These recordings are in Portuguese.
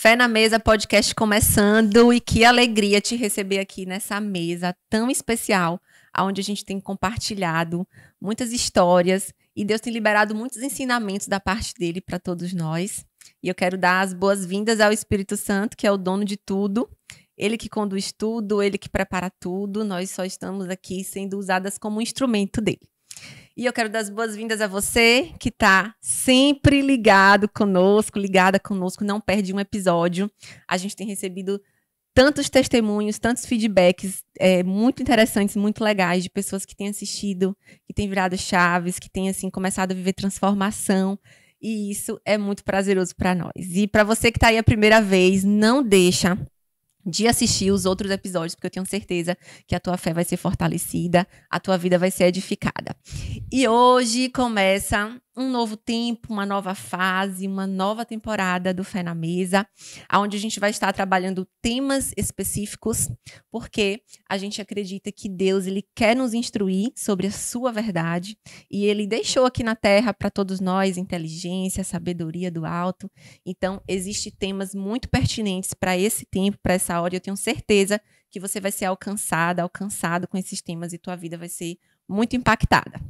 Fé na Mesa podcast começando e que alegria te receber aqui nessa mesa tão especial, onde a gente tem compartilhado muitas histórias e Deus tem liberado muitos ensinamentos da parte dele para todos nós. E eu quero dar as boas-vindas ao Espírito Santo, que é o dono de tudo, ele que conduz tudo, ele que prepara tudo, nós só estamos aqui sendo usadas como um instrumento dele. E eu quero dar as boas-vindas a você que está sempre ligada conosco, não perde um episódio. A gente tem recebido tantos testemunhos, tantos feedbacks muito interessantes, muito legais, de pessoas que têm assistido, que têm virado chaves, que têm assim, começado a viver transformação. E isso é muito prazeroso para nós. E para você que está aí a primeira vez, não deixa de assistir os outros episódios, porque eu tenho certeza que a tua fé vai ser fortalecida, a tua vida vai ser edificada. E hoje começa um novo tempo, uma nova fase, uma nova temporada do Fé na Mesa, onde a gente vai estar trabalhando temas específicos, porque a gente acredita que Deus ele quer nos instruir sobre a sua verdade, e ele deixou aqui na Terra para todos nós inteligência, sabedoria do alto. Então, existem temas muito pertinentes para esse tempo, para essa hora, e eu tenho certeza que você vai ser alcançado com esses temas e tua vida vai ser muito impactada.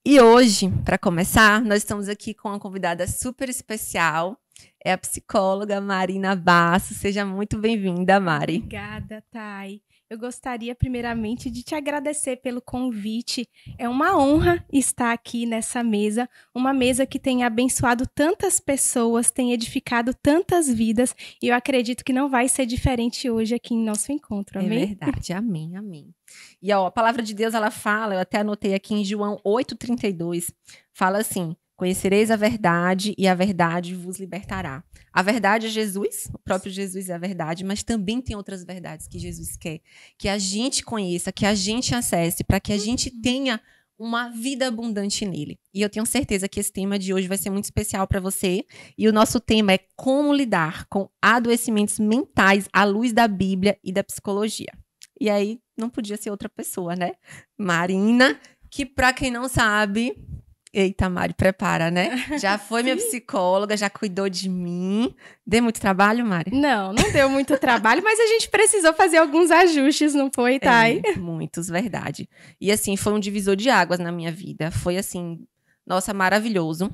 E hoje, para começar, nós estamos aqui com uma convidada super especial, é a psicóloga Marina Basso. Seja muito bem-vinda, Mari. Obrigada, Thay. Eu gostaria, primeiramente, de te agradecer pelo convite. É uma honra estar aqui nessa mesa, uma mesa que tem abençoado tantas pessoas, tem edificado tantas vidas, e eu acredito que não vai ser diferente hoje aqui em nosso encontro, amém? É verdade, amém, amém. E ó, a palavra de Deus, ela fala, eu até anotei aqui em João 8,32, fala assim: conhecereis a verdade e a verdade vos libertará. A verdade é Jesus, o próprio Jesus é a verdade, mas também tem outras verdades que Jesus quer que a gente conheça, que a gente acesse, para que a gente tenha uma vida abundante nele. E eu tenho certeza que esse tema de hoje vai ser muito especial para você. E o nosso tema é como lidar com adoecimentos mentais à luz da Bíblia e da psicologia. E aí, não podia ser outra pessoa, né? Marina, que para quem não sabe... Eita, Mari, prepara, né? Já foi minha psicóloga, já cuidou de mim. Deu muito trabalho, Mari? Não deu muito trabalho, mas a gente precisou fazer alguns ajustes, não foi, Thay? Muitos, verdade. E assim, foi um divisor de águas na minha vida. Foi assim, nossa, maravilhoso.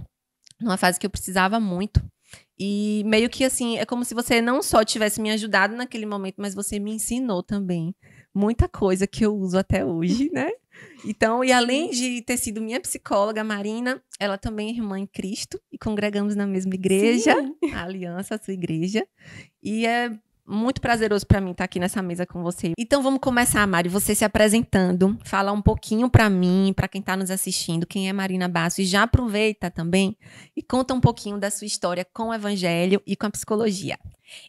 Numa fase que eu precisava muito. E meio que assim, é como se você não só tivesse me ajudado naquele momento, mas você me ensinou também muita coisa que eu uso até hoje, né? Então, e além de ter sido minha psicóloga, Marina, ela também é irmã em Cristo e congregamos na mesma igreja, a Aliança, a sua igreja. E é muito prazeroso para mim estar aqui nessa mesa com você. Então, vamos começar, Mari, você se apresentando, falar um pouquinho para mim, para quem está nos assistindo, quem é Marina Basso, e já aproveita também e conta um pouquinho da sua história com o evangelho e com a psicologia.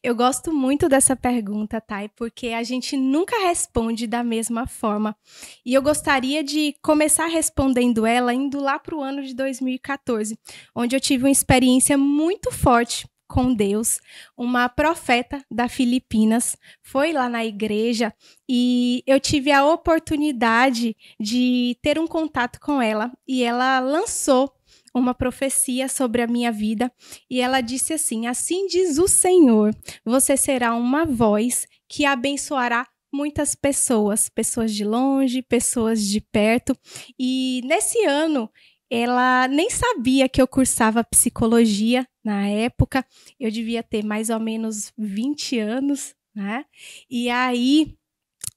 Eu gosto muito dessa pergunta, Thay, porque a gente nunca responde da mesma forma. E eu gostaria de começar respondendo ela indo lá para o ano de 2014, onde eu tive uma experiência muito forte com Deus. Uma profeta da Filipinas foi lá na igreja e eu tive a oportunidade de ter um contato com ela. E ela lançou uma profecia sobre a minha vida, e ela disse assim: assim diz o Senhor, você será uma voz que abençoará muitas pessoas, pessoas de longe, pessoas de perto. E nesse ano, ela nem sabia que eu cursava psicologia na época, eu devia ter mais ou menos 20 anos, né? E aí...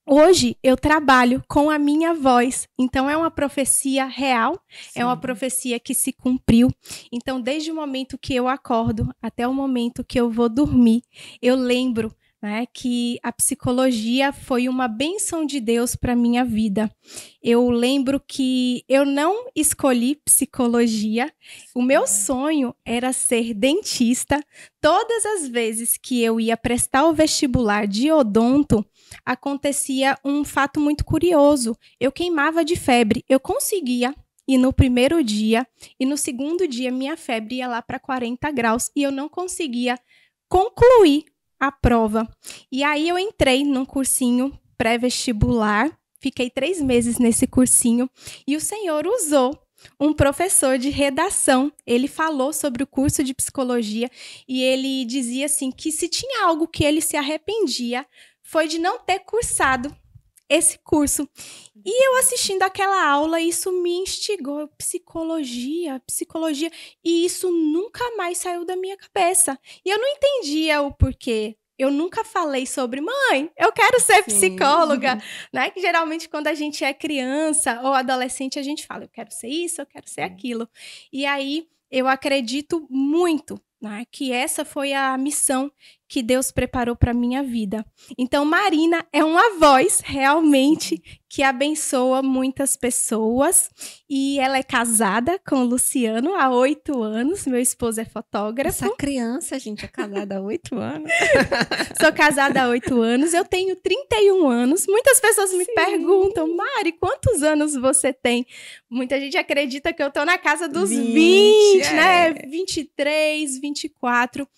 hoje eu trabalho com a minha voz, então é uma profecia real, sim, é uma profecia que se cumpriu. Então, desde o momento que eu acordo até o momento que eu vou dormir, eu lembro, né, que a psicologia foi uma bênção de Deus para a minha vida. Eu lembro que eu não escolhi psicologia, o meu sonho era ser dentista. Todas as vezes que eu ia prestar o vestibular de odonto, acontecia um fato muito curioso. Eu queimava de febre, eu conseguia ir no primeiro dia, e no segundo dia minha febre ia lá para 40 graus, e eu não conseguia concluir a prova. E aí eu entrei num cursinho pré-vestibular, fiquei 3 meses nesse cursinho, e o Senhor usou um professor de redação. Ele falou sobre o curso de psicologia e ele dizia assim que se tinha algo que ele se arrependia foi de não ter cursado esse curso. E eu assistindo aquela aula, isso me instigou. Psicologia. E isso nunca mais saiu da minha cabeça. E eu não entendia o porquê. Eu nunca falei sobre, mãe, eu quero ser psicóloga, né? Que geralmente quando a gente é criança ou adolescente, a gente fala, eu quero ser isso, eu quero ser aquilo. E aí, eu acredito muito, né, que essa foi a missão que Deus preparou para minha vida. Então, Marina é uma voz realmente que abençoa muitas pessoas e ela é casada com o Luciano há 8 anos. Meu esposo é fotógrafo. Essa criança, gente, é casada há 8 anos. Sou casada há 8 anos. Eu tenho 31 anos. Muitas pessoas me perguntam, Mari, quantos anos você tem? Muita gente acredita que eu tô na casa dos 20 né? 23, 24.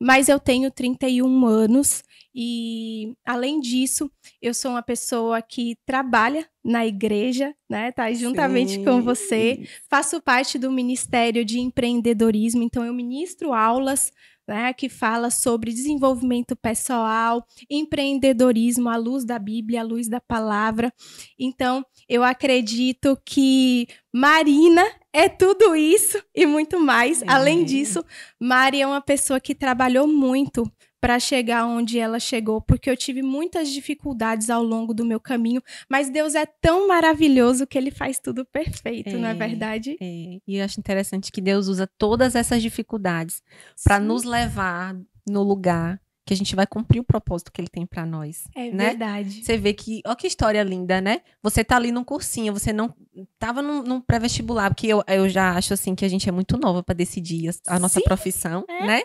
Mas eu tenho 31 anos e, além disso, eu sou uma pessoa que trabalha na igreja, né? Tá juntamente com você. Faço parte do Ministério de Empreendedorismo, então eu ministro aulas, né, que fala sobre desenvolvimento pessoal, empreendedorismo à luz da Bíblia, à luz da palavra. Então, eu acredito que Marina é tudo isso e muito mais. Além disso, Mari é uma pessoa que trabalhou muito para chegar onde ela chegou, porque eu tive muitas dificuldades ao longo do meu caminho, mas Deus é tão maravilhoso que Ele faz tudo perfeito, não é verdade? E eu acho interessante que Deus usa todas essas dificuldades para nos levar no lugar que a gente vai cumprir o propósito que Ele tem para nós. É né? verdade. Você vê que, ó que história linda, né? Você tá ali num cursinho, você não tava num pré-vestibular, porque eu já acho assim que a gente é muito nova para decidir a nossa profissão, né?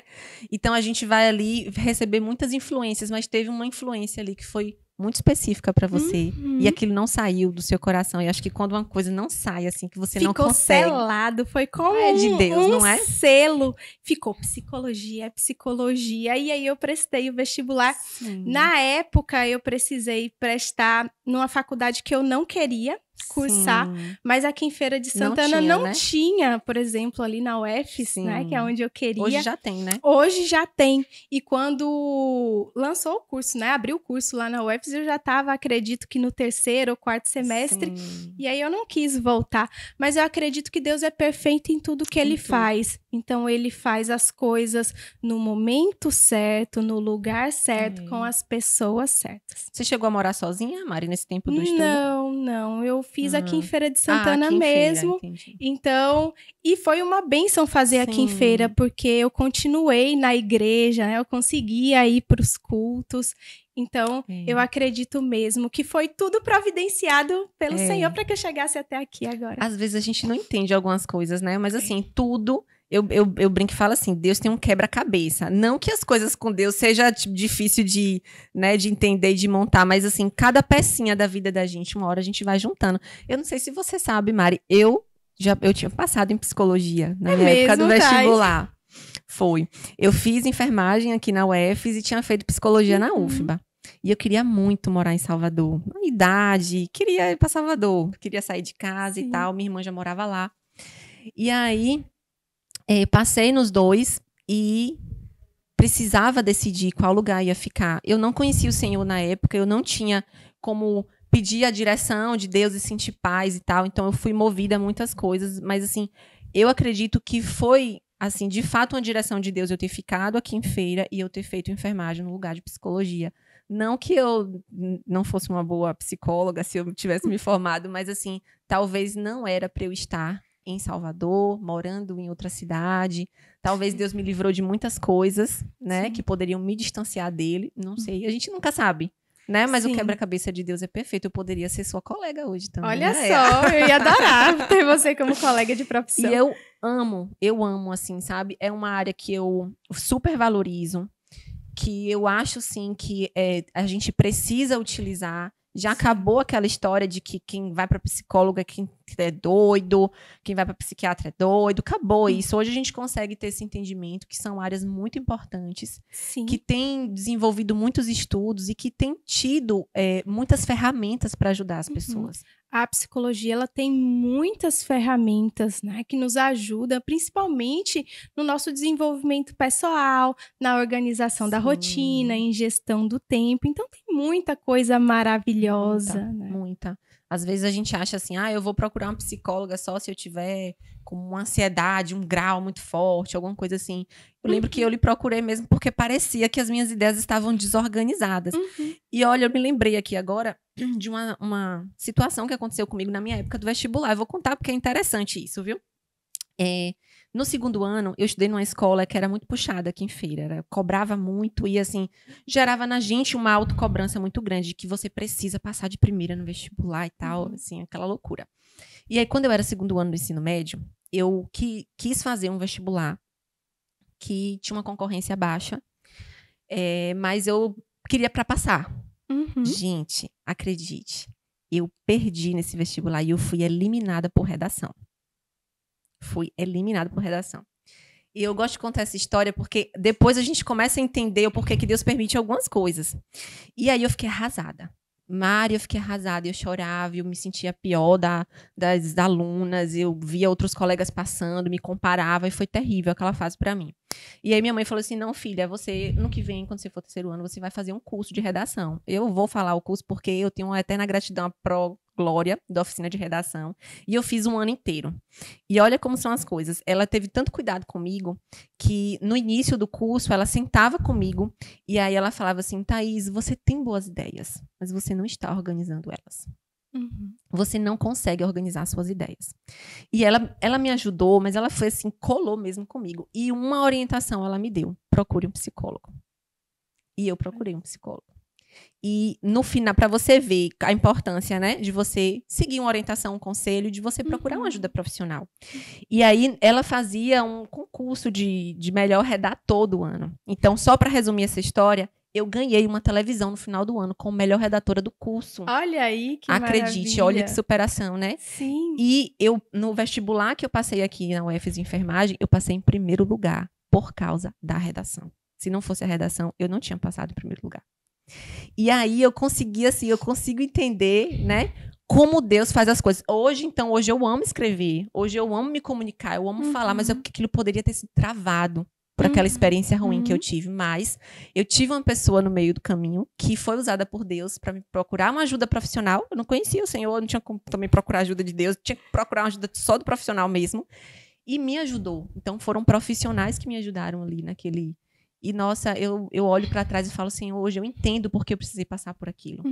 Então a gente vai ali receber muitas influências, mas teve uma influência ali que foi muito específica para você e aquilo não saiu do seu coração. E acho que quando uma coisa não sai assim, que você não consegue, ficou selado, foi como de Deus, não é? Selo. Ficou psicologia. E aí eu prestei o vestibular. Na época eu precisei prestar numa faculdade que eu não queria cursar, mas aqui em Feira de Santana não tinha, por exemplo, ali na UFES, né, que é onde eu queria. Hoje já tem, né? Hoje já tem. E quando lançou o curso, né, abriu o curso lá na UFES, eu já estava, acredito que no 3º ou 4º semestre, e aí eu não quis voltar. Mas eu acredito que Deus é perfeito em tudo que Ele faz. Então, Ele faz as coisas no momento certo, no lugar certo, com as pessoas certas. Você chegou a morar sozinha, Mari, nesse tempo do estudo? Não. Eu fiz aqui em Feira de Santana mesmo. Então, e foi uma bênção fazer aqui em Feira, porque eu continuei na igreja, né? Eu conseguia ir para os cultos. Então, eu acredito mesmo que foi tudo providenciado pelo Senhor para que eu chegasse até aqui agora. Às vezes a gente não entende algumas coisas, né? Mas assim, tudo... Eu brinco e falo assim, Deus tem um quebra-cabeça. Não que as coisas com Deus seja difícil de entender e de montar, mas assim, cada pecinha da vida da gente, uma hora a gente vai juntando. Eu não sei se você sabe, Mari, eu tinha passado em psicologia na minha época do vestibular. Foi. Eu fiz enfermagem aqui na UFES e tinha feito psicologia na UFBA. E eu queria muito morar em Salvador. Na idade, queria ir para Salvador, queria sair de casa e tal. Minha irmã já morava lá. E aí... passei nos dois e precisava decidir qual lugar ia ficar. Eu não conhecia o Senhor na época, eu não tinha como pedir a direção de Deus e sentir paz e tal, então eu fui movida a muitas coisas, mas assim, eu acredito que foi, assim, de fato uma direção de Deus eu ter ficado aqui em Feira e eu ter feito enfermagem no lugar de psicologia. Não que eu não fosse uma boa psicóloga se eu tivesse me formado, mas assim, talvez não era para eu estar em Salvador, morando em outra cidade. Talvez Deus me livrou de muitas coisas, né, que poderiam me distanciar dele. Não sei, a gente nunca sabe, né? Mas o quebra-cabeça de Deus é perfeito. Eu poderia ser sua colega hoje também. Olha só, eu ia adorar ter você como colega de profissão. E eu amo, assim, sabe? É uma área que eu super valorizo, que eu acho, assim, que a gente precisa utilizar. Já acabou aquela história de que quem vai para psicóloga é doido, quem vai para psiquiatra é doido. Acabou isso. Hoje a gente consegue ter esse entendimento que são áreas muito importantes, que têm desenvolvido muitos estudos e que têm tido muitas ferramentas para ajudar as pessoas. a psicologia ela tem muitas ferramentas, né, que nos ajudam, principalmente no nosso desenvolvimento pessoal, na organização da rotina, em gestão do tempo. Então, tem muita coisa maravilhosa, né? Muita. Às vezes a gente acha assim, eu vou procurar uma psicóloga só se eu tiver com uma ansiedade, um grau muito forte, alguma coisa assim. Eu lembro que eu lhe procurei mesmo porque parecia que as minhas ideias estavam desorganizadas. E olha, eu me lembrei aqui agora de uma situação que aconteceu comigo na minha época do vestibular. Eu vou contar porque é interessante isso, viu? No segundo ano, eu estudei numa escola que era muito puxada aqui em Feira. Cobrava muito e, assim, gerava na gente uma autocobrança muito grande de que você precisa passar de primeira no vestibular e tal, assim, aquela loucura. E aí, quando eu era segundo ano do ensino médio, eu quis fazer um vestibular que tinha uma concorrência baixa, mas eu queria para passar. Gente, acredite, eu perdi nesse vestibular e eu fui eliminada por redação. Fui eliminada por redação. E eu gosto de contar essa história porque depois a gente começa a entender o porquê que Deus permite algumas coisas. E aí eu fiquei arrasada. Mari, eu fiquei arrasada, eu chorava, eu me sentia pior das alunas, eu via outros colegas passando, me comparava, e foi terrível aquela fase pra mim. E aí minha mãe falou assim, não, filha, você, no que vem, quando você for terceiro ano, você vai fazer um curso de redação. Eu vou falar o curso porque eu tenho uma eterna gratidão pro Glória, da oficina de redação, e eu fiz um ano inteiro. E olha como são as coisas. Ela teve tanto cuidado comigo que no início do curso ela sentava comigo e aí ela falava assim, Thaís, você tem boas ideias, mas você não está organizando elas. Você não consegue organizar suas ideias. E ela me ajudou, mas ela foi assim, colou mesmo comigo. E uma orientação ela me deu, procure um psicólogo. E eu procurei um psicólogo. E no final, para você ver a importância, né, de você seguir uma orientação, um conselho, de você procurar uma ajuda profissional. E aí ela fazia um concurso de melhor redator do ano. Então, só para resumir essa história, eu ganhei uma televisão no final do ano como melhor redatora do curso. Olha aí, que Acredite, maravilha. olha que superação, né? Sim. E eu, no vestibular que eu passei aqui na UFES de Enfermagem, eu passei em primeiro lugar por causa da redação. Se não fosse a redação, eu não tinha passado em primeiro lugar. E aí eu consegui, assim, eu consigo entender, né, como Deus faz as coisas. Hoje eu amo escrever, hoje eu amo me comunicar, eu amo falar, mas é porque aquilo poderia ter sido travado por aquela experiência ruim que eu tive. Mas eu tive uma pessoa no meio do caminho que foi usada por Deus para me procurar uma ajuda profissional. Eu não conhecia o Senhor, eu não tinha como também procurar ajuda de Deus, tinha que procurar uma ajuda só do profissional mesmo. E me ajudou. Então foram profissionais que me ajudaram ali naquele... E, nossa, eu olho para trás e falo assim, hoje eu entendo porque eu precisei passar por aquilo.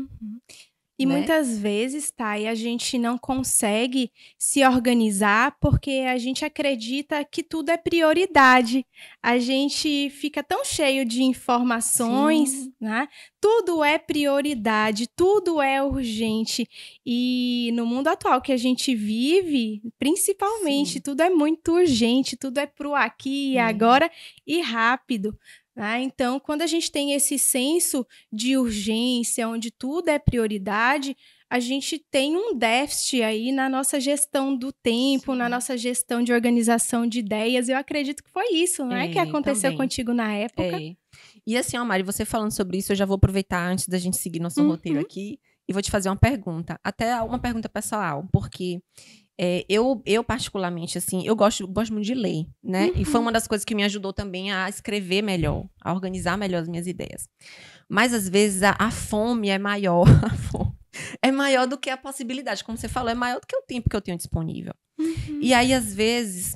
E né? muitas vezes, Thay, a gente não consegue se organizar porque a gente acredita que tudo é prioridade. A gente fica tão cheio de informações, né? Tudo é prioridade, tudo é urgente. E no mundo atual que a gente vive, principalmente, tudo é muito urgente, tudo é pro aqui e agora e rápido. Então, quando a gente tem esse senso de urgência, onde tudo é prioridade, a gente tem um déficit aí na nossa gestão do tempo, na nossa gestão de organização de ideias. Eu acredito que foi isso, não é? Que aconteceu também. contigo na época. E assim, Mari, você falando sobre isso, eu já vou aproveitar antes da gente seguir nosso roteiro aqui e vou te fazer uma pergunta. Até uma pergunta pessoal, porque... eu particularmente, assim, eu gosto muito de ler, né? E foi uma das coisas que me ajudou também a escrever melhor, a organizar melhor as minhas ideias. Mas, às vezes, a fome é maior. A fome é maior do que a possibilidade. Como você falou, é maior do que o tempo que eu tenho disponível. E aí, às vezes...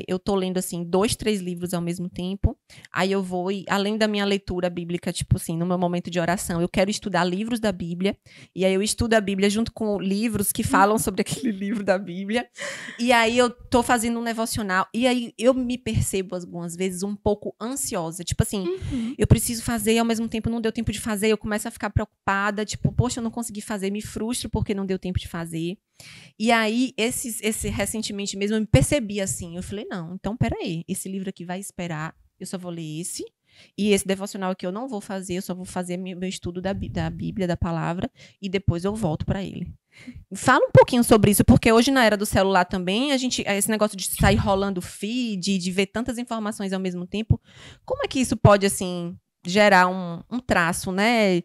eu tô lendo, assim, 2, 3 livros ao mesmo tempo. Aí eu vou, além da minha leitura bíblica, tipo assim, no meu momento de oração, eu quero estudar livros da Bíblia. E aí eu estudo a Bíblia junto com livros que falam sobre aquele livro da Bíblia. E aí eu tô fazendo um devocional. E aí eu me percebo, algumas vezes, um pouco ansiosa. Tipo assim, eu preciso fazer e ao mesmo tempo não deu tempo de fazer. Eu começo a ficar preocupada. Tipo, poxa, eu não consegui fazer. Me frustro porque não deu tempo de fazer. E aí, recentemente mesmo, eu me percebi assim. Eu falei, não, então peraí, esse livro aqui vai esperar, eu só vou ler esse. E esse devocional aqui eu não vou fazer, eu só vou fazer meu estudo da Bíblia, da palavra, e depois eu volto para ele. Fala um pouquinho sobre isso, porque hoje na era do celular também, esse negócio de sair rolando feed, de ver tantas informações ao mesmo tempo, como é que isso pode, assim... gerar um traço, né,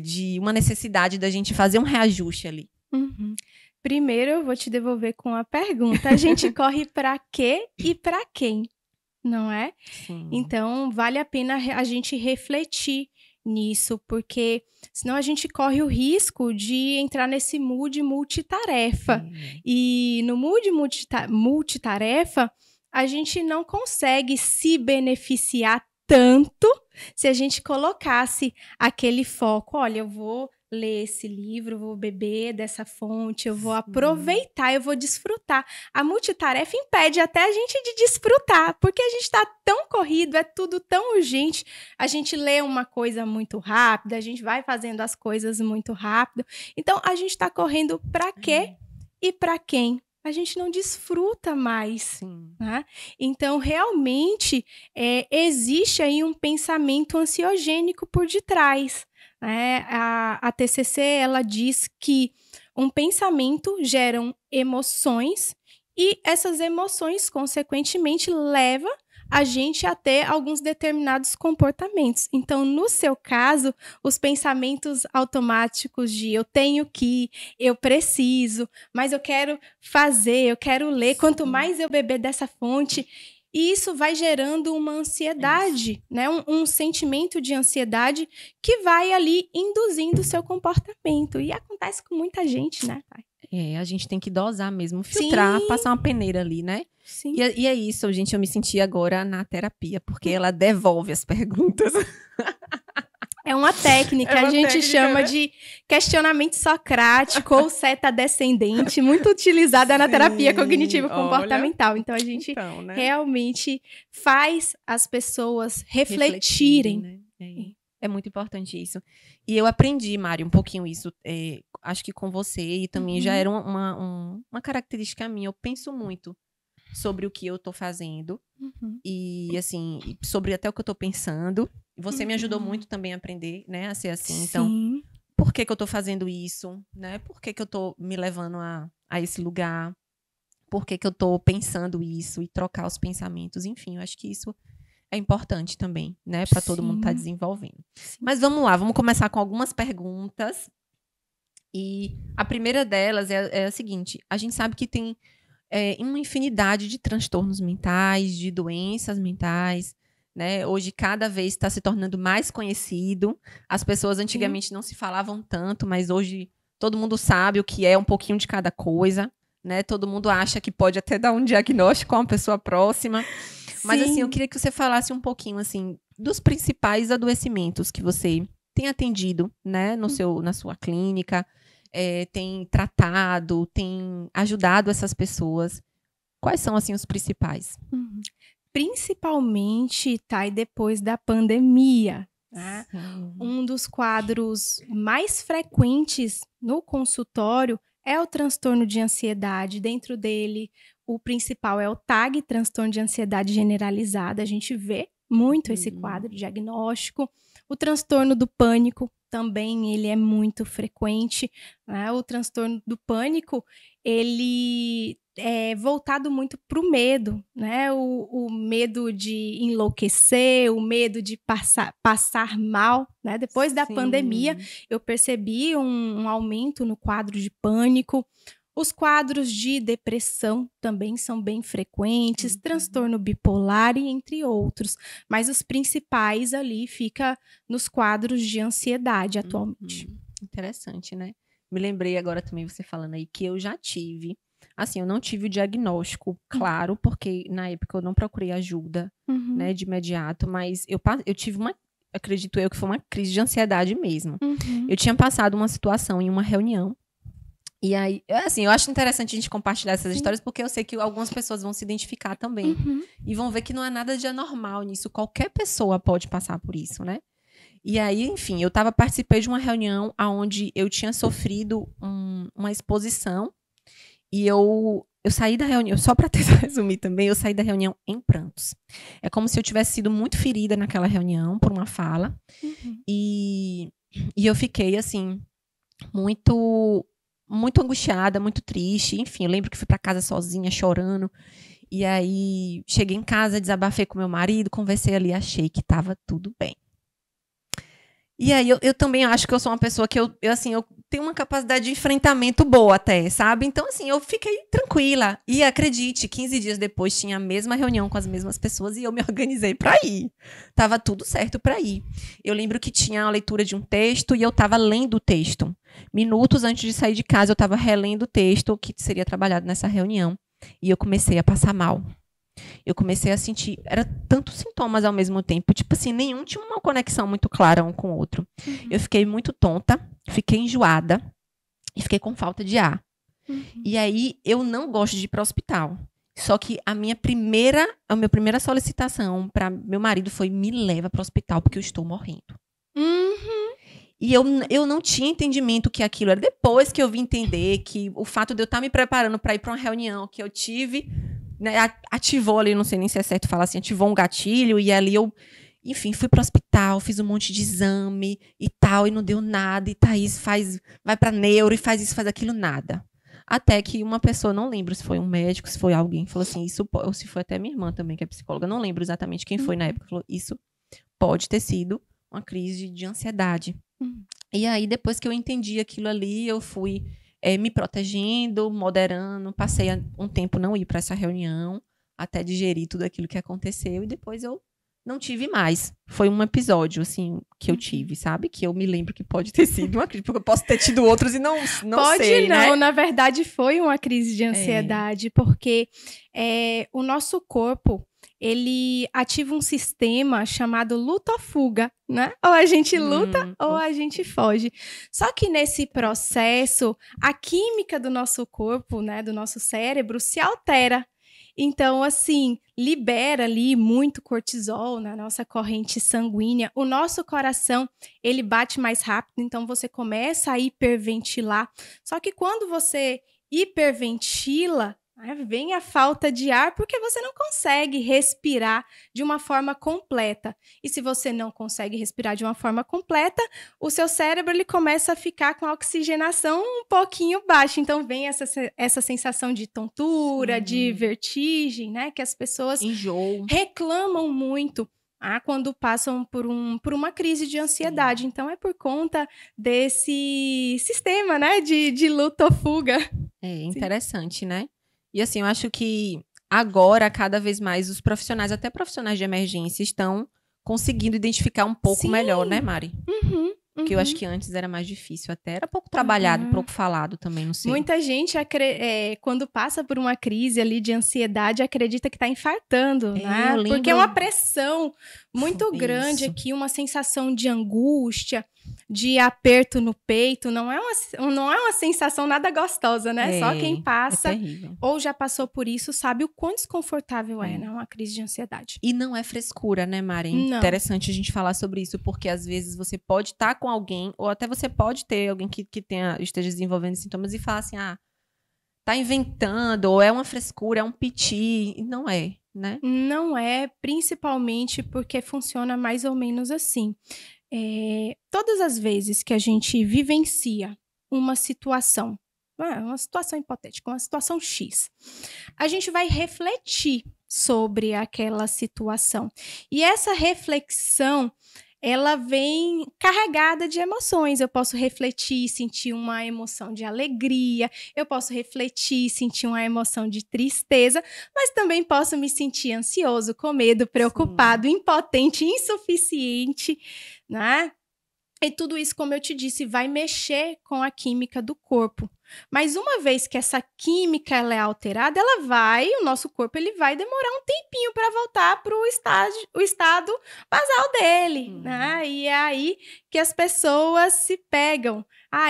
de uma necessidade da gente fazer um reajuste ali. Uhum. Primeiro eu vou te devolver com a pergunta. A gente corre para quê e para quem, não é? Sim. Então, vale a pena a gente refletir nisso, porque senão a gente corre o risco de entrar nesse mood multitarefa. É. E no mood multitarefa, a gente não consegue se beneficiar tanto se a gente colocasse aquele foco. Olha, eu vou ler esse livro, eu vou beber dessa fonte, eu vou Sim. aproveitar, eu vou desfrutar. A multitarefa impede até a gente de desfrutar, porque a gente está tão corrido, é tudo tão urgente. A gente lê uma coisa muito rápida, a gente vai fazendo as coisas muito rápido. Então, a gente está correndo para quê e para quem? A gente não desfruta mais. Sim. Né? Então, realmente, existe aí um pensamento ansiogênico por detrás. Né? A TCC, ela diz que um pensamento geram emoções e essas emoções, consequentemente, levam a gente a ter alguns determinados comportamentos. Então, no seu caso, os pensamentos automáticos de eu tenho que, eu preciso, mas eu quero fazer, eu quero ler, quanto mais eu beber dessa fonte, e isso vai gerando uma ansiedade, né? Um sentimento de ansiedade que vai ali induzindo o seu comportamento. E acontece com muita gente, né, pai? A gente tem que dosar mesmo, filtrar, Sim, passar uma peneira ali, né? sim. E é isso, gente, eu me senti agora na terapia, porque ela devolve as perguntas. É uma técnica, a gente chama né? de questionamento socrático ou seta descendente, muito utilizada na terapia cognitivo-comportamental. Então, a gente né? realmente faz as pessoas refletirem. Né? É muito importante isso. E eu aprendi, Mari, um pouquinho isso, acho que com você, e também já era uma característica minha. Eu penso muito sobre o que eu tô fazendo. E, assim, sobre até o que eu tô pensando. Você me ajudou muito também a aprender, né, a ser assim. Sim. Então, por que eu tô fazendo isso, né? Por que eu tô me levando a esse lugar? Por que eu tô pensando isso? E trocar os pensamentos. Enfim, eu acho que isso é importante também, né? Para todo mundo estar desenvolvendo. Sim. Mas vamos lá, vamos começar com algumas perguntas. E a primeira delas é a seguinte. A gente sabe que tem uma infinidade de transtornos mentais, de doenças mentais, né? Hoje cada vez está se tornando mais conhecido. As pessoas antigamente não se falavam tanto, mas hoje todo mundo sabe o que é um pouquinho de cada coisa, né? Todo mundo acha que pode até dar um diagnóstico a uma pessoa próxima. Mas assim, eu queria que você falasse um pouquinho assim dos principais adoecimentos que você tem atendido, né, na sua clínica, tem tratado, tem ajudado essas pessoas. Quais são, assim, os principais? Principalmente, Thay, depois da pandemia. Né? Um dos quadros mais frequentes no consultório é o transtorno de ansiedade. Dentro dele, o principal é o TAG, transtorno de ansiedade generalizada. A gente vê muito esse quadro diagnóstico. O transtorno do pânico também, ele é muito frequente. Né? O transtorno do pânico, ele é voltado muito para o medo, né? O medo de enlouquecer, o medo de passar mal, né? Depois da pandemia, eu percebi um aumento no quadro de pânico. Os quadros de depressão também são bem frequentes, transtorno bipolar e entre outros. Mas os principais ali ficam nos quadros de ansiedade atualmente. Interessante, né? Me lembrei agora também, você falando aí, que eu já tive. Assim, eu não tive o diagnóstico, claro, porque na época eu não procurei ajuda, né, de imediato, mas eu tive acredito eu que foi uma crise de ansiedade mesmo. Eu tinha passado uma situação em uma reunião, e aí, assim, eu acho interessante a gente compartilhar essas histórias, porque eu sei que algumas pessoas vão se identificar também, e vão ver que não há nada de anormal nisso, qualquer pessoa pode passar por isso, né? E aí, enfim, eu participei de uma reunião onde eu tinha sofrido uma exposição, e eu saí da reunião, só para resumir também, eu saí da reunião em prantos. É como se eu tivesse sido muito ferida naquela reunião por uma fala. E eu fiquei, assim, muito, muito angustiada, muito triste. Enfim, eu lembro que fui para casa sozinha, chorando. E aí, cheguei em casa, desabafei com meu marido, conversei ali, achei que estava tudo bem. E aí, eu também acho que eu sou uma pessoa que eu tenho uma capacidade de enfrentamento boa até, sabe? Então, assim, eu fiquei tranquila. E acredite, 15 dias depois tinha a mesma reunião com as mesmas pessoas e eu me organizei pra ir. Tava tudo certo pra ir. Eu lembro que tinha a leitura de um texto e eu tava lendo o texto. Minutos antes de sair de casa, eu tava relendo o texto que seria trabalhado nessa reunião. E eu comecei a passar mal. Eu comecei a sentir, era tantos sintomas ao mesmo tempo, tipo assim, nenhum tinha uma conexão muito clara um com o outro. Eu fiquei muito tonta, fiquei enjoada e fiquei com falta de ar. E aí, eu não gosto de ir para o hospital. Só que a minha primeira solicitação para meu marido foi: me leva para o hospital porque eu estou morrendo. E eu não tinha entendimento que aquilo era. Depois que eu vim entender que o fato de eu estar me preparando para ir para uma reunião que eu tive, né, ativou ali, não sei nem se é certo falar assim, ativou um gatilho, e ali eu, enfim, fui pro hospital, fiz um monte de exame e tal, e não deu nada, e Thaís vai pra neuro e faz isso, faz aquilo, nada. Até que uma pessoa, não lembro se foi um médico, se foi alguém, falou assim, ou se foi até minha irmã também, que é psicóloga, não lembro exatamente quem foi na época, falou, isso pode ter sido uma crise de ansiedade. E aí, depois que eu entendi aquilo ali, eu fui me protegendo, moderando, passei um tempo não ir para essa reunião, até digerir tudo aquilo que aconteceu, e depois eu não tive mais. Foi um episódio, assim, que eu tive, sabe? Que eu me lembro que pode ter sido uma crise, porque eu posso ter tido outros e não pode sei, não, né? Na verdade foi uma crise de ansiedade, porque o nosso corpo, ele ativa um sistema chamado luta ou fuga, né? Ou a gente luta ou a gente foge. Só que nesse processo, a química do nosso corpo, né, do nosso cérebro, se altera. Então, assim, libera ali muito cortisol na nossa corrente sanguínea. O nosso coração, ele bate mais rápido, então você começa a hiperventilar. Só que quando você hiperventila, vem a falta de ar porque você não consegue respirar de uma forma completa. E se você não consegue respirar de uma forma completa, o seu cérebro ele começa a ficar com a oxigenação um pouquinho baixa. Então vem essa sensação de tontura, de vertigem, né? Que as pessoas reclamam muito quando passam por uma crise de ansiedade. Então é por conta desse sistema, né? De luta ou fuga. É interessante, Sim. né? E assim, eu acho que agora, cada vez mais, os profissionais, até profissionais de emergência, estão conseguindo identificar um pouco melhor, né, Mari? Porque eu acho que antes era mais difícil até. Era pouco trabalhado, pouco falado também, não sei. Muita gente, quando passa por uma crise ali de ansiedade, acredita que está infartando, né? Porque é uma pressão muito grande aqui, uma sensação de angústia, de aperto no peito. Não é uma sensação nada gostosa, né? Só quem passa ou já passou por isso sabe o quão desconfortável né? Uma crise de ansiedade. E não é frescura, né, Mari? É interessante a gente falar sobre isso, porque às vezes você pode estar com alguém, ou até você pode ter alguém que esteja desenvolvendo sintomas e falar assim, tá inventando, ou é uma frescura, é um piti. E não é, né? Não é, principalmente porque funciona mais ou menos assim. Todas as vezes que a gente vivencia uma situação hipotética, uma situação X, a gente vai refletir sobre aquela situação. E essa reflexão, ela vem carregada de emoções. Eu posso refletir e sentir uma emoção de alegria, eu posso refletir e sentir uma emoção de tristeza, mas também posso me sentir ansioso, com medo, preocupado, impotente, insuficiente, né? E tudo isso, como eu te disse, vai mexer com a química do corpo. Mas uma vez que essa química ela é alterada, o nosso corpo ele vai demorar um tempinho para voltar para o estado basal dele, né? E é aí que as pessoas se pegam.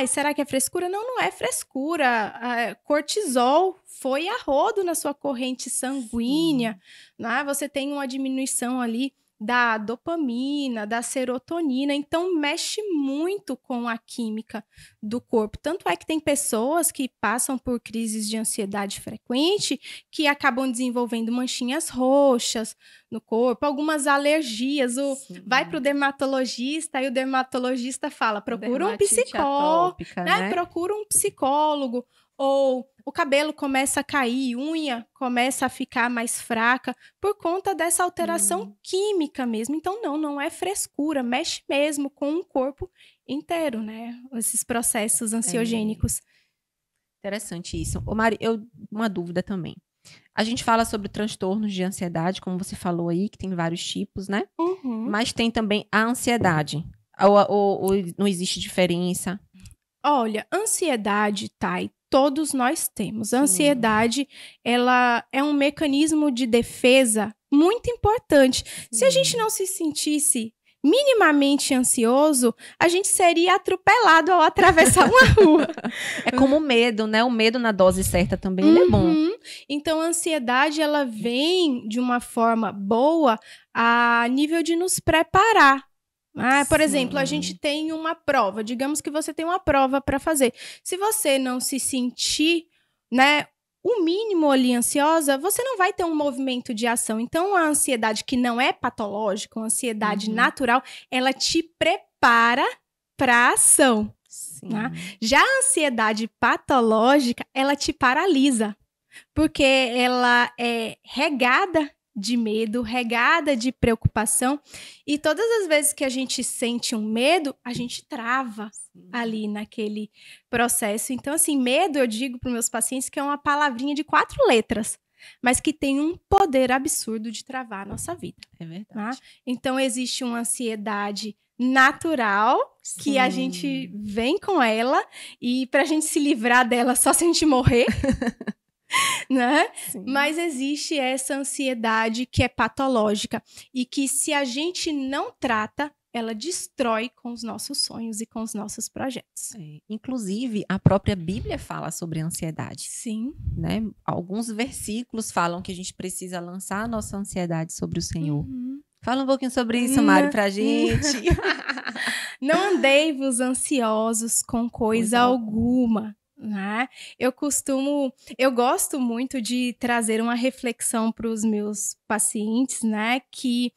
Será que é frescura? Não, não é frescura. Cortisol foi a rodo na sua corrente sanguínea, né? Você tem uma diminuição ali da dopamina, da serotonina, então mexe muito com a química do corpo. Tanto é que tem pessoas que passam por crises de ansiedade frequente que acabam desenvolvendo manchinhas roxas no corpo, algumas alergias. Vai para o dermatologista e o dermatologista fala, procura um psicólogo, né? Procura um psicólogo. Ou o cabelo começa a cair, unha começa a ficar mais fraca por conta dessa alteração química mesmo. Então, não é frescura, mexe mesmo com o corpo inteiro, né? Esses processos ansiogênicos. Interessante isso. Ô Mari, uma dúvida também. A gente fala sobre transtornos de ansiedade, como você falou aí, que tem vários tipos, né? Uhum. Mas tem também a ansiedade. Ou não existe diferença? Olha, ansiedade, Thay, todos nós temos. A ansiedade, ela é um mecanismo de defesa muito importante. Se a gente não se sentisse minimamente ansioso, a gente seria atropelado ao atravessar uma rua. É como o medo, né? O medo na dose certa também, ele é bom. Então, a ansiedade, ela vem de uma forma boa a nível de nos preparar. Por exemplo, a gente tem uma prova. Digamos que você tem uma prova para fazer. Se você não se sentir, né, o mínimo ali ansiosa, você não vai ter um movimento de ação. Então, a ansiedade que não é patológica, uma ansiedade natural, ela te prepara para a ação. Né? Já a ansiedade patológica, ela te paralisa, porque ela é regada de medo, regada de preocupação, e todas as vezes que a gente sente um medo, a gente trava ali naquele processo. Então, assim, medo, eu digo para os meus pacientes que é uma palavrinha de 4 letras, mas que tem um poder absurdo de travar a nossa vida. É verdade. Tá? Então, existe uma ansiedade natural, que a gente vem com ela, e para a gente se livrar dela só se a gente morrer, né? Mas existe essa ansiedade que é patológica e que, se a gente não trata, ela destrói com os nossos sonhos e com os nossos projetos. Inclusive, a própria Bíblia fala sobre ansiedade. Sim. Né? Alguns versículos falam que a gente precisa lançar a nossa ansiedade sobre o Senhor. Fala um pouquinho sobre isso, Mari, pra gente. Não andei-vos ansiosos com coisa alguma. Né? Eu gosto muito de trazer uma reflexão para os meus pacientes, né, que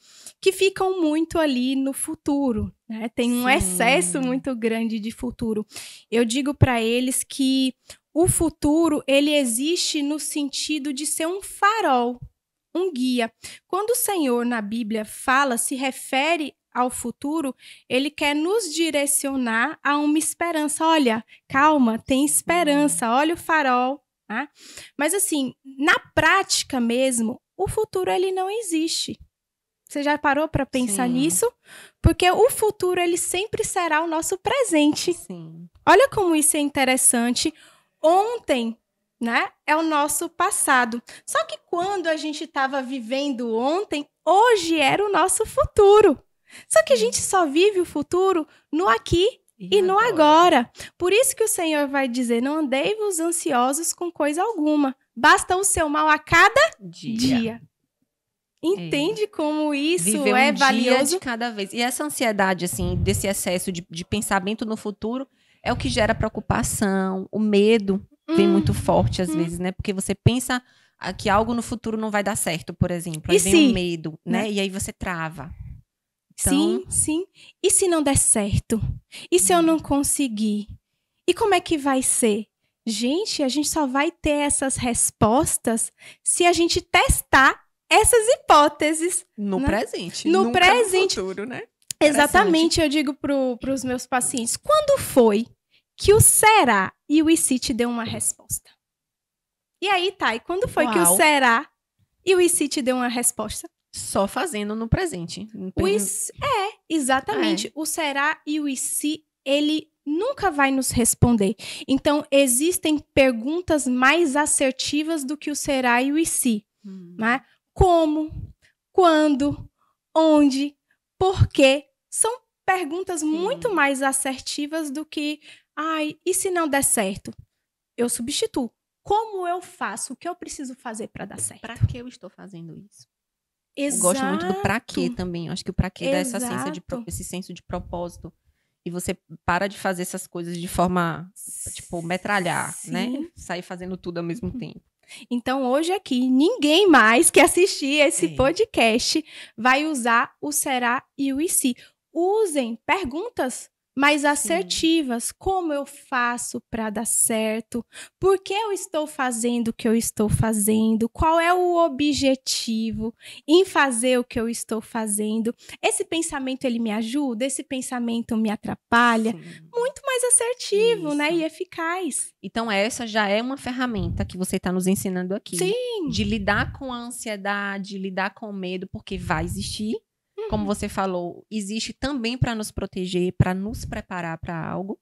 ficam muito ali no futuro, né? Tem um excesso muito grande de futuro. Eu digo para eles que o futuro, ele existe no sentido de ser um farol, um guia. Quando o Senhor na Bíblia se refere ao futuro, ele quer nos direcionar a uma esperança. Olha, calma, tem esperança, olha o farol. Tá? Mas assim, na prática mesmo, o futuro ele não existe. Você já parou para pensar nisso? Porque o futuro ele sempre será o nosso presente. Olha como isso é interessante. Ontem, né, é o nosso passado. Só que quando a gente estava vivendo ontem, hoje era o nosso futuro. Só que a gente só vive o futuro no aqui e no agora. Por isso que o Senhor vai dizer, não andei-vos ansiosos com coisa alguma. Basta o seu mal a cada dia. Entende como isso Viver é um valioso? Dia de cada vez. E essa ansiedade, assim, desse excesso de pensamento no futuro, é o que gera preocupação, o medo vem muito forte às vezes, né? Porque você pensa que algo no futuro não vai dar certo, por exemplo. Aí vem um medo, né? E aí você trava. Então... Sim. E se não der certo? E se eu não conseguir? E como é que vai ser? Gente, a gente só vai ter essas respostas se a gente testar essas hipóteses. No presente. No nunca presente. No futuro, né? Exatamente, eu digo para os meus pacientes. Quando foi que o será e o e se te deu uma resposta? E aí, Thay, quando foi que o será e o e se te deu uma resposta? Só fazendo no presente. Exatamente. O será e o e se, ele nunca vai nos responder. Então, existem perguntas mais assertivas do que o será e o e se. Né? Como? Quando? Onde? Por quê? São perguntas muito mais assertivas do que, e se não der certo? Eu substituo. Como eu faço? O que eu preciso fazer para dar certo? Para que eu estou fazendo isso? Exato. Eu gosto muito do pra quê também. Eu acho que o pra quê dá esse senso de propósito. E você para de fazer essas coisas de forma, tipo, metralhar, né? Sair fazendo tudo ao mesmo tempo. Então, hoje aqui, ninguém mais que assistir esse podcast vai usar o será e o e se. Usem perguntas mais assertivas. Como eu faço para dar certo? Por que eu estou fazendo o que eu estou fazendo? Qual é o objetivo em fazer o que eu estou fazendo? Esse pensamento, ele me ajuda? Esse pensamento me atrapalha? Sim. Muito mais assertivo, Isso. né? E eficaz. Então, essa já é uma ferramenta que você está nos ensinando aqui. Sim. De lidar com a ansiedade, lidar com o medo, porque vai existir. Como você falou, existe também para nos proteger, para nos preparar para algo,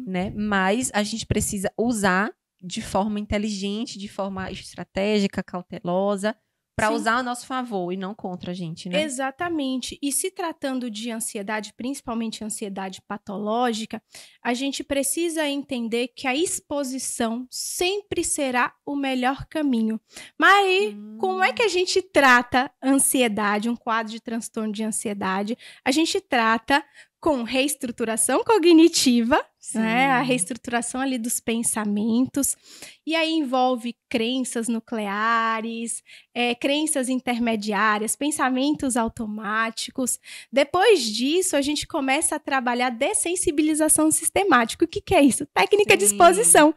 né? Mas a gente precisa usar de forma inteligente, de forma estratégica, cautelosa, para usar a nosso favor e não contra a gente, né? Exatamente. E se tratando de ansiedade, principalmente ansiedade patológica, a gente precisa entender que a exposição sempre será o melhor caminho. Mas como é que a gente trata ansiedade, um quadro de transtorno de ansiedade? A gente trata com reestruturação cognitiva, né? A reestruturação ali dos pensamentos, e aí envolve crenças nucleares, crenças intermediárias, pensamentos automáticos. Depois disso, a gente começa a trabalhar dessensibilização sistemática. O que é isso? Técnica de exposição.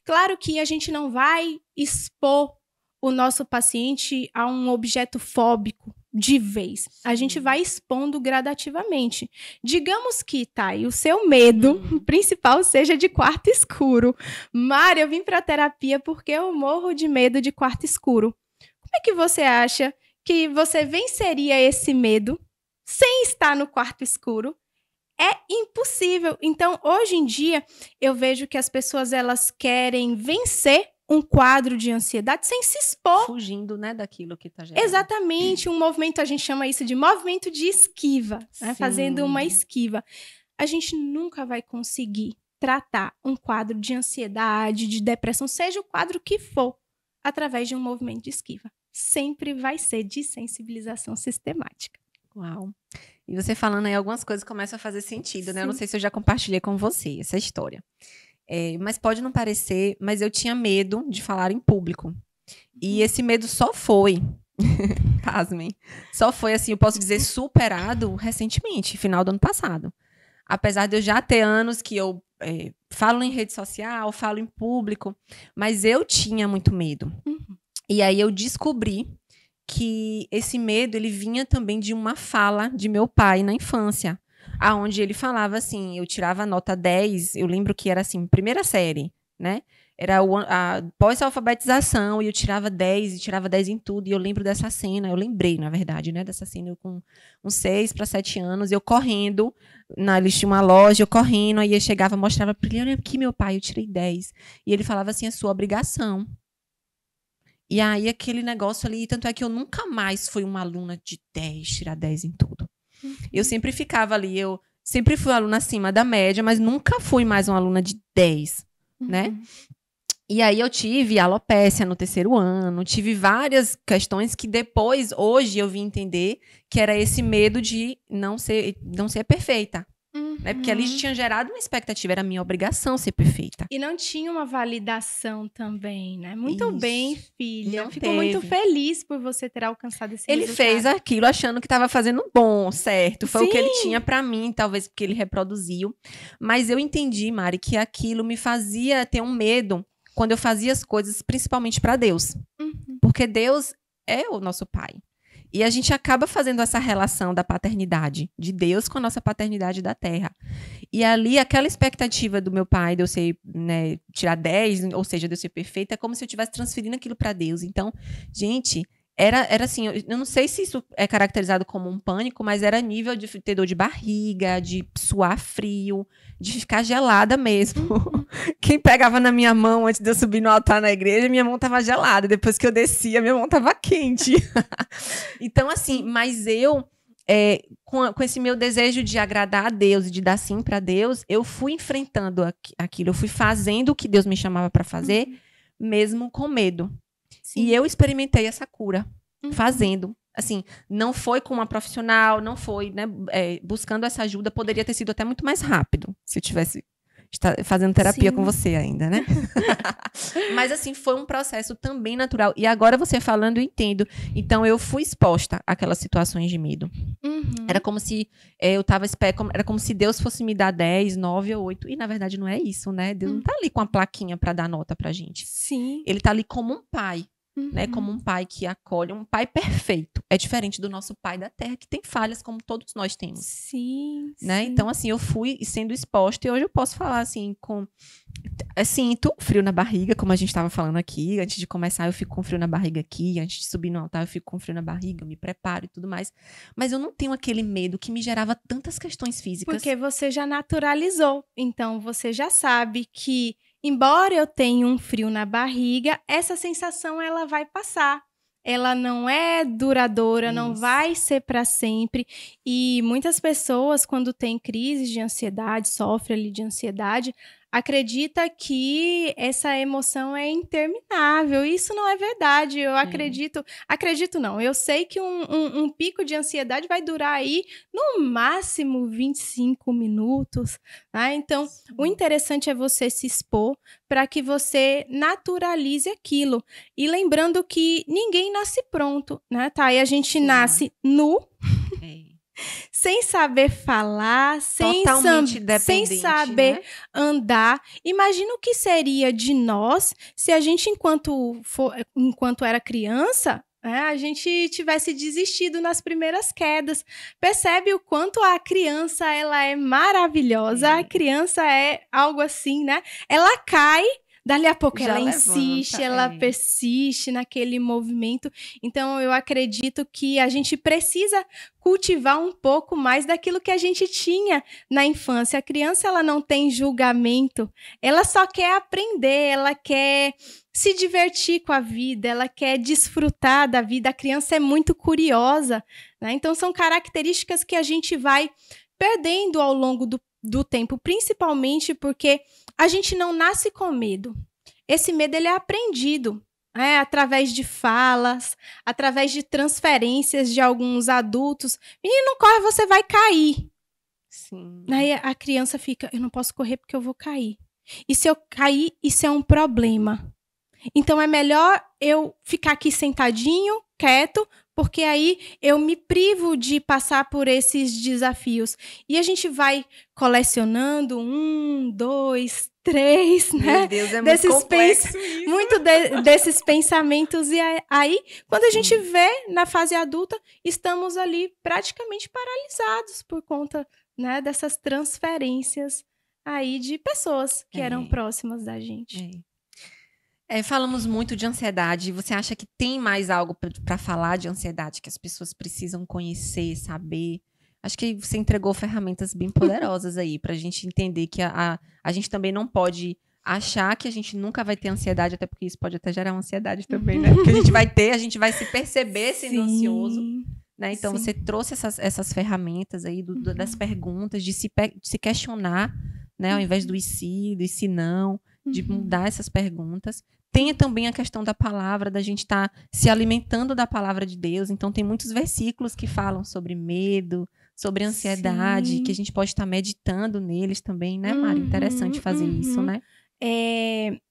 Claro que a gente não vai expor o nosso paciente a um objeto fóbico de vez. A gente vai expondo gradativamente. Digamos que, Thay, o seu medo principal seja de quarto escuro. Mari, eu vim para terapia porque eu morro de medo de quarto escuro. Como é que você acha que você venceria esse medo sem estar no quarto escuro? É impossível. Então, hoje em dia, eu vejo que as pessoas, elas querem vencer um quadro de ansiedade sem se expor. Fugindo, né, daquilo que está gerando. Exatamente, um movimento, a gente chama isso de movimento de esquiva, né? Fazendo uma esquiva. A gente nunca vai conseguir tratar um quadro de ansiedade, de depressão, seja o quadro que for, através de um movimento de esquiva. Sempre vai ser desensibilização sistemática. Uau. E você falando aí, algumas coisas começam a fazer sentido, né? Eu não sei se eu já compartilhei com você essa história. Mas pode não parecer, mas eu tinha medo de falar em público. E esse medo só foi, pasmem, só foi, assim, eu posso dizer, superado recentemente, final do ano passado. Apesar de eu já ter anos que eu falo em rede social, falo em público, mas eu tinha muito medo. E aí eu descobri que esse medo, ele vinha também de uma fala de meu pai na infância. Aonde ele falava assim, eu tirava nota 10, eu lembro que era assim, primeira série, né? Era a pós-alfabetização, e eu tirava 10, e tirava 10 em tudo, e eu lembro dessa cena, eu lembrei, na verdade, né, dessa cena, eu com uns 6 para 7 anos, eu correndo, eles tinham uma loja, eu correndo, aí eu chegava, mostrava para ele, olha aqui, meu pai, eu tirei 10. E ele falava assim, é sua obrigação. E aí aquele negócio ali, tanto é que eu nunca mais fui uma aluna de 10, tirar 10 em tudo. Eu sempre ficava ali, eu sempre fui aluna acima da média, mas nunca fui mais uma aluna de 10, né? E aí eu tive alopécia no terceiro ano, tive várias questões que depois, hoje, eu vim entender que era esse medo de não ser perfeita. Né? Porque ali tinha gerado uma expectativa, era minha obrigação ser perfeita. E não tinha uma validação também, né? Muito bem, filha. Fico teve. Muito feliz por você ter alcançado esse Ele resultado. fez aquilo achando que estava fazendo bom, certo? Foi o que ele tinha pra mim, talvez porque ele reproduziu. Mas eu entendi, Mari, que aquilo me fazia ter um medo quando eu fazia as coisas, principalmente para Deus. Porque Deus é o nosso pai. E a gente acaba fazendo essa relação da paternidade de Deus com a nossa paternidade da terra. E ali, aquela expectativa do meu pai de eu ser, né, tirar 10, ou seja, de eu ser perfeita, é como se eu estivesse transferindo aquilo para Deus. Então, gente, era assim, eu não sei se isso é caracterizado como um pânico, mas era nível de ter dor de barriga, de suar frio, de ficar gelada mesmo. Quem pegava na minha mão antes de eu subir no altar na igreja, minha mão estava gelada. Depois que eu descia, minha mão estava quente. Então, assim, mas eu, com esse meu desejo de agradar a Deus e de dar sim para Deus, eu fui enfrentando aquilo, eu fui fazendo o que Deus me chamava para fazer, mesmo com medo. Sim. E eu experimentei essa cura, fazendo. Assim, não foi com uma profissional, não foi, né, buscando essa ajuda, poderia ter sido até muito mais rápido, se eu tivesse está fazendo terapia Sim. com você ainda, né? Mas assim, foi um processo também natural. E agora você falando, eu entendo. Então eu fui exposta àquelas situações de medo. Uhum. Era como se era como se Deus fosse me dar 10, 9 ou 8. E na verdade não é isso, né? Deus não tá ali com a plaquinha para dar nota pra gente. Sim. Ele tá ali como um pai. Né, como um pai que acolhe, um pai perfeito. É diferente do nosso pai da terra, que tem falhas, como todos nós temos. Sim, né? sim. Então, assim, eu fui sendo exposta e hoje eu posso falar, assim, sinto frio na barriga, como a gente estava falando aqui. Antes de começar, eu fico com frio na barriga aqui. Antes de subir no altar, eu fico com frio na barriga, eu me preparo e tudo mais. Mas eu não tenho aquele medo que me gerava tantas questões físicas. Porque você já naturalizou. Então, você já sabe que, embora eu tenha um frio na barriga, essa sensação ela vai passar. Ela não é duradoura, não vai ser para sempre. E muitas pessoas, quando têm crises de ansiedade, sofrem ali de ansiedade, acredita que essa emoção é interminável. Isso não é verdade. Eu acredito não. Eu sei que um pico de ansiedade vai durar aí no máximo 25 minutos. Tá? Então, o interessante é você se expor para que você naturalize aquilo. E lembrando que ninguém nasce pronto, né? Tá? E a gente nasce nu, sem saber falar, sem saber andar. Imagina o que seria de nós se a gente, enquanto era criança, a gente tivesse desistido nas primeiras quedas. Percebe o quanto a criança ela é maravilhosa. A criança é algo assim, né? Ela cai, dali a pouco ela insiste, ela persiste naquele movimento. Então, eu acredito que a gente precisa cultivar um pouco mais daquilo que a gente tinha na infância. A criança, ela não tem julgamento. Ela só quer aprender, ela quer se divertir com a vida, ela quer desfrutar da vida. A criança é muito curiosa, né? Então, são características que a gente vai perdendo ao longo do tempo, principalmente porque a gente não nasce com medo. Esse medo ele é aprendido, através de falas, através de transferências de alguns adultos. Menino, não corre, você vai cair. Sim. Aí a criança fica, eu não posso correr porque eu vou cair. E se eu cair, isso é um problema. Então é melhor eu ficar aqui sentadinho, quieto, porque aí eu me privo de passar por esses desafios. E a gente vai colecionando 1, 2, 3, né? Meu Deus, é muito complexo isso. Desses pensamentos. E aí, quando a gente vê na fase adulta, estamos ali praticamente paralisados por conta, né, dessas transferências aí de pessoas que eram próximas da gente. Falamos muito de ansiedade. Você acha que tem mais algo para falar de ansiedade que as pessoas precisam conhecer, saber? Acho que você entregou ferramentas bem poderosas aí para a gente entender que a gente também não pode achar que a gente nunca vai ter ansiedade, até porque isso pode até gerar uma ansiedade também, né? Porque a gente vai se perceber sendo ansioso. Né? Então, você trouxe essas ferramentas aí das perguntas, de se questionar, né? Ao invés do e se não, de mudar essas perguntas. Tem também a questão da palavra, da gente estar se alimentando da palavra de Deus. Então, tem muitos versículos que falam sobre medo, sobre ansiedade, que a gente pode estar meditando neles também, né, Mari? Interessante fazer isso, né?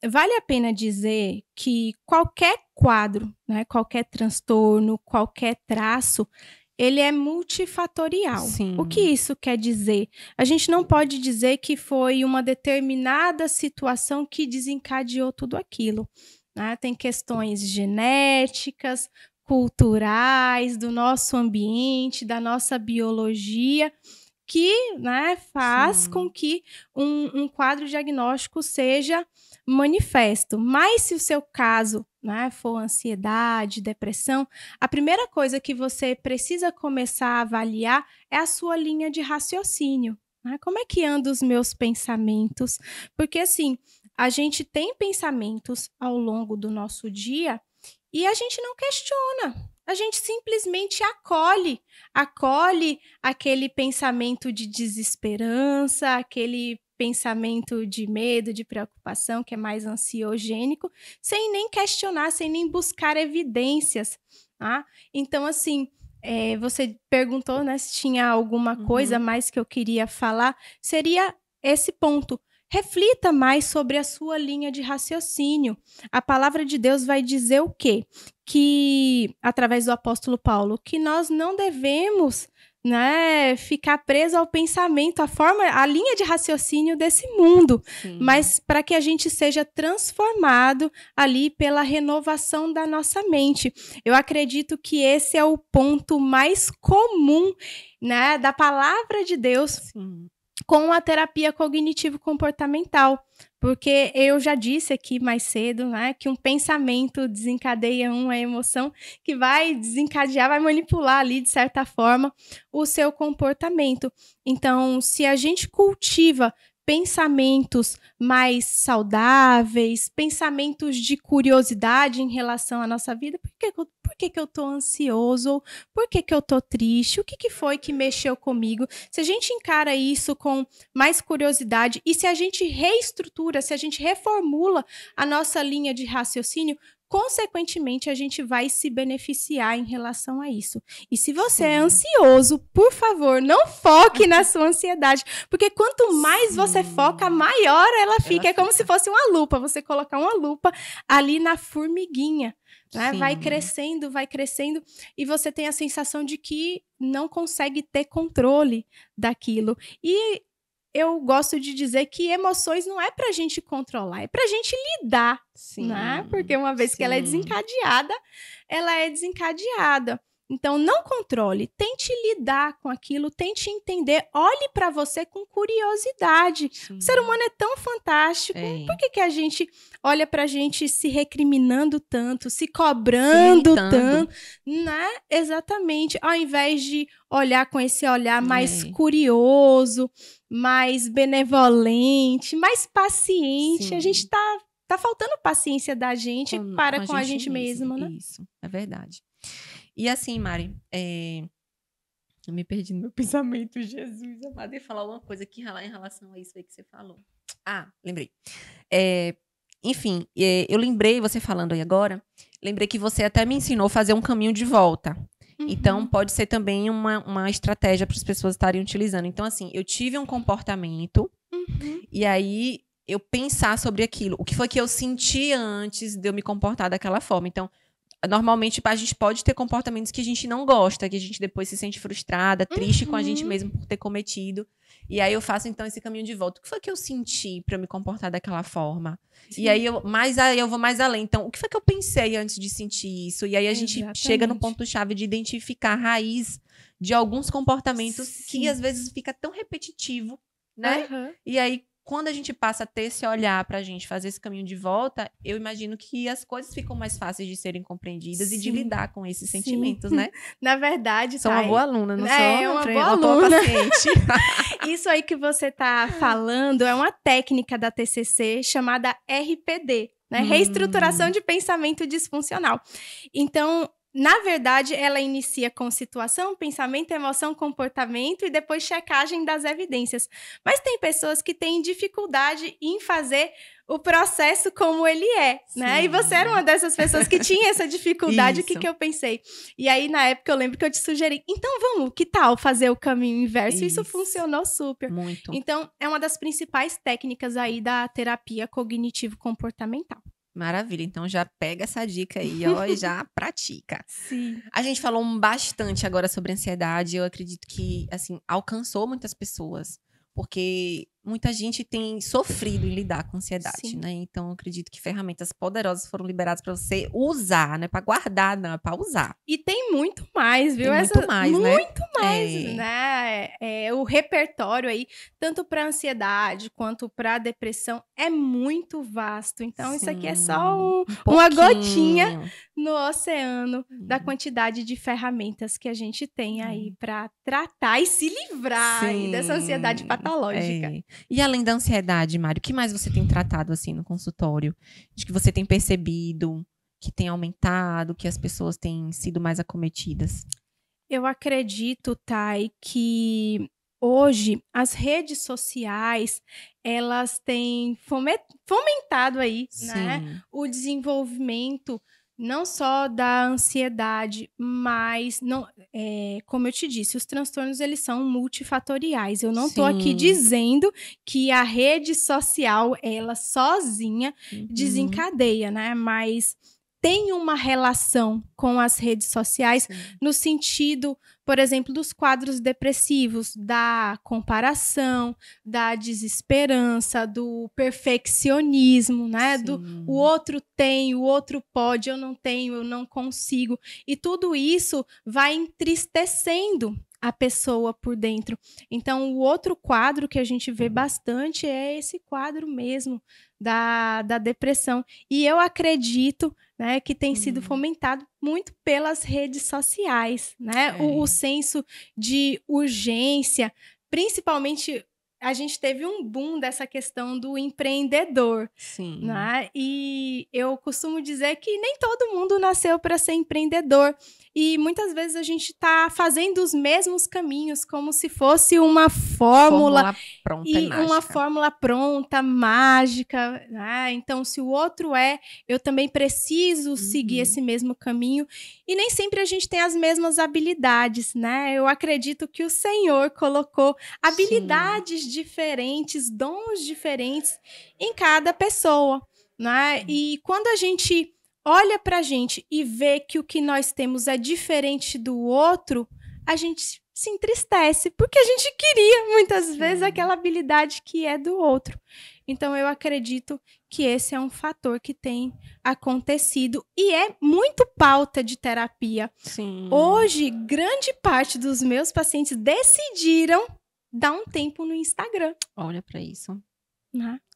Vale a pena dizer que qualquer quadro, né, qualquer transtorno, qualquer traço, ele é multifatorial. Sim. O que isso quer dizer? A gente não pode dizer que foi uma determinada situação que desencadeou tudo aquilo, né? Tem questões genéticas, culturais, do nosso ambiente, da nossa biologia, que, né, faz com que um quadro diagnóstico seja manifesto. Mas se o seu caso, né, for ansiedade, depressão, a primeira coisa que você precisa começar a avaliar é a sua linha de raciocínio. Né? Como é que andam os meus pensamentos? Porque, assim, a gente tem pensamentos ao longo do nosso dia e a gente não questiona. A gente simplesmente acolhe aquele pensamento de desesperança, aquele pensamento de medo, de preocupação, que é mais ansiogênico, sem nem questionar, sem nem buscar evidências. Tá? Então, assim, você perguntou, né, se tinha alguma coisa mais que eu queria falar, seria esse ponto. reflita mais sobre a sua linha de raciocínio. A palavra de Deus vai dizer o quê? Que, através do apóstolo Paulo, que nós não devemos, né, ficar preso ao pensamento, a linha de raciocínio desse mundo, Sim. mas para que a gente seja transformado ali pela renovação da nossa mente. Eu acredito que esse é o ponto mais comum, né, da palavra de Deus. Sim. Com a terapia cognitivo-comportamental, porque eu já disse aqui mais cedo, né, que um pensamento desencadeia uma emoção que vai desencadear, vai manipular ali, de certa forma, o seu comportamento. Então, se a gente cultiva pensamentos mais saudáveis, pensamentos de curiosidade em relação à nossa vida, por que eu tô ansioso? Por que eu tô triste? O que foi que mexeu comigo? Se a gente encara isso com mais curiosidade e se a gente reestrutura, se a gente reformula a nossa linha de raciocínio, consequentemente, a gente vai se beneficiar em relação a isso. E se você é ansioso, por favor, não foque na sua ansiedade. Porque quanto mais você foca, maior ela fica. É como se fosse uma lupa. Você colocar uma lupa ali na formiguinha. Né? Vai crescendo. E você tem a sensação de que não consegue ter controle daquilo. E eu gosto de dizer que emoções não é pra gente controlar, é pra gente lidar, né? Porque uma vez que ela é desencadeada, ela é desencadeada. Então, não controle, tente lidar com aquilo, tente entender, olhe pra você com curiosidade. O ser humano é tão fantástico, por que a gente olha pra gente se recriminando tanto, se cobrando tanto, né? Exatamente, ao invés de olhar com esse olhar mais curioso, mais benevolente, mais paciente. A gente tá faltando paciência da gente com a gente mesma, né? Isso, é verdade. E assim, Mari, eu me perdi no meu pensamento, Jesus amado. Eu ia falar uma coisa aqui em relação a isso aí que você falou. Ah, lembrei. Enfim, eu lembrei, você falando aí agora, lembrei que você até me ensinou a fazer um caminho de volta. Então, pode ser também uma estratégia para as pessoas estarem utilizando. Então, assim, eu tive um comportamento e aí eu pensar sobre aquilo. O que foi que eu senti antes de eu me comportar daquela forma? Então, normalmente a gente pode ter comportamentos que a gente não gosta, que a gente depois se sente frustrada, triste com a gente mesmo por ter cometido. E aí eu faço, então, esse caminho de volta. O que foi que eu senti para eu me comportar daquela forma? E aí eu vou mais além. Então, o que foi que eu pensei antes de sentir isso? E aí a gente chega no ponto-chave de identificar a raiz de alguns comportamentos que às vezes fica tão repetitivo, né? E aí, quando a gente passa a ter esse olhar pra gente fazer esse caminho de volta, eu imagino que as coisas ficam mais fáceis de serem compreendidas e de lidar com esses sentimentos, né? Na verdade, sou uma boa aluna, não sou? É uma boa aluna. Paciente. Isso aí que você tá falando é uma técnica da TCC chamada RPD, né? Reestruturação de pensamento disfuncional. Então, na verdade, ela inicia com situação, pensamento, emoção, comportamento e depois checagem das evidências. Mas tem pessoas que têm dificuldade em fazer o processo como ele é, né? E você era uma dessas pessoas que tinha essa dificuldade. O que eu pensei? E aí, na época, eu lembro que eu te sugeri, então vamos, que tal fazer o caminho inverso? Isso funcionou super. Muito. Então, é uma das principais técnicas aí da terapia cognitivo-comportamental. Maravilha, então já pega essa dica aí, ó, e já pratica. Sim. A gente falou bastante agora sobre ansiedade, eu acredito que, assim, alcançou muitas pessoas, porque muita gente tem sofrido em lidar com ansiedade, né? Então, eu acredito que ferramentas poderosas foram liberadas para você usar, né? Para guardar, não, para usar. E tem muito mais, viu? Tem muito mais, né? Muito mais, né? O repertório aí, tanto para ansiedade quanto para depressão, é muito vasto. Então, isso aqui é só uma gotinha no oceano da quantidade de ferramentas que a gente tem aí para tratar e se livrar aí dessa ansiedade patológica. E além da ansiedade, Mário, o que mais você tem tratado assim no consultório? De que você tem percebido que tem aumentado, que as pessoas têm sido mais acometidas? Eu acredito, Thay, que hoje as redes sociais, elas têm fomentado aí, né, o desenvolvimento não só da ansiedade, mas não, como eu te disse, os transtornos eles são multifatoriais. Eu não estou aqui Sim. dizendo que a rede social, ela sozinha desencadeia, né? Mas tem uma relação com as redes sociais no sentido, por exemplo, dos quadros depressivos, da comparação, da desesperança, do perfeccionismo, né? O outro tem, o outro pode, eu não tenho, eu não consigo. E tudo isso vai entristecendo a pessoa por dentro. Então, o outro quadro que a gente vê bastante é esse quadro mesmo da depressão. E eu acredito, né, que tem sido fomentado muito pelas redes sociais, né? O senso de urgência, principalmente a gente teve um boom dessa questão do empreendedor, né? E eu costumo dizer que nem todo mundo nasceu para ser empreendedor. E muitas vezes a gente está fazendo os mesmos caminhos, como se fosse uma fórmula pronta e uma fórmula pronta, mágica, né? Então, se o outro eu também preciso seguir esse mesmo caminho. E nem sempre a gente tem as mesmas habilidades, né? Eu acredito que o Senhor colocou habilidades diferentes, dons diferentes em cada pessoa, né? E quando a gente olha pra gente e vê que o que nós temos é diferente do outro, a gente se entristece, porque a gente queria, muitas vezes, aquela habilidade que é do outro. Então, eu acredito que esse é um fator que tem acontecido e é muito pauta de terapia. Hoje, grande parte dos meus pacientes decidiram dar um tempo no Instagram. Olha pra isso.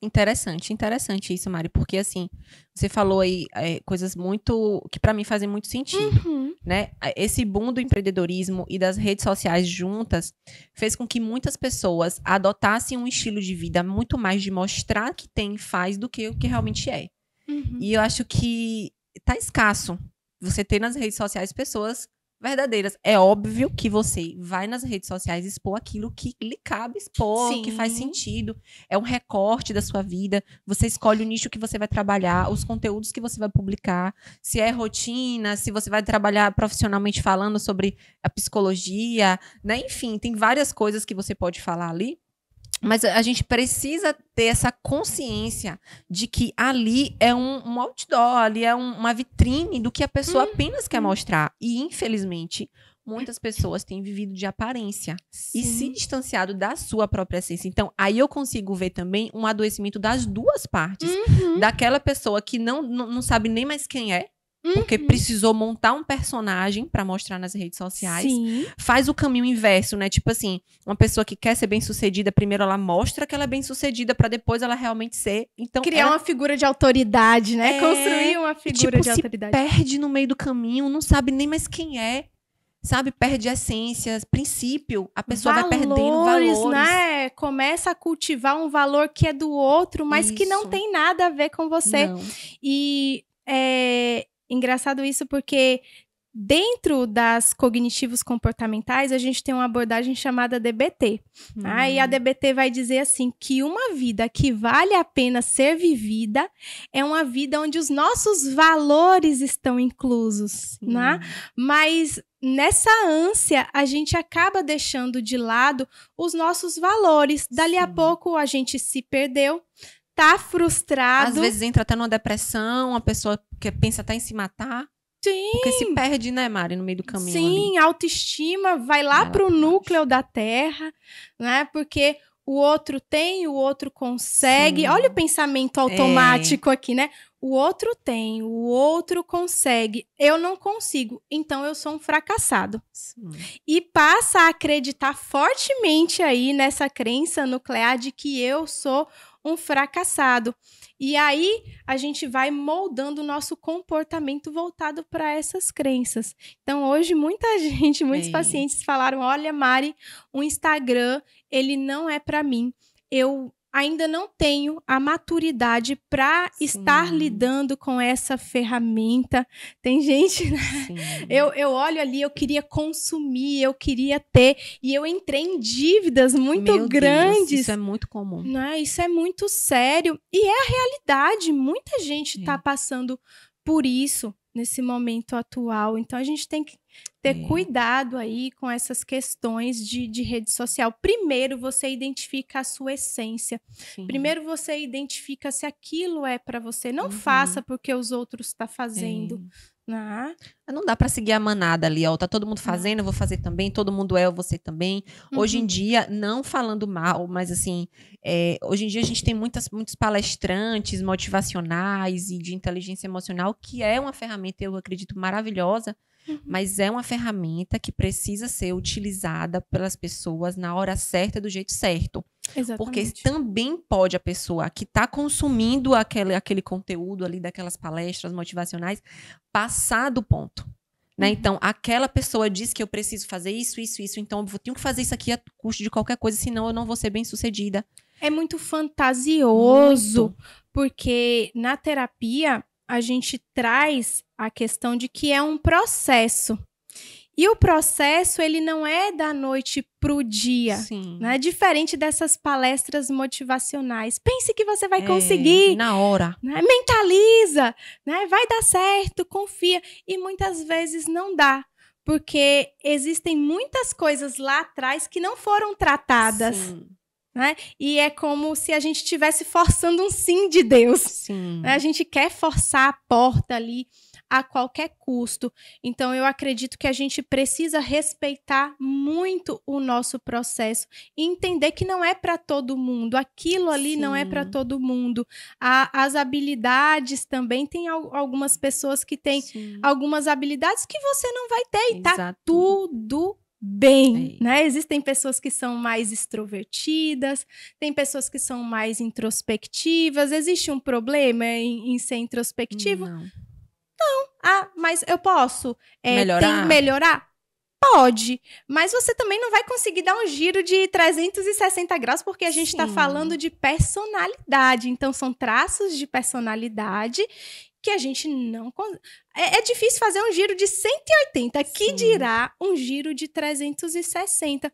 Interessante isso, Mari, porque assim, você falou aí coisas muito, que pra mim fazem muito sentido, né? Esse boom do empreendedorismo e das redes sociais juntas fez com que muitas pessoas adotassem um estilo de vida muito mais de mostrar que tem e faz do que o que realmente é. E eu acho que tá escasso você ter nas redes sociais pessoas verdadeiras. É óbvio que você vai nas redes sociais expor aquilo que lhe cabe expor, que faz sentido. É um recorte da sua vida. Você escolhe o nicho que você vai trabalhar, os conteúdos que você vai publicar, se é rotina, se você vai trabalhar profissionalmente falando sobre a psicologia, né? Enfim, tem várias coisas que você pode falar ali. Mas a gente precisa ter essa consciência de que ali é um outdoor, ali é uma vitrine do que a pessoa apenas quer mostrar. E, infelizmente, muitas pessoas têm vivido de aparência e se distanciado da sua própria essência. Então, aí eu consigo ver também um adoecimento das duas partes. Daquela pessoa que não sabe nem mais quem é, porque precisou montar um personagem pra mostrar nas redes sociais. Faz o caminho inverso, né? Tipo assim, uma pessoa que quer ser bem-sucedida, primeiro ela mostra que ela é bem-sucedida pra depois ela realmente ser. Então, criar uma figura de autoridade, né? Construir uma figura de autoridade. Se perde no meio do caminho, não sabe nem mais quem é. Sabe? Perde essências, princípio. A pessoa vai perdendo valores, né? Começa a cultivar um valor que é do outro, mas que não tem nada a ver com você. E engraçado isso porque dentro das cognitivos comportamentais a gente tem uma abordagem chamada DBT. E a DBT vai dizer assim que uma vida que vale a pena ser vivida é uma vida onde os nossos valores estão inclusos, né? Mas nessa ânsia a gente acaba deixando de lado os nossos valores. Dali a pouco a gente se perdeu. Tá frustrado. Às vezes entra até numa depressão, a pessoa que pensa até em se matar. Porque se perde, né, Mari, no meio do caminho. A autoestima vai lá pro núcleo da terra, né? Porque o outro tem, o outro consegue. Olha o pensamento automático aqui, né? O outro tem, o outro consegue. Eu não consigo, então eu sou um fracassado. E passa a acreditar fortemente aí nessa crença nuclear de que eu sou um fracassado. E aí a gente vai moldando o nosso comportamento voltado para essas crenças. Então hoje muitos pacientes falaram, olha Mari, o Instagram, ele não é para mim. Eu ainda não tenho a maturidade para estar lidando com essa ferramenta. Tem gente, né? Eu olho ali, eu queria consumir, eu queria ter, e eu entrei em dívidas muito grandes. Deus, isso é muito comum. Né? Isso é muito sério, e é a realidade. Muita gente está passando por isso, nesse momento atual. Então, a gente tem que ter cuidado aí com essas questões de rede social. Primeiro, você identifica a sua essência. Sim. Primeiro, você identifica se aquilo é para você. Não faça porque os outros estão fazendo. Não dá para seguir a manada ali, ó. Tá todo mundo fazendo, eu vou fazer também. Todo mundo eu você também. Hoje em dia, não falando mal, mas assim, hoje em dia a gente tem muitos palestrantes motivacionais e de inteligência emocional, que é uma ferramenta, eu acredito, maravilhosa, mas é uma ferramenta que precisa ser utilizada pelas pessoas na hora certa, do jeito certo. Exatamente. Porque também pode a pessoa que está consumindo aquele conteúdo ali daquelas palestras motivacionais passar do ponto. Né? Então, aquela pessoa diz que eu preciso fazer isso, então eu tenho que fazer isso aqui a custo de qualquer coisa, senão eu não vou ser bem-sucedida. É muito fantasioso, porque na terapia a gente traz a questão de que é um processo. E o processo, ele não é da noite pro dia. Sim. Né? Diferente dessas palestras motivacionais. Pense que você vai conseguir. Na hora. Né? Mentaliza. Né? Vai dar certo, confia. E muitas vezes não dá. Porque existem muitas coisas lá atrás que não foram tratadas. Sim. Né? E é como se a gente estivesse forçando um sim de Deus. Sim. Né? A gente quer forçar a porta ali a qualquer custo. Então, eu acredito que a gente precisa respeitar muito o nosso processo e entender que não é para todo mundo. Aquilo ali não é para todo mundo. As habilidades também, tem algumas pessoas que têm algumas habilidades que você não vai ter. E tá tudo bem, né? Existem pessoas que são mais extrovertidas, tem pessoas que são mais introspectivas. Existe um problema em ser introspectivo? Não. Mas eu posso melhorar? Pode, mas você também não vai conseguir dar um giro de 360 graus, porque a gente está falando de personalidade. Então, são traços de personalidade que a gente não... É difícil fazer um giro de 180, que dirá um giro de 360.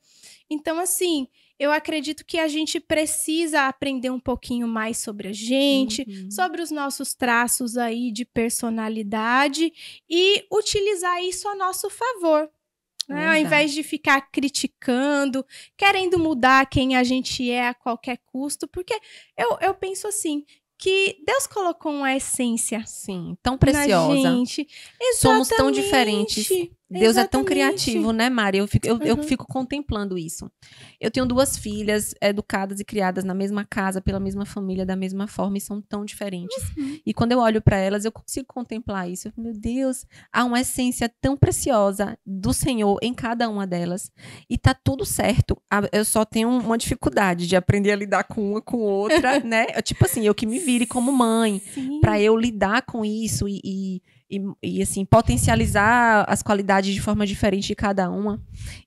Então, assim, eu acredito que a gente precisa aprender um pouquinho mais sobre a gente, sobre os nossos traços aí de personalidade e utilizar isso a nosso favor. Né? Ao invés de ficar criticando, querendo mudar quem a gente é a qualquer custo, porque eu penso assim, que Deus colocou uma essência tão preciosa. Na gente. Somos tão diferentes. Deus é tão criativo, né, Mari? Eu fico contemplando isso. Eu tenho 2 filhas educadas e criadas na mesma casa, pela mesma família, da mesma forma, e são tão diferentes. E quando eu olho para elas, eu consigo contemplar isso. Meu Deus, há uma essência tão preciosa do Senhor em cada uma delas. E tá tudo certo. Eu só tenho uma dificuldade de aprender a lidar com uma com outra, né? Tipo assim, eu que me vire como mãe, para eu lidar com isso e assim, potencializar as qualidades de forma diferente de cada uma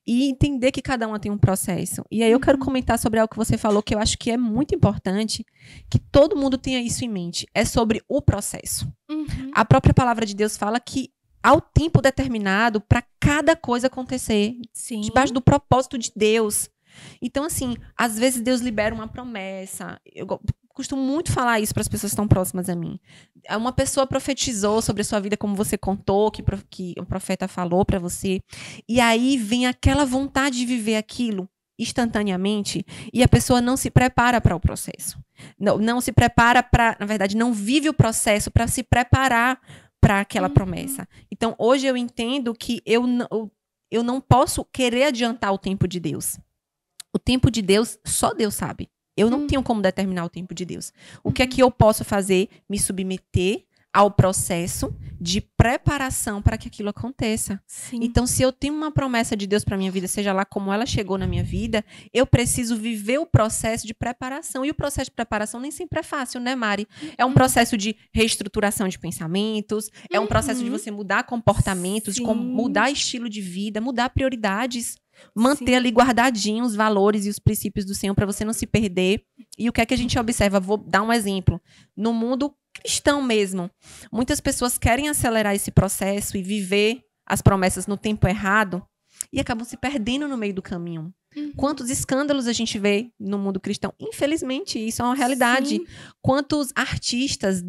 e entender que cada uma tem um processo. E aí eu quero comentar sobre algo que você falou, que eu acho que é muito importante, que todo mundo tenha isso em mente. É sobre o processo. A própria palavra de Deus fala que há o tempo determinado para cada coisa acontecer, debaixo do propósito de Deus. Então, assim, às vezes Deus libera uma promessa. Eu costumo muito falar isso para as pessoas que estão próximas a mim. Uma pessoa profetizou sobre a sua vida, como você contou, que o profeta falou para você. E aí vem aquela vontade de viver aquilo instantaneamente e a pessoa não se prepara para o processo. Não se prepara para, na verdade, não vive o processo para se preparar para aquela promessa. Então, hoje eu entendo que eu não posso querer adiantar o tempo de Deus. O tempo de Deus, só Deus sabe. Eu não tenho como determinar o tempo de Deus. O que é que eu posso fazer? Me submeter ao processo de preparação para que aquilo aconteça. Então, se eu tenho uma promessa de Deus para minha vida, seja lá como ela chegou na minha vida, eu preciso viver o processo de preparação. E o processo de preparação nem sempre é fácil, né, Mari? É um processo de reestruturação de pensamentos, é um processo de você mudar comportamentos, de mudar estilo de vida, mudar prioridades. Manter ali guardadinho os valores e os princípios do Senhor para você não se perder. E o que é que a gente observa? Vou dar um exemplo. No mundo cristão mesmo, muitas pessoas querem acelerar esse processo e viver as promessas no tempo errado e acabam se perdendo no meio do caminho. Quantos escândalos a gente vê no mundo cristão? Infelizmente, isso é uma realidade. Quantos artistas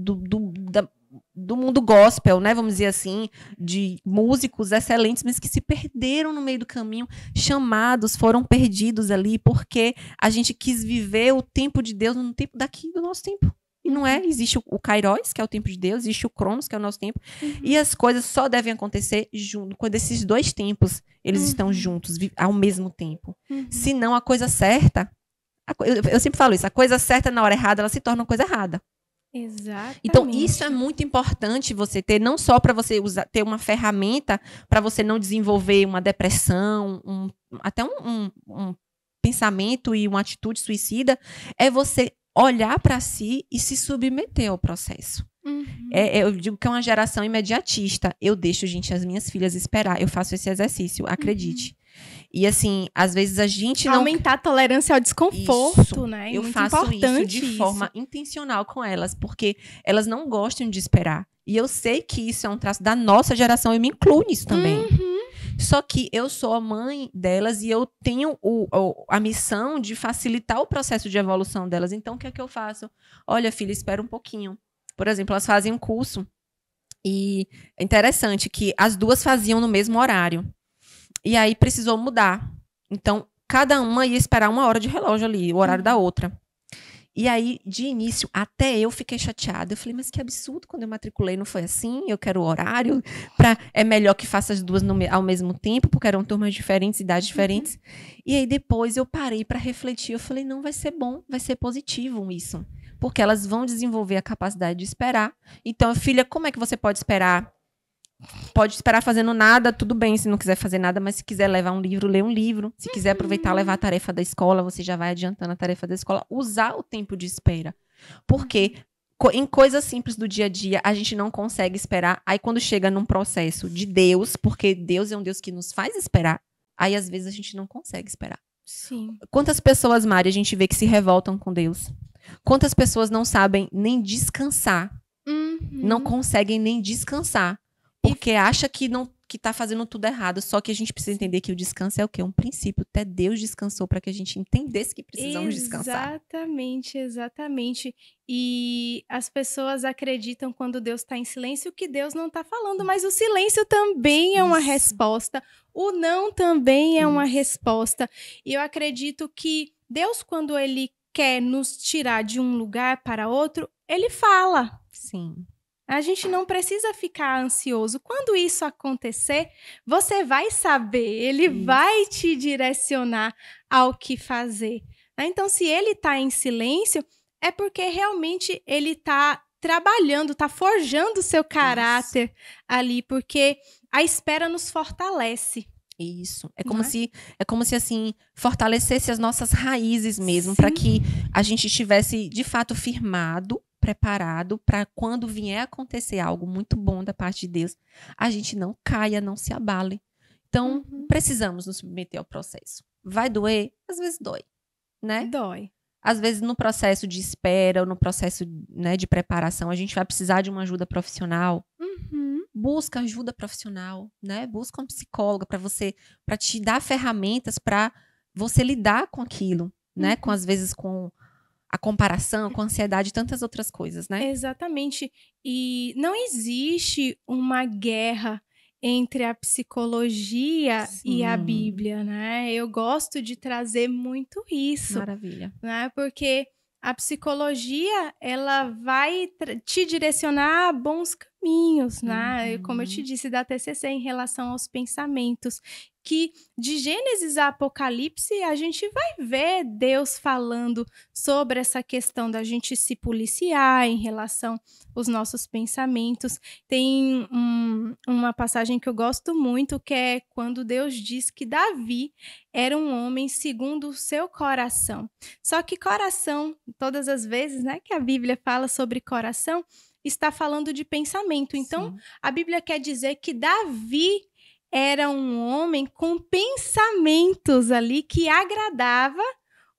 do mundo gospel, né? Vamos dizer assim, de músicos excelentes, mas que se perderam no meio do caminho, chamados, foram perdidos ali, porque a gente quis viver o tempo de Deus no tempo daqui do nosso tempo. E não é, existe o Kairos, que é o tempo de Deus, existe o Cronos, que é o nosso tempo, e as coisas só devem acontecer junto, quando esses dois tempos, eles estão juntos, ao mesmo tempo. Senão, a coisa certa, eu sempre falo isso, a coisa certa na hora errada, ela se torna uma coisa errada. Exatamente. Então, isso é muito importante você ter, não só para você ter uma ferramenta para você não desenvolver uma depressão, até um pensamento e uma atitude suicida, é você olhar para si e se submeter ao processo. Eu digo que é uma geração imediatista. Eu deixo, gente, as minhas filhas esperar. Eu faço esse exercício, acredite. E assim, às vezes a gente não... Aumentar a tolerância ao desconforto, isso, né? Eu muito faço importante isso de forma intencional com elas, porque elas não gostam de esperar. E eu sei que isso é um traço da nossa geração, eu me incluo nisso também. Só que eu sou a mãe delas e eu tenho a missão de facilitar o processo de evolução delas. Então, o que é que eu faço? Olha, filha, espera um pouquinho. Por exemplo, elas fazem um curso e é interessante que as duas faziam no mesmo horário. E aí precisou mudar. Então, cada uma ia esperar 1 hora de relógio ali, o horário da outra. E aí, de início, até eu fiquei chateada. Eu falei, mas que absurdo, quando eu matriculei não foi assim, eu quero o horário, é melhor que faça as duas ao mesmo tempo, porque eram turmas diferentes, idades diferentes. E aí depois eu parei para refletir, eu falei, não, vai ser bom, vai ser positivo isso. Porque elas vão desenvolver a capacidade de esperar. Então, filha, como é que você pode esperar? Pode esperar fazendo nada, tudo bem se não quiser fazer nada, mas se quiser levar um livro, lê um livro. Se quiser aproveitar, levar a tarefa da escola, você já vai adiantando a tarefa da escola. Usar o tempo de espera. Porque em coisas simples do dia a dia, a gente não consegue esperar. Aí quando chega num processo de Deus, porque Deus é um Deus que nos faz esperar, aí às vezes a gente não consegue esperar. Sim. Quantas pessoas, Mari, a gente vê que se revoltam com Deus? Quantas pessoas não sabem nem descansar? Não conseguem nem descansar. Porque acha que tá fazendo tudo errado. Só que a gente precisa entender que o descanso é o quê? Um princípio. Até Deus descansou para que a gente entendesse que precisamos descansar. Exatamente. E as pessoas acreditam quando Deus está em silêncio que Deus não está falando. Mas o silêncio também é uma resposta. O não também é uma resposta. E eu acredito que Deus, quando Ele quer nos tirar de um lugar para outro, Ele fala. Sim. A gente não precisa ficar ansioso. Quando isso acontecer, você vai saber, ele vai te direcionar ao que fazer. Então, se ele está em silêncio, é porque realmente ele está trabalhando, está forjando o seu caráter ali, porque a espera nos fortalece. Isso. É como se assim, fortalecesse as nossas raízes mesmo, para que a gente estivesse, de fato, firmado, preparado para quando vier acontecer algo muito bom da parte de Deus, a gente não caia, não se abale. Então, precisamos nos submeter ao processo. Vai doer? Às vezes dói, né? Dói. Às vezes no processo de espera ou no processo, né, de preparação, a gente vai precisar de uma ajuda profissional. Busca ajuda profissional, né? Busca um psicólogo para te dar ferramentas para você lidar com aquilo, né? Com às vezes com a comparação, com a ansiedade e tantas outras coisas, né? Exatamente. E não existe uma guerra entre a psicologia e a Bíblia, né? Eu gosto de trazer muito isso. Maravilha. Né? Porque a psicologia, ela vai te direcionar a bons caminhos, né? Como eu te disse da TCC, em relação aos pensamentos, que de Gênesis a Apocalipse, a gente vai ver Deus falando sobre essa questão da gente se policiar em relação aos nossos pensamentos. Tem uma passagem que eu gosto muito, que é quando Deus diz que Davi era um homem segundo o seu coração. Só que coração, todas as vezes, né, que a Bíblia fala sobre coração, está falando de pensamento. Então, a Bíblia quer dizer que Davi era um homem com pensamentos ali que agradava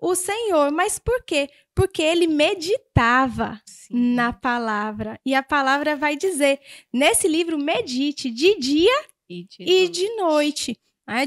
o Senhor. Mas por quê? Porque ele meditava na palavra. E a palavra vai dizer, nesse livro, medite de dia e de noite.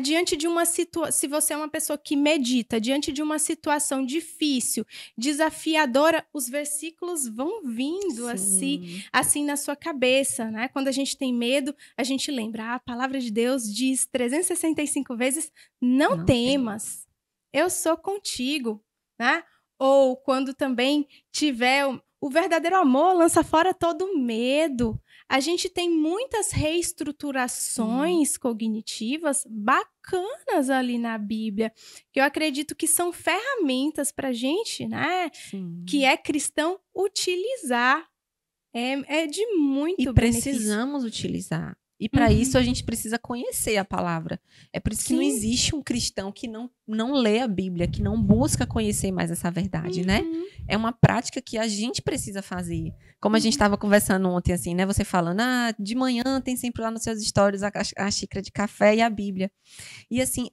Diante de uma se você é uma pessoa que medita, diante de uma situação difícil, desafiadora, os versículos vão vindo assim na sua cabeça, né? Quando a gente tem medo, a gente lembra, a palavra de Deus diz 365 vezes, não temas, eu sou contigo, né? Ou quando também tiver o verdadeiro amor, lança fora todo medo. A gente tem muitas reestruturações cognitivas bacanas ali na Bíblia, que eu acredito que são ferramentas para a gente, né, que é cristão, utilizar. É de muito benefício. E precisamos utilizar. E para isso a gente precisa conhecer a palavra. É por isso que não existe um cristão que não lê a Bíblia, que não busca conhecer mais essa verdade, né? É uma prática que a gente precisa fazer. Como a gente estava conversando ontem, assim, né? Você falando, de manhã tem sempre lá nos seus stories a xícara de café e a Bíblia. E assim,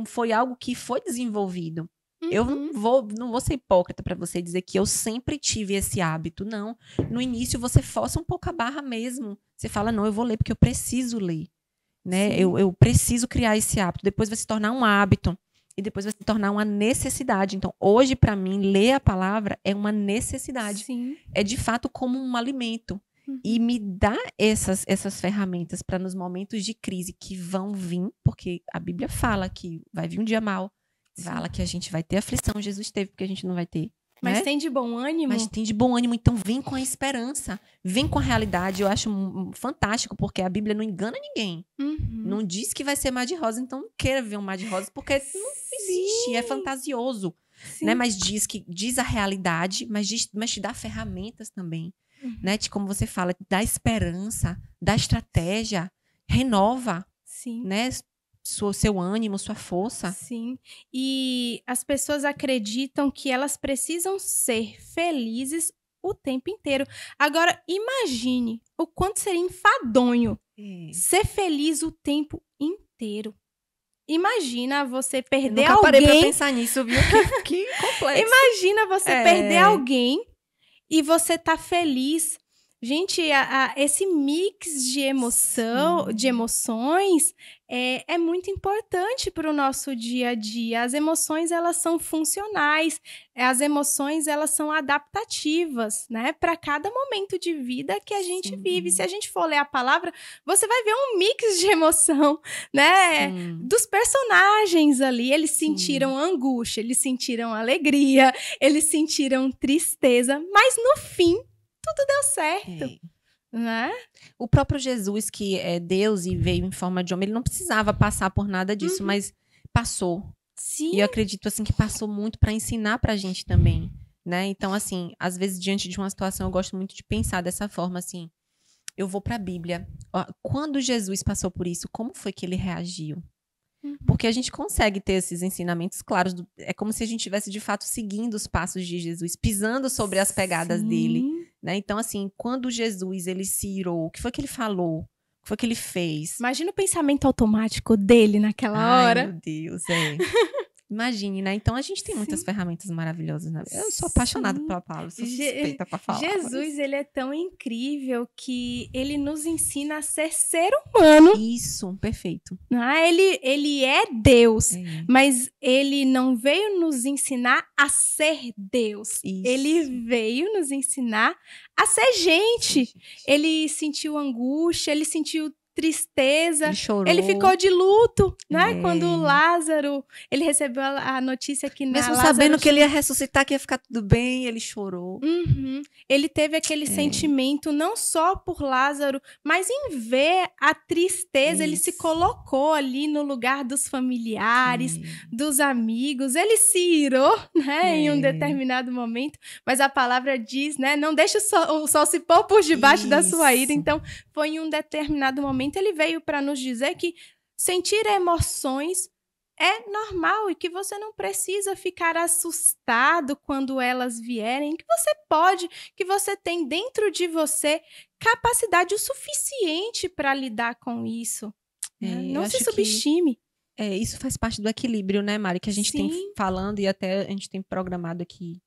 foi algo que foi desenvolvido. Eu não vou ser hipócrita para você dizer que eu sempre tive esse hábito, não. No início você força um pouco a barra mesmo. Você fala, não, eu vou ler porque eu preciso ler, né? Eu preciso criar esse hábito. Depois vai se tornar um hábito e depois vai se tornar uma necessidade. Então, hoje para mim, ler a palavra é uma necessidade. É de fato como um alimento. E me dá essas ferramentas para nos momentos de crise que vão vir, porque a Bíblia fala que vai vir um dia mau. Fala que a gente vai ter aflição, Jesus teve, porque a gente não vai ter. Mas né? tem de bom ânimo? Mas tem de bom ânimo, então vem com a esperança, vem com a realidade. Eu acho fantástico, porque a Bíblia não engana ninguém. Não diz que vai ser mar de rosa, então não queira ver um mar de rosa, porque não existe, é fantasioso. Né? Mas diz a realidade, mas te dá ferramentas também. Né? De como você fala, dá esperança, dá estratégia, renova. Né? Seu ânimo, sua força. Sim. E as pessoas acreditam que elas precisam ser felizes o tempo inteiro. Agora, imagine o quanto seria enfadonho ser feliz o tempo inteiro. Imagina você perder alguém... Eu nunca parei pra pensar nisso, viu? Que complexo. Imagina você perder alguém e você tá feliz. Gente, esse mix de emoções é muito importante para o nosso dia a dia. As emoções, elas são funcionais. As emoções, elas são adaptativas, né? Para cada momento de vida que a gente vive. Se a gente for ler a palavra, você vai ver um mix de emoção, né? Dos personagens ali. Eles sentiram angústia, eles sentiram alegria, eles sentiram tristeza, mas no fim, tudo deu certo, né? O próprio Jesus, que é Deus e veio em forma de homem, ele não precisava passar por nada disso, mas passou. E eu acredito assim que passou muito para ensinar pra gente também, né? Então, assim, às vezes diante de uma situação eu gosto muito de pensar dessa forma, assim, eu vou pra Bíblia. Quando Jesus passou por isso, como foi que ele reagiu? Porque a gente consegue ter esses ensinamentos claros. É como se a gente estivesse, de fato, seguindo os passos de Jesus, pisando sobre as pegadas dele. Né? Então, assim, quando Jesus ele se irou, o que foi que ele falou? O que foi que ele fez? Imagina o pensamento automático dele naquela hora. Ai, meu Deus, Imagine, né? Então a gente tem muitas ferramentas maravilhosas. Né? Eu sou apaixonada pela palavra, sou suspeita pra falar. Jesus, ele é tão incrível que ele nos ensina a ser ser humano. Isso, perfeito. Ele é Deus, mas ele não veio nos ensinar a ser Deus. Isso. Ele veio nos ensinar a ser gente. Ele sentiu angústia, ele sentiu tristeza, ele chorou. Ele ficou de luto, né? Quando Lázaro, ele recebeu a notícia que mesmo sabendo que ele ia ressuscitar, que ia ficar tudo bem, ele chorou. Ele teve aquele sentimento não só por Lázaro, mas em ver a tristeza, ele se colocou ali no lugar dos familiares, dos amigos, ele se irou, né? Em um determinado momento, mas a palavra diz, né? Não deixe o sol se pôr por debaixo da sua ira. Então, foi em um determinado momento ele veio para nos dizer que sentir emoções é normal e que você não precisa ficar assustado quando elas vierem, que você pode, que você tem dentro de você capacidade o suficiente para lidar com isso. Não se subestime. Isso faz parte do equilíbrio, né, Mari? Que a gente tem falando e até a gente tem programado aqui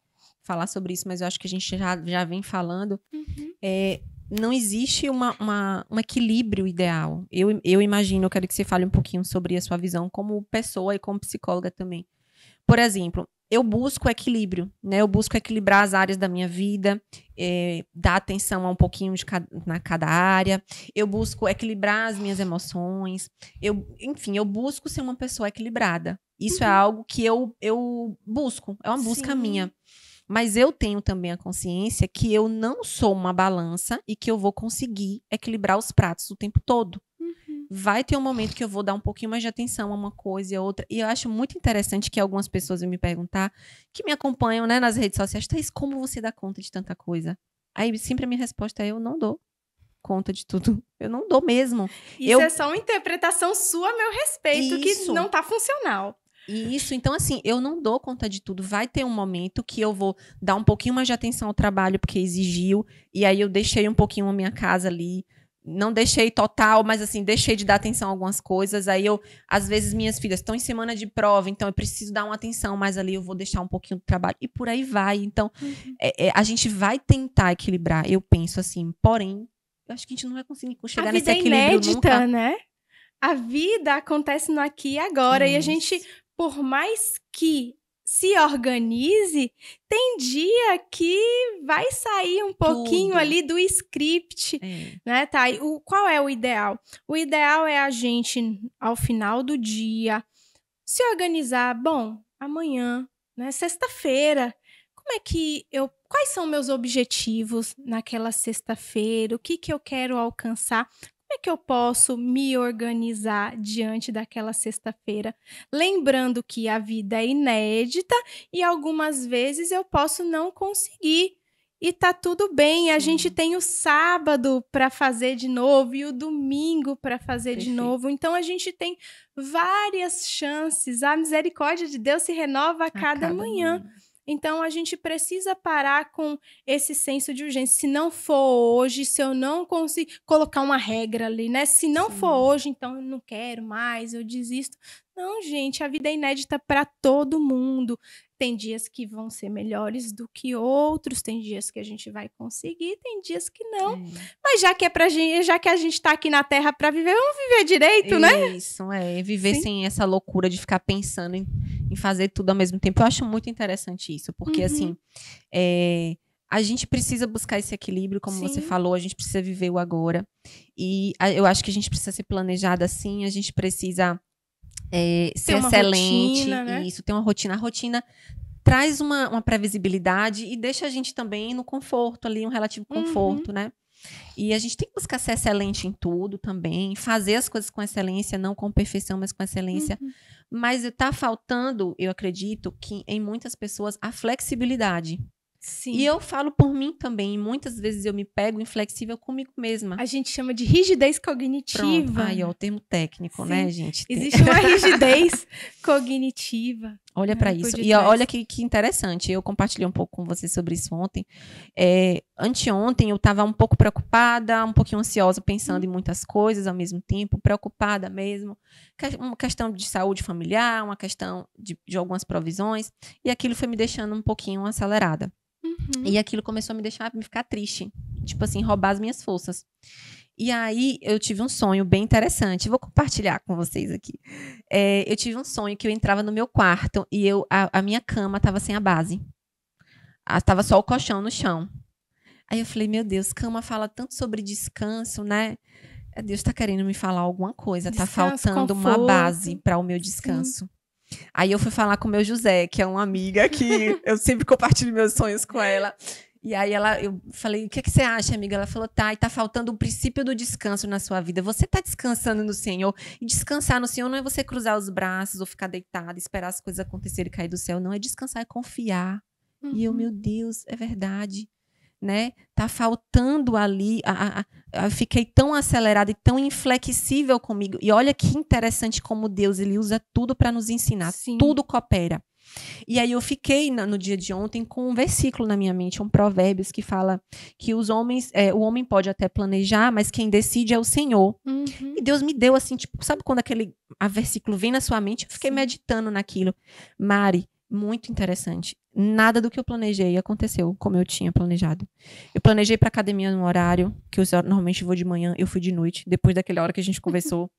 falar sobre isso, mas eu acho que a gente já vem falando. não existe um equilíbrio ideal. Eu imagino, eu quero que você fale um pouquinho sobre a sua visão como pessoa e como psicóloga também. Por exemplo, eu busco equilíbrio, né? Eu busco equilibrar as áreas da minha vida, dar atenção a um pouquinho na cada área. Eu busco equilibrar as minhas emoções. Enfim, eu busco ser uma pessoa equilibrada. Isso é algo que eu busco, é uma busca minha. Mas eu tenho também a consciência que eu não sou uma balança e que eu vou conseguir equilibrar os pratos o tempo todo. Vai ter um momento que eu vou dar um pouquinho mais de atenção a uma coisa e a outra. E eu acho muito interessante que algumas pessoas vêm me perguntar, que me acompanham, né, nas redes sociais, Thaís, como você dá conta de tanta coisa? Aí sempre a minha resposta é, eu não dou conta de tudo. Eu não dou mesmo. Isso é só uma interpretação sua a meu respeito, que não tá funcional. Isso, então assim, eu não dou conta de tudo. Vai ter um momento que eu vou dar um pouquinho mais de atenção ao trabalho, porque exigiu, e aí eu deixei um pouquinho a minha casa ali. Não deixei total, mas assim, deixei de dar atenção a algumas coisas. Aí às vezes minhas filhas estão em semana de prova, então eu preciso dar uma atenção, mas ali eu vou deixar um pouquinho do trabalho. E por aí vai. Então, a gente vai tentar equilibrar, eu penso assim. Porém, eu acho que a gente não vai conseguir chegar nesse equilíbrio nunca. A vida é inédita, né? A vida acontece no aqui e agora. Isso. E a gente, por mais que se organize, tem dia que vai sair um pouquinho ali do script, né, tá? Qual é o ideal? O ideal é a gente, ao final do dia, se organizar. Bom, amanhã, né, sexta-feira, quais são meus objetivos naquela sexta-feira? O que eu quero alcançar? Como é que eu posso me organizar diante daquela sexta-feira? Lembrando que a vida é inédita e algumas vezes eu posso não conseguir. E tá tudo bem, a gente tem o sábado para fazer de novo e o domingo para fazer de novo. Então a gente tem várias chances. A misericórdia de Deus se renova a cada manhã. Então, a gente precisa parar com esse senso de urgência. Se não for hoje, se eu não conseguir colocar uma regra ali, né? Se não for hoje, então eu não quero mais, eu desisto. Não, gente, a vida é inédita para todo mundo. Tem dias que vão ser melhores do que outros, tem dias que a gente vai conseguir, tem dias que não. Mas já que já que a gente tá aqui na Terra para viver, vamos viver direito, né? Isso, viver sem essa loucura de ficar pensando em fazer tudo ao mesmo tempo. Eu acho muito interessante isso, porque assim, a gente precisa buscar esse equilíbrio, como você falou, a gente precisa viver o agora. E eu acho que a gente precisa ser planejada assim, a gente precisa ser excelente, rotina, né? Isso, ter uma rotina. A rotina traz uma previsibilidade e deixa a gente também no conforto ali, um relativo conforto, né? E a gente tem que buscar ser excelente em tudo também, fazer as coisas com excelência, não com perfeição, mas com excelência. Mas está faltando, eu acredito, que em muitas pessoas a flexibilidade. Sim. E eu falo por mim também, muitas vezes eu me pego inflexível comigo mesma. A gente chama de rigidez cognitiva. Pronto. Aí, o termo técnico, né, gente? Existe uma rigidez cognitiva. Olha para isso. E olha que interessante. Eu compartilhei um pouco com você sobre isso ontem. Anteontem eu estava um pouco preocupada, um pouquinho ansiosa, pensando em muitas coisas ao mesmo tempo, preocupada mesmo. Uma questão de saúde familiar, uma questão de algumas provisões. E aquilo foi me deixando um pouquinho acelerada. E aquilo começou a me ficar triste. Tipo assim, roubar as minhas forças. E aí, eu tive um sonho bem interessante. Vou compartilhar com vocês aqui. Eu tive um sonho que eu entrava no meu quarto e a minha cama estava sem a base. Estava só o colchão no chão. Aí eu falei, meu Deus, cama fala tanto sobre descanso, né? Deus está querendo me falar alguma coisa. Está faltando uma base para o meu descanso. Aí eu fui falar com o meu José, que é uma amiga que eu sempre compartilho meus sonhos com ela. E aí eu falei, o que você acha, amiga? Ela falou, e tá faltando o princípio do descanso na sua vida. Você tá descansando no Senhor. E descansar no Senhor não é você cruzar os braços ou ficar deitada, esperar as coisas acontecerem e cair do céu. Não, é descansar, é confiar. E eu, meu Deus, é verdade. Né? Tá faltando ali, eu fiquei tão acelerada e tão inflexível comigo. E olha que interessante como Deus, ele usa tudo para nos ensinar. Tudo coopera. E aí eu fiquei no dia de ontem com um versículo na minha mente, um Provérbios que fala que o homem pode até planejar, mas quem decide é o Senhor. E Deus me deu assim, tipo, sabe quando a versículo vem na sua mente? Eu fiquei meditando naquilo. Mari, muito interessante. Nada do que eu planejei aconteceu como eu tinha planejado. Eu planejei para academia no horário, que eu normalmente vou de manhã, eu fui de noite, depois daquela hora que a gente conversou.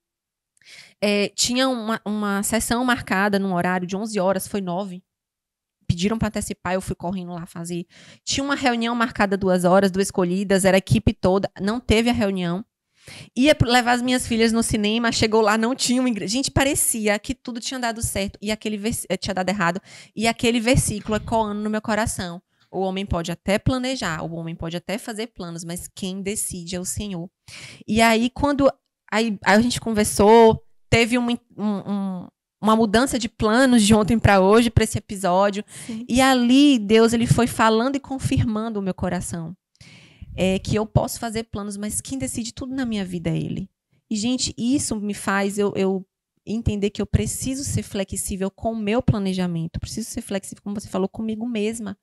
Tinha uma sessão marcada num horário de 11 horas, foi 9. Pediram para antecipar, eu fui correndo lá fazer. Tinha uma reunião marcada 2 horas, 2 escolhidas, era a equipe toda, não teve a reunião. Ia levar as minhas filhas no cinema, chegou lá, não tinha um ingresso. Gente, parecia que tudo tinha dado certo e tinha dado errado. E aquele versículo ecoando no meu coração. O homem pode até planejar, o homem pode até fazer planos, mas quem decide é o Senhor. E aí, quando a gente conversou, teve uma mudança de planos de ontem para hoje, para esse episódio. Sim. E ali, Deus ele foi falando e confirmando o meu coração. Que eu posso fazer planos, mas quem decide tudo na minha vida é Ele. E, gente, isso me faz eu entender que eu preciso ser flexível com o meu planejamento. Preciso ser flexível, como você falou, comigo mesma.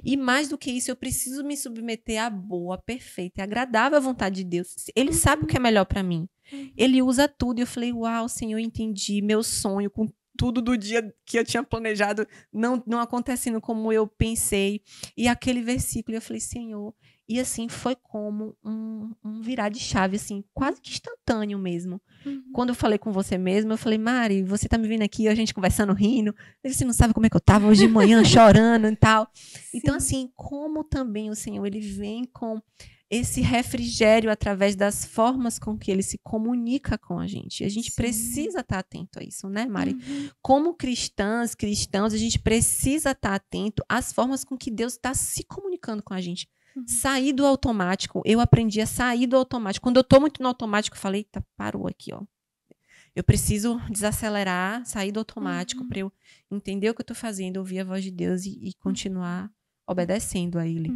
E mais do que isso, eu preciso me submeter à boa, perfeita e agradável vontade de Deus. Ele sabe o que é melhor para mim. Ele usa tudo. E eu falei, uau, Senhor, eu entendi. Meu sonho com tudo do dia que eu tinha planejado não acontecendo como eu pensei. E aquele versículo, eu falei, Senhor... E assim, foi como um virar de chave, assim, quase que instantâneo mesmo. Quando eu falei com você mesmo, eu falei, Mari, você tá me vendo aqui, a gente conversando, rindo. Você não sabe como é que eu tava hoje de manhã, chorando e tal. Sim. Então, assim, como também o Senhor, ele vem com esse refrigério através das formas com que ele se comunica com a gente. A gente precisa estar atento a isso, né, Mari? Como cristãos, a gente precisa estar atento às formas com que Deus está se comunicando com a gente. Sair do automático. Eu aprendi a sair do automático. Quando eu tô muito no automático, eu falei, eita, parou aqui, ó. Eu preciso desacelerar, sair do automático para eu entender o que eu tô fazendo, ouvir a voz de Deus e continuar obedecendo a Ele.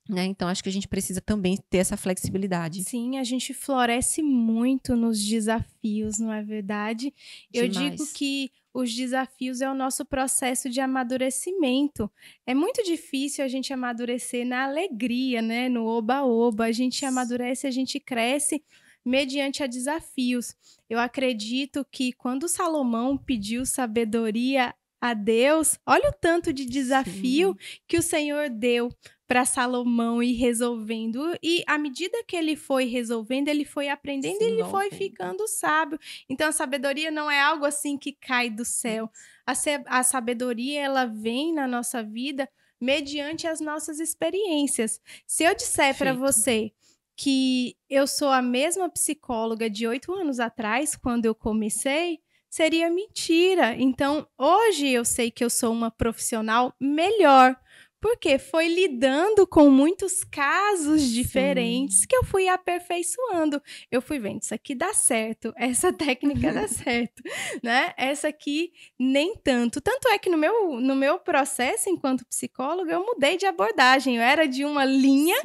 Né? Então, acho que a gente precisa também ter essa flexibilidade. Sim, a gente floresce muito nos desafios, não é verdade? Eu digo que os desafios é o nosso processo de amadurecimento. É muito difícil a gente amadurecer na alegria, né? No oba-oba. A gente amadurece, a gente cresce mediante a desafios. Eu acredito que quando Salomão pediu sabedoria a Deus, olha o tanto de desafio que o Senhor deu para Salomão ir resolvendo. E à medida que ele foi resolvendo, ele foi aprendendo e ele foi ficando sábio. Então, a sabedoria não é algo assim que cai do céu. A sabedoria, ela vem na nossa vida mediante as nossas experiências. Se eu disser para você que eu sou a mesma psicóloga de 8 anos atrás, quando eu comecei, seria mentira. Então, hoje eu sei que eu sou uma profissional melhor, porque foi lidando com muitos casos diferentes que eu fui aperfeiçoando. Eu fui vendo, isso aqui dá certo, essa técnica dá certo, né? Essa aqui nem tanto. Tanto é que no meu processo enquanto psicóloga, eu mudei de abordagem. Eu era de uma linha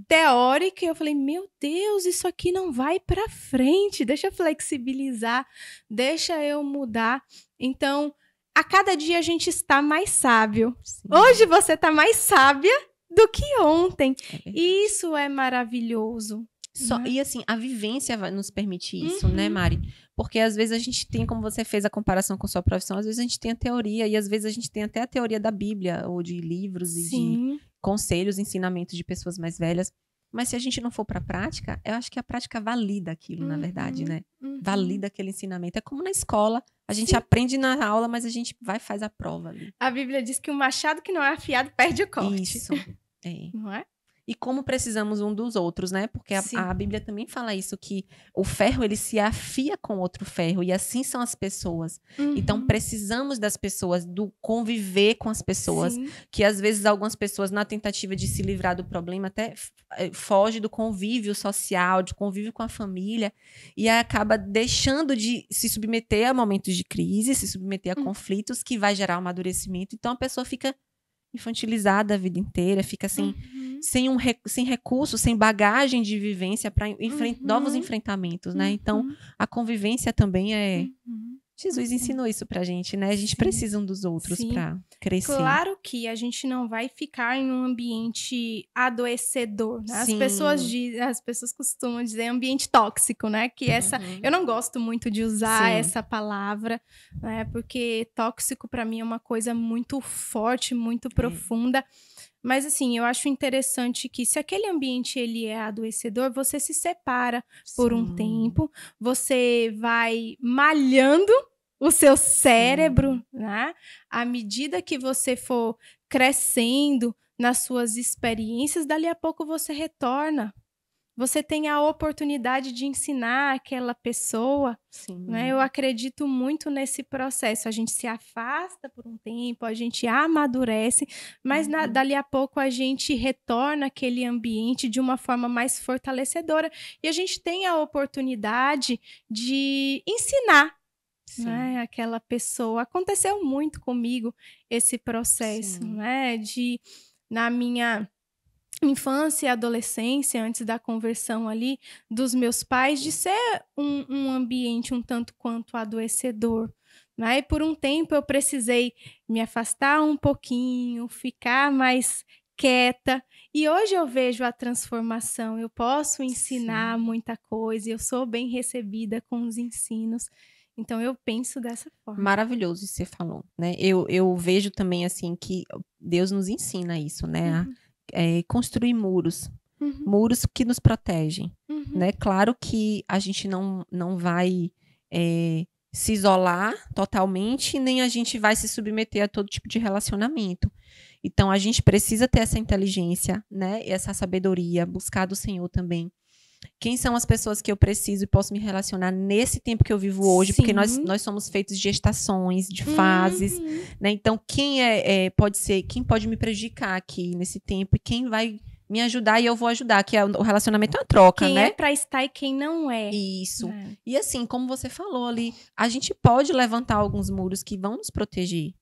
teórica e eu falei, meu Deus, isso aqui não vai para frente. Deixa eu flexibilizar, deixa eu mudar. Então, a cada dia a gente está mais sábio. Hoje você está mais sábia do que ontem. E isso é maravilhoso. E assim, a vivência nos permite isso, né, Mari? Porque às vezes a gente tem, como você fez a comparação com sua profissão, às vezes a gente tem a teoria e às vezes a gente tem até a teoria da Bíblia ou de livros e de conselhos, ensinamentos de pessoas mais velhas. Mas se a gente não for para a prática, eu acho que a prática valida aquilo, na verdade, né? Valida aquele ensinamento. É como na escola, a gente aprende na aula, mas a gente vai e faz a prova ali. A Bíblia diz que o machado que não é afiado perde o corte. Isso, Não é? E como precisamos um dos outros, né? Porque a Bíblia também fala isso, que o ferro, ele se afia com outro ferro. E assim são as pessoas. Então, precisamos das pessoas, do conviver com as pessoas. Que, às vezes, algumas pessoas, na tentativa de se livrar do problema, até foge do convívio social, de convívio com a família. E acaba deixando de se submeter a momentos de crise, se submeter a conflitos, que vai gerar um amadurecimento. Então, a pessoa fica infantilizada a vida inteira, fica assim... sem recursos, sem bagagem de vivência para novos enfrentamentos, né? Então, a convivência também é Jesus ensinou isso pra gente, né? A gente precisa um dos outros para crescer. Claro que a gente não vai ficar em um ambiente adoecedor, né? As pessoas costumam dizer ambiente tóxico, né? Que eu não gosto muito de usar essa palavra, né? Porque tóxico para mim é uma coisa muito forte, muito profunda. Mas assim, eu acho interessante que se aquele ambiente ele é adoecedor, você se separa por um tempo, você vai malhando o seu cérebro, né? À medida que você for crescendo nas suas experiências, dali a pouco você retorna. Você tem a oportunidade de ensinar aquela pessoa, né? Eu acredito muito nesse processo. A gente se afasta por um tempo, a gente amadurece, mas dali a pouco a gente retorna àquele ambiente de uma forma mais fortalecedora. E a gente tem a oportunidade de ensinar, né, aquela pessoa. Aconteceu muito comigo esse processo, né? Na minha infância e adolescência, antes da conversão ali dos meus pais, de ser um ambiente um tanto quanto adoecedor, né? E por um tempo eu precisei me afastar um pouquinho, ficar mais quieta, e hoje eu vejo a transformação. Eu posso ensinar muita coisa, eu sou bem recebida com os ensinos. Então eu penso dessa forma. Maravilhoso isso que você falou, né? Eu vejo também assim que Deus nos ensina isso, né? Construir muros, muros que nos protegem, né? Claro que a gente não vai se isolar totalmente, nem a gente vai se submeter a todo tipo de relacionamento. Então, a gente precisa ter essa inteligência, né? Essa sabedoria, buscar do Senhor também. Quem são as pessoas que eu preciso e posso me relacionar nesse tempo que eu vivo hoje? Porque nós somos feitos de estações, de fases, né? Então, quem quem pode me prejudicar aqui nesse tempo e quem vai me ajudar e eu vou ajudar, que o relacionamento é uma troca, quem né? Quem é pra estar e quem não é. Isso. E assim, como você falou ali, a gente pode levantar alguns muros que vão nos proteger.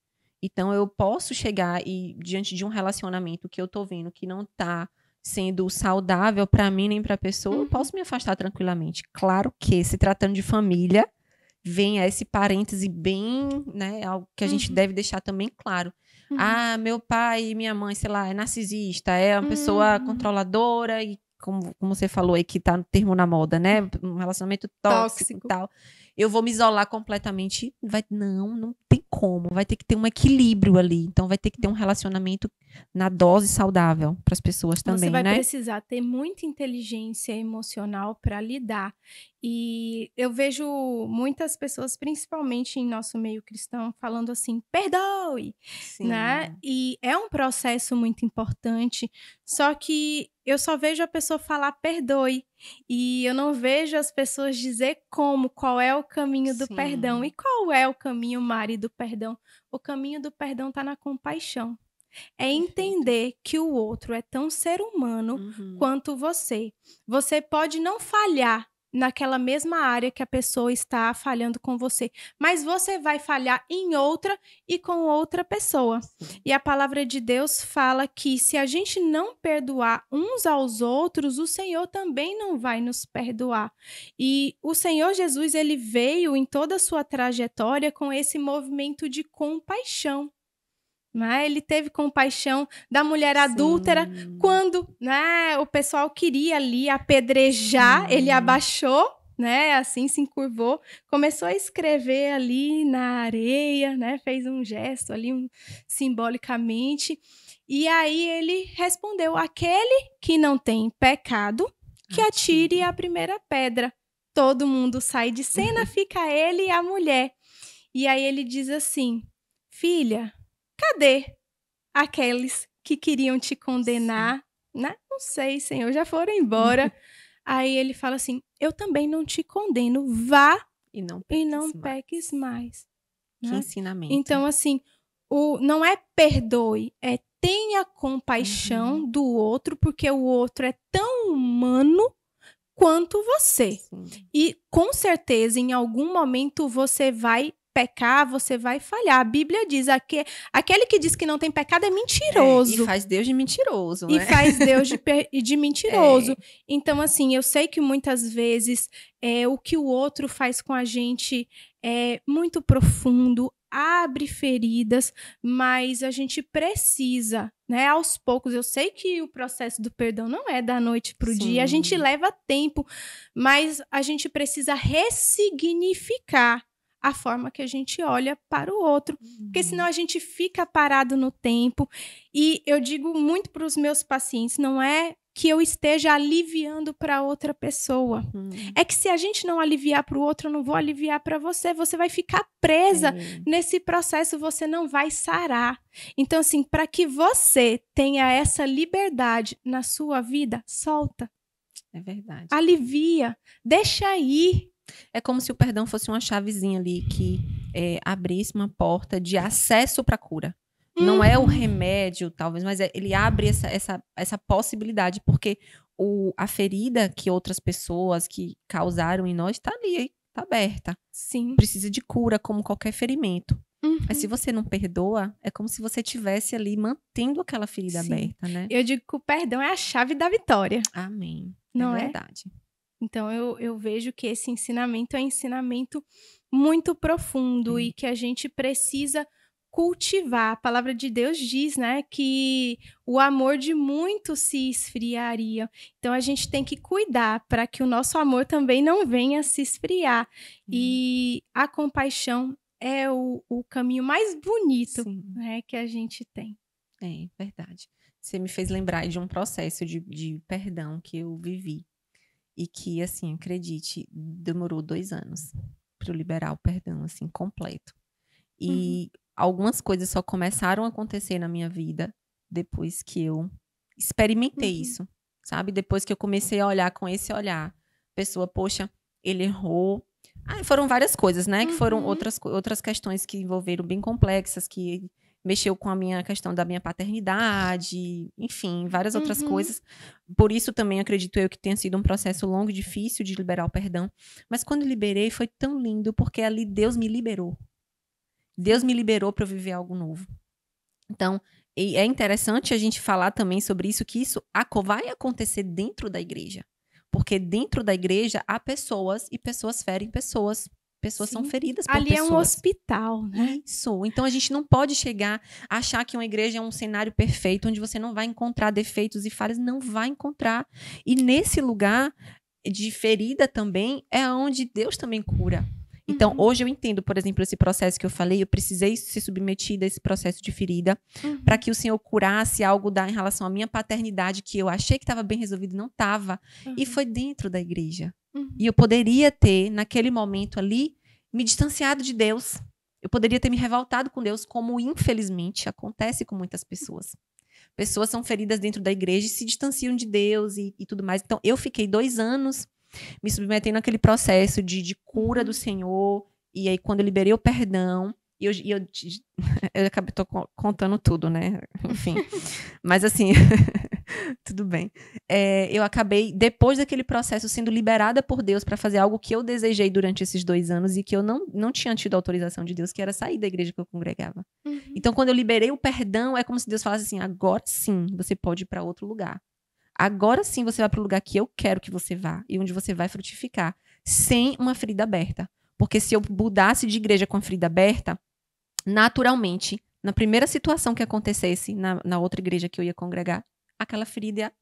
Então, eu posso chegar e, diante de um relacionamento que eu tô vendo que não tá sendo saudável para mim nem para a pessoa, eu posso me afastar tranquilamente. Claro que, se tratando de família, vem esse parêntese bem, né, algo que a gente deve deixar também claro. Ah, meu pai e minha mãe, sei lá, é narcisista, é uma pessoa controladora e, como você falou aí, que tá no termo na moda, né, um relacionamento tóxico e tal. Eu vou me isolar completamente. Não tem como. Vai ter que ter um equilíbrio ali. Então, vai ter que ter um relacionamento na dose saudável para as pessoas também, né? Você vai precisar ter muita inteligência emocional para lidar. E eu vejo muitas pessoas, principalmente em nosso meio cristão, falando assim, perdoe, né? E é um processo muito importante, só que eu só vejo a pessoa falar perdoe, e eu não vejo as pessoas dizer qual é o caminho do perdão. E qual é o caminho, Mari, do perdão? O caminho do perdão está na compaixão. É entender que o outro é tão ser humano quanto você. Você pode não falhar naquela mesma área que a pessoa está falhando com você, mas você vai falhar em outra e com outra pessoa. E a palavra de Deus fala que se a gente não perdoar uns aos outros, o Senhor também não vai nos perdoar. E o Senhor Jesus, ele veio em toda a sua trajetória com esse movimento de compaixão. Né? Ele teve compaixão da mulher adúltera quando, né, o pessoal queria ali apedrejar, ele abaixou, né, assim se encurvou, começou a escrever ali na areia, né, fez um gesto ali simbolicamente, e aí ele respondeu: aquele que não tem pecado, que atire a primeira pedra. Todo mundo sai de cena, fica ele e a mulher. E aí ele diz assim: filha, cadê aqueles que queriam te condenar? Né? Não sei, Senhor, já foram embora. Aí ele fala assim: eu também não te condeno, vá e não peques mais. Que né? ensinamento. Então, assim, não é perdoe, é tenha compaixão do outro, porque o outro é tão humano quanto você. Sim. E, com certeza, em algum momento você vai pecar, você vai falhar. A Bíblia diz, aquele que diz que não tem pecado é mentiroso. E faz Deus de mentiroso, né? E faz Deus de mentiroso. Então, assim, eu sei que muitas vezes o que o outro faz com a gente é muito profundo, abre feridas, mas a gente precisa, né, aos poucos. Eu sei que o processo do perdão não é da noite para o dia, a gente leva tempo, mas a gente precisa ressignificar a forma que a gente olha para o outro, porque senão a gente fica parado no tempo. E eu digo muito para os meus pacientes, não é que eu esteja aliviando para outra pessoa. É que se a gente não aliviar para o outro, eu não vou aliviar para você. Você vai ficar presa nesse processo, você não vai sarar. Então, assim, para que você tenha essa liberdade na sua vida, solta. É verdade. Alivia, deixa ir. É como se o perdão fosse uma chavezinha ali que abrisse uma porta de acesso para a cura. Não é o remédio, talvez, mas ele abre essa possibilidade, porque a ferida que outras pessoas que causaram em nós está ali, está aberta. Sim. Precisa de cura, como qualquer ferimento. Mas se você não perdoa, é como se você estivesse ali mantendo aquela ferida aberta, né? Eu digo que o perdão é a chave da vitória. Amém. Não é verdade. Então, eu vejo que esse ensinamento é um ensinamento muito profundo e que a gente precisa cultivar. A palavra de Deus diz, né, que o amor de muitos se esfriaria. Então, a gente tem que cuidar para que o nosso amor também não venha se esfriar. E a compaixão é o caminho mais bonito, né, que a gente tem. É verdade. Você me fez lembrar de um processo de perdão que eu vivi. E que, assim, acredite, demorou 2 anos para eu liberar o perdão, assim, completo. E algumas coisas só começaram a acontecer na minha vida depois que eu experimentei isso, sabe? Depois que eu comecei a olhar com esse olhar. Pessoa, poxa, ele errou. Foram várias coisas, né? Que foram outras questões que envolveram bem complexas, que mexeu com a minha questão da minha paternidade, enfim, várias outras coisas. Por isso também acredito eu que tenha sido um processo longo e difícil de liberar o perdão. Mas quando liberei foi tão lindo, porque ali Deus me liberou. Deus me liberou para eu viver algo novo. Então, é interessante a gente falar também sobre isso, que isso vai acontecer dentro da igreja. Porque dentro da igreja há pessoas e pessoas ferem pessoas. Pessoas são feridas por pessoas. Ali é um hospital, né? Isso. Então, a gente não pode chegar a achar que uma igreja é um cenário perfeito, onde você não vai encontrar defeitos e falhas. Não vai encontrar. E nesse lugar de ferida também, é onde Deus também cura. Então, hoje eu entendo, por exemplo, esse processo que eu falei, eu precisei ser submetida a esse processo de ferida para que o Senhor curasse algo em relação à minha paternidade, que eu achei que estava bem resolvido, não estava. E foi dentro da igreja. E eu poderia ter, naquele momento ali, me distanciado de Deus. Eu poderia ter me revoltado com Deus, como infelizmente acontece com muitas pessoas. Pessoas são feridas dentro da igreja e se distanciam de Deus e tudo mais. Então, eu fiquei 2 anos me submetendo àquele processo de cura do Senhor. E aí, quando eu liberei o perdão, eu acabei contando tudo, né? Enfim. Mas assim, tudo bem. Eu acabei, depois daquele processo, sendo liberada por Deus para fazer algo que eu desejei durante esses 2 anos e que eu não tinha tido autorização de Deus, que era sair da igreja que eu congregava. Então, quando eu liberei o perdão, é como se Deus falasse assim, agora sim, você pode ir para outro lugar. Agora sim você vai para o lugar que eu quero que você vá e onde você vai frutificar, sem uma ferida aberta. Porque se eu mudasse de igreja com a ferida aberta, naturalmente, na primeira situação que acontecesse na outra igreja que eu ia congregar, aquela ferida ia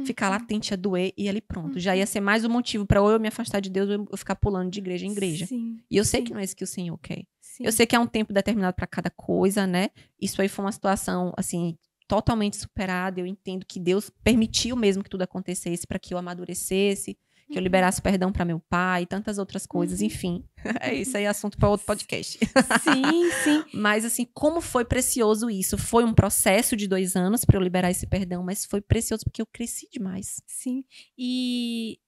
ficar latente, a doer e ali pronto. Já ia ser mais um motivo para ou eu me afastar de Deus ou eu ficar pulando de igreja em igreja. E eu sei que não é isso que o Senhor quer. Eu sei que há um tempo determinado para cada coisa, né? Isso aí foi uma situação, assim, totalmente superada. Eu entendo que Deus permitiu mesmo que tudo acontecesse para que eu amadurecesse, que eu liberasse perdão para meu pai e tantas outras coisas, enfim. Isso aí é assunto para outro podcast. Sim. Mas assim, como foi precioso isso? Foi um processo de 2 anos para eu liberar esse perdão, mas foi precioso porque eu cresci demais. Sim, e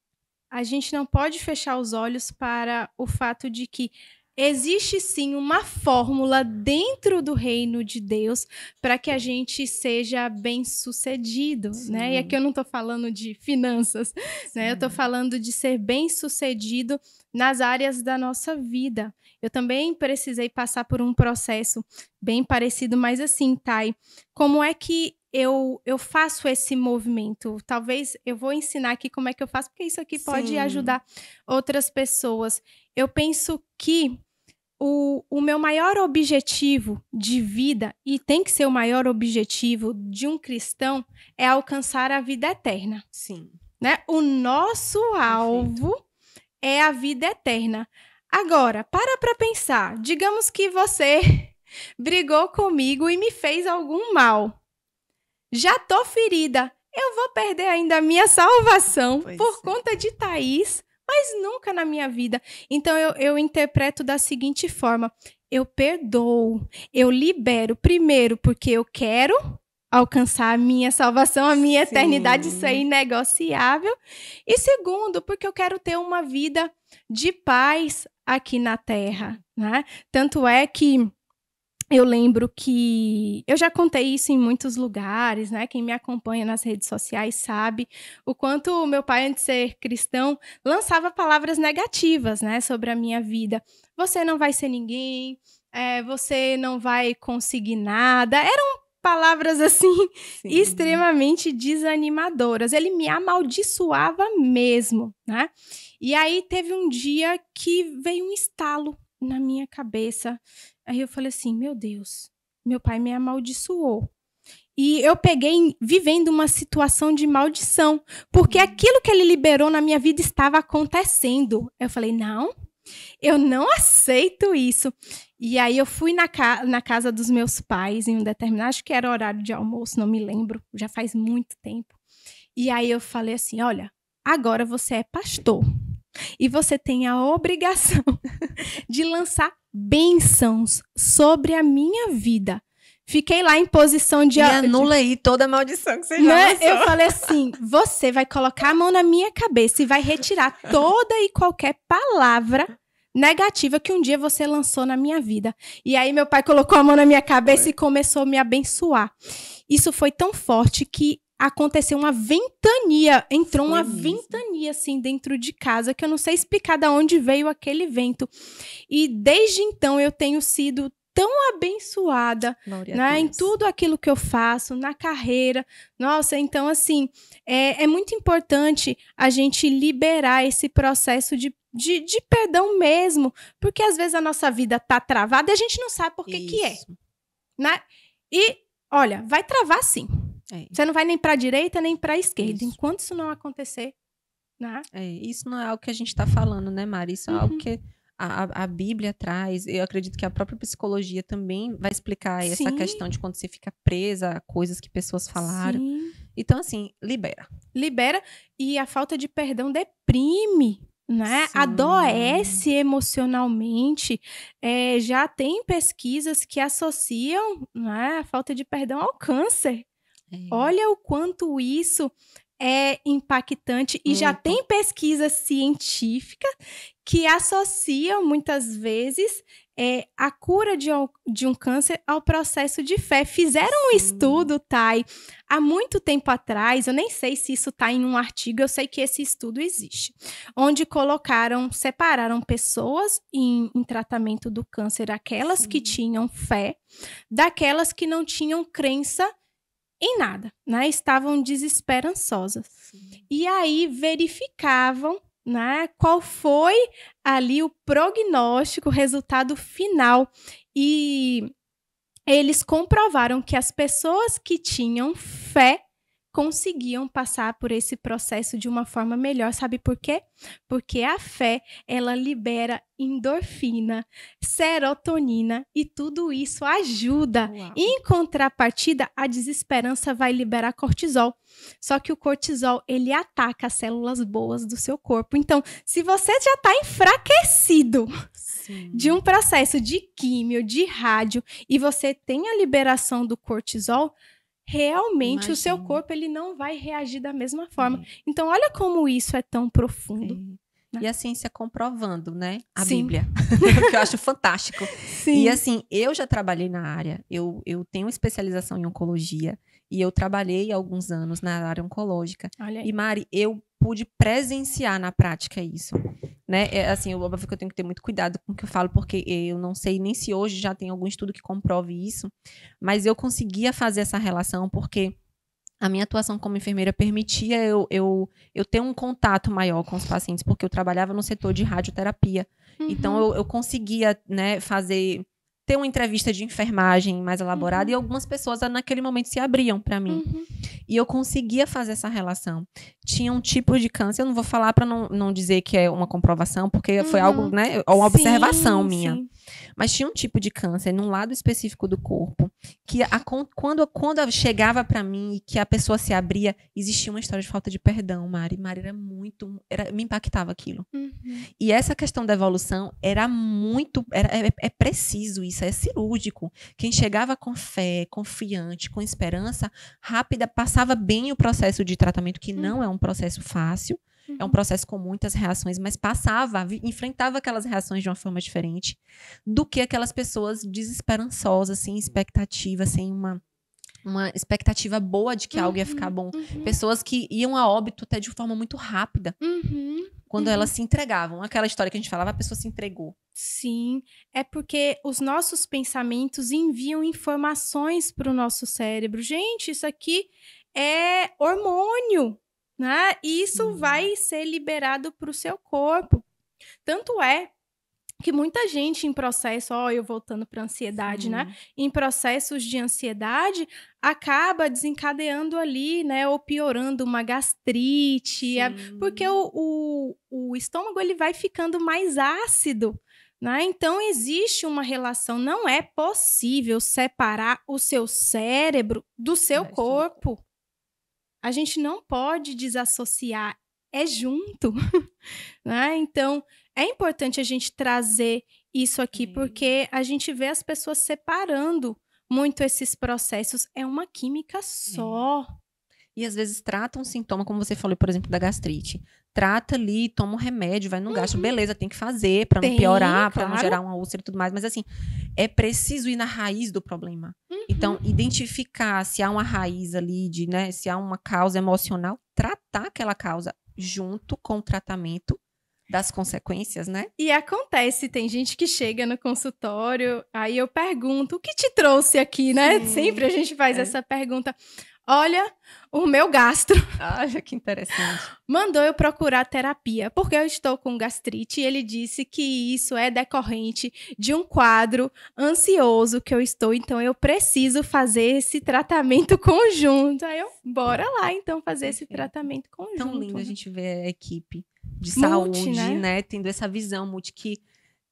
a gente não pode fechar os olhos para o fato de que existe sim uma fórmula dentro do reino de Deus para que a gente seja bem-sucedido, né? E aqui eu não estou falando de finanças, né? Eu estou falando de ser bem-sucedido nas áreas da nossa vida. Eu também precisei passar por um processo bem parecido, mas assim, Thay, como é que eu faço esse movimento? Talvez eu vou ensinar aqui como é que eu faço, porque isso aqui pode Sim. ajudar outras pessoas. Eu penso que o meu maior objetivo de vida, e tem que ser o maior objetivo de um cristão, é alcançar a vida eterna. Sim. Né? O nosso alvo é a vida eterna. Agora, para pensar. Digamos que você brigou comigo e me fez algum mal. Já tô ferida. Eu vou perder ainda a minha salvação por conta de Thaís, mas nunca na minha vida. Então, eu interpreto da seguinte forma. Eu perdoo, eu libero. Primeiro, porque eu quero alcançar a minha salvação, a minha eternidade, isso é inegociável. E segundo, porque eu quero ter uma vida de paz aqui na Terra, né? Tanto é que eu lembro que eu já contei isso em muitos lugares, né? Quem me acompanha nas redes sociais sabe o quanto o meu pai, antes de ser cristão, lançava palavras negativas, né, sobre a minha vida. Você não vai ser ninguém, você não vai conseguir nada. Eram palavras assim extremamente desanimadoras. Ele me amaldiçoava mesmo, né? E aí teve um dia que veio um estalo na minha cabeça. Aí eu falei assim, meu Deus, meu pai me amaldiçoou. E eu peguei vivendo uma situação de maldição, porque aquilo que ele liberou na minha vida estava acontecendo. Eu falei, não, eu não aceito isso. E aí eu fui na casa dos meus pais em um determinado, acho que era horário de almoço, não me lembro, já faz muito tempo. E aí eu falei assim, olha, agora você é pastor e você tem a obrigação de lançar bênçãos sobre a minha vida. Fiquei lá em posição de... E anula aí toda a maldição que você já lançou. Eu falei assim, você vai colocar a mão na minha cabeça e vai retirar toda e qualquer palavra negativa que um dia você lançou na minha vida. E aí meu pai colocou a mão na minha cabeça e começou a me abençoar. Isso foi tão forte que aconteceu uma ventania, entrou uma ventania assim dentro de casa, que eu não sei explicar de onde veio aquele vento. E desde então eu tenho sido tão abençoada, né, em tudo aquilo que eu faço, na carreira. Nossa, então assim, é muito importante a gente liberar esse processo de perdão mesmo, porque às vezes a nossa vida tá travada e a gente não sabe por que é, né? E, olha, vai travar sim. Você não vai nem para a direita, nem para a esquerda. Enquanto isso não acontecer, né? Isso não é algo que a gente está falando, né, Mari? Isso é algo que a Bíblia traz. Eu acredito que a própria psicologia também vai explicar essa questão de quando você fica presa a coisas que pessoas falaram. Então, assim, libera. Libera, e a falta de perdão deprime, né? Adoece emocionalmente. Já tem pesquisas que associam, né, a falta de perdão ao câncer. Olha o quanto isso é impactante. E já tem pesquisa científica que associam muitas vezes a cura de um câncer ao processo de fé. Fizeram um estudo, Thay, há muito tempo atrás, eu nem sei se isso está em um artigo, eu sei que esse estudo existe, onde separaram pessoas em tratamento do câncer, aquelas que tinham fé, daquelas que não tinham crença em nada, né? Estavam desesperançosas. E aí verificavam, né, qual foi ali o prognóstico, o resultado final. E eles comprovaram que as pessoas que tinham fé conseguiam passar por esse processo de uma forma melhor. Sabe por quê? Porque a fé, ela libera endorfina, serotonina e tudo isso ajuda. Em contrapartida, a desesperança vai liberar cortisol. Só que o cortisol, ele ataca as células boas do seu corpo. Então, se você já está enfraquecido de um processo de químio, de rádio, e você tem a liberação do cortisol, realmente o seu corpo ele não vai reagir da mesma forma. Então, olha como isso é tão profundo. Né? E a ciência comprovando, né? A Bíblia. Que eu acho fantástico. E assim, eu já trabalhei na área. Eu tenho especialização em oncologia. E eu trabalhei alguns anos na área oncológica. E Mari, eu pude presenciar na prática isso, né? Assim, óbvio que eu tenho que ter muito cuidado com o que eu falo, porque eu não sei nem se hoje já tem algum estudo que comprove isso, mas eu conseguia fazer essa relação porque a minha atuação como enfermeira permitia eu ter um contato maior com os pacientes, porque eu trabalhava no setor de radioterapia. Então, eu conseguia, né, ter uma entrevista de enfermagem mais elaborada e algumas pessoas naquele momento se abriam para mim. E eu conseguia fazer essa relação. Tinha um tipo de câncer, eu não vou falar para não dizer que é uma comprovação, porque foi algo, né, uma observação minha. Sim. Mas tinha um tipo de câncer num lado específico do corpo que quando chegava para mim e que a pessoa se abria, existia uma história de falta de perdão, Mari. Mari me impactava aquilo. E essa questão da evolução é preciso isso, é cirúrgico. Quem chegava com fé, confiante, com esperança, rápida, passava bem o processo de tratamento, que não é um processo fácil. É um processo com muitas reações, mas enfrentava aquelas reações de uma forma diferente do que aquelas pessoas desesperançosas, sem expectativa, sem uma expectativa boa de que algo ia ficar bom. Pessoas que iam a óbito até de forma muito rápida. Quando elas se entregavam. Aquela história que a gente falava, a pessoa se entregou. Sim, é porque os nossos pensamentos enviam informações para o nosso cérebro. Gente, isso aqui é hormônio. Né? E isso vai ser liberado para o seu corpo. Tanto é que muita gente em processo, eu voltando para a ansiedade, né? Em processos de ansiedade, acaba desencadeando ali, né? Ou piorando uma gastrite, porque o estômago ele vai ficando mais ácido. Né? Então, existe uma relação. Não é possível separar o seu cérebro do seu corpo. A gente não pode desassociar, é junto, né? Então, é importante a gente trazer isso aqui, porque a gente vê as pessoas separando muito esses processos. É uma química só. E às vezes trata um sintoma, como você falou, por exemplo, da gastrite. Trata ali, toma um remédio, vai no gastro. Beleza, tem que fazer para não piorar, para não gerar uma úlcera e tudo mais. Mas assim, é preciso ir na raiz do problema. Então, identificar se há uma raiz ali, né, se há uma causa emocional, tratar aquela causa junto com o tratamento das consequências, né? E acontece, tem gente que chega no consultório, aí eu pergunto, o que te trouxe aqui, né? Sempre a gente faz essa pergunta. Olha, o meu gastro. Que interessante. Mandou eu procurar terapia, porque eu estou com gastrite e ele disse que isso é decorrente de um quadro ansioso que eu estou, então eu preciso fazer esse tratamento conjunto. Aí eu, bora lá então fazer esse tratamento conjunto. Tão lindo a gente ver a equipe de saúde, né? Tendo essa visão multi que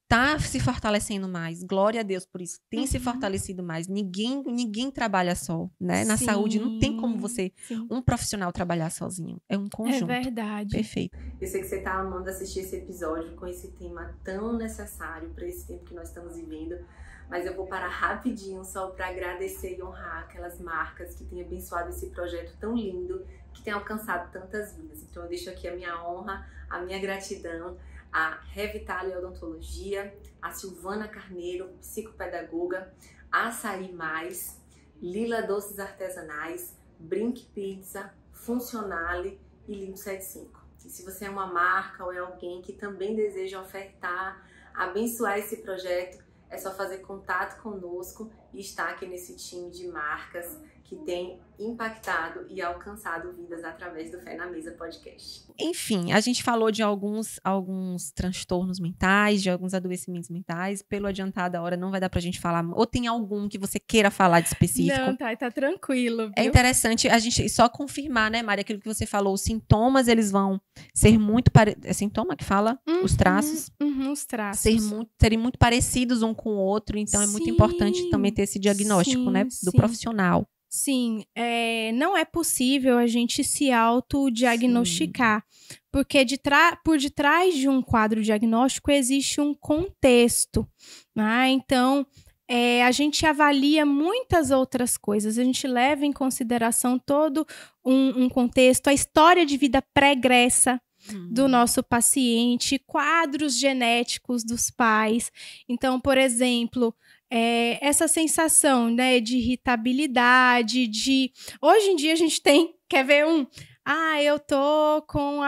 tá se fortalecendo mais. Glória a Deus por isso. Tem se fortalecido mais. Ninguém trabalha só, né? Na saúde não tem como um profissional trabalhar sozinho. É um conjunto. É verdade. Perfeito. Eu sei que você tá amando assistir esse episódio com esse tema tão necessário para esse tempo que nós estamos vivendo. Mas eu vou parar rapidinho só para agradecer e honrar aquelas marcas que têm abençoado esse projeto tão lindo, que tem alcançado tantas vidas. Então eu deixo aqui a minha honra, a minha gratidão a Revitale Odontologia, a Silvana Carneiro, psicopedagoga, Açaí Mais, Lila Doces Artesanais, Brink Pizza, Funcionale e Limpo 75. E se você é uma marca ou é alguém que também deseja ofertar, abençoar esse projeto, é só fazer contato conosco e estar aqui nesse time de marcas que tem impactado e alcançado vidas através do Fé na Mesa podcast. Enfim, a gente falou de alguns transtornos mentais, de alguns adoecimentos mentais. Pelo adiantado da hora, não vai dar pra gente falar. Ou tem algum que você queira falar de específico? Não, tá tranquilo. Viu? É interessante a gente só confirmar, né, Mari, aquilo que você falou. Os sintomas, eles vão ser muito parecidos. É sintoma que fala? Os traços? Os traços. Serem muito parecidos um com o outro. Então, é muito importante também ter esse diagnóstico, né, do profissional. Sim, não é possível a gente se autodiagnosticar, porque por detrás de um quadro diagnóstico existe um contexto, né? Então, a gente avalia muitas outras coisas, a gente leva em consideração todo um contexto, a história de vida pregressa do nosso paciente, quadros genéticos dos pais. Então, por exemplo, essa sensação, né, de irritabilidade, hoje em dia a gente tem, quer ver eu tô com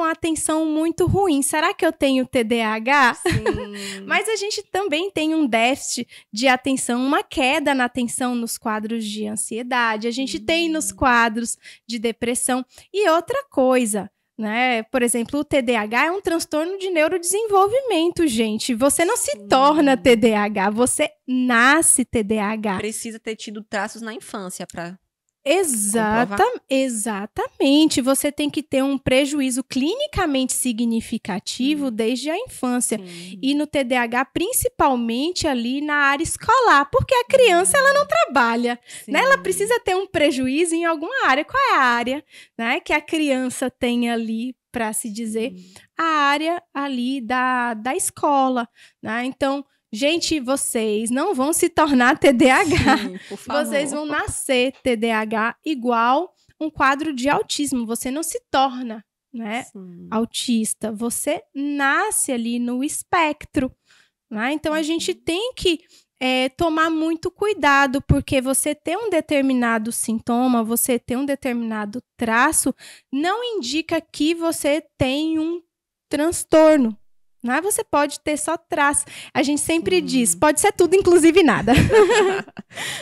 a atenção muito ruim. Será que eu tenho TDAH? Sim. Mas a gente também tem um déficit de atenção, uma queda na atenção nos quadros de ansiedade. A gente tem nos quadros de depressão. E outra coisa, né? Por exemplo, o TDAH é um transtorno de neurodesenvolvimento, gente. Você não se torna TDAH, você nasce TDAH. Precisa ter tido traços na infância para Exatamente. Você tem que ter um prejuízo clinicamente significativo desde a infância. Sim. E no TDAH, principalmente ali na área escolar, porque a criança ela não trabalha, né? Ela precisa ter um prejuízo em alguma área. Qual é a área, né, que a criança tem ali, para se dizer? A área ali da escola, né? Então, gente, vocês não vão se tornar TDAH. Sim, por favor. Vocês vão nascer TDAH igual um quadro de autismo. Você não se torna, né, autista. Você nasce ali no espectro, né? Então, a gente tem que tomar muito cuidado, porque você ter um determinado sintoma, você ter um determinado traço, não indica que você tem um transtorno. Né? Você pode ter só traço. A gente sempre diz, pode ser tudo, inclusive nada.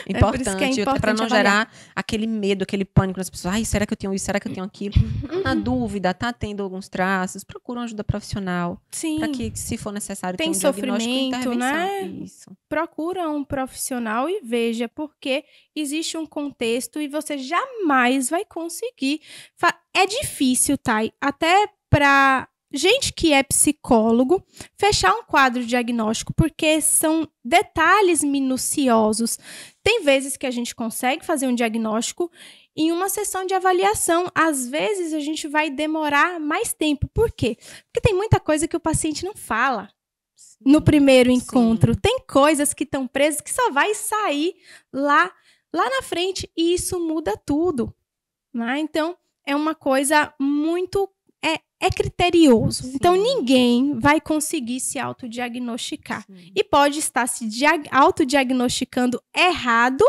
Importante, para não gerar aquele medo, aquele pânico nas pessoas. Ai, será que eu tenho isso? Será que eu tenho aquilo? Na dúvida, tá tendo alguns traços, procura uma ajuda profissional. Sim. Para que, se for necessário, tem ter um diagnóstico e sofrimento, né? Isso. Procura um profissional e veja, porque existe um contexto e você jamais vai conseguir. É difícil, Thay, até para gente que é psicólogo, fechar um quadro diagnóstico, porque são detalhes minuciosos. Tem vezes que a gente consegue fazer um diagnóstico em uma sessão de avaliação. Às vezes, a gente vai demorar mais tempo. Por quê? Porque tem muita coisa que o paciente não fala no primeiro encontro. Tem coisas que estão presas que só vai sair lá na frente, e isso muda tudo, né? Então, é uma coisa muito... É criterioso. Sim. Então, ninguém vai conseguir se autodiagnosticar. Sim. E pode estar se autodiagnosticando errado,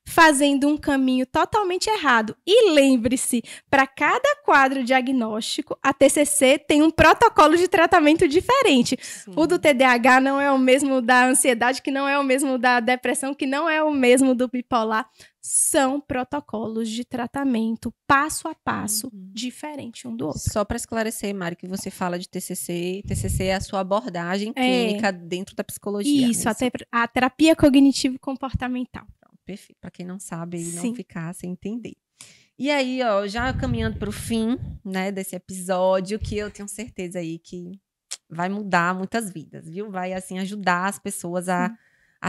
fazendo um caminho totalmente errado. E lembre-se, para cada quadro diagnóstico, a TCC tem um protocolo de tratamento diferente. Sim. O do TDAH não é o mesmo da ansiedade, que não é o mesmo da depressão, que não é o mesmo do bipolar. São protocolos de tratamento passo a passo, diferente um do outro. Só para esclarecer, Mari, que você fala de TCC, TCC é a sua abordagem clínica dentro da psicologia. Isso, a terapia cognitivo-comportamental. Perfeito, para quem não sabe e não ficar sem entender. E aí, ó, já caminhando para o fim, né, desse episódio, que eu tenho certeza aí que vai mudar muitas vidas, viu? Vai, assim, ajudar as pessoas a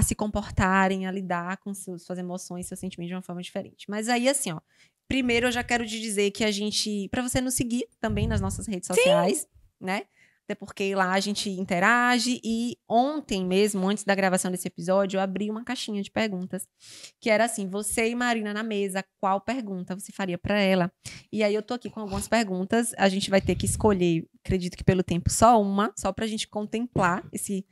se comportarem, a lidar com suas emoções, seus sentimentos de uma forma diferente. Mas aí, assim, ó, primeiro eu já quero te dizer que para você nos seguir também nas nossas redes sociais, né? Até porque lá a gente interage, e ontem mesmo, antes da gravação desse episódio, eu abri uma caixinha de perguntas, que era assim: você e Marina na mesa, qual pergunta você faria para ela? E aí eu tô aqui com algumas perguntas, a gente vai ter que escolher, acredito que pelo tempo, só uma, só pra gente contemplar esse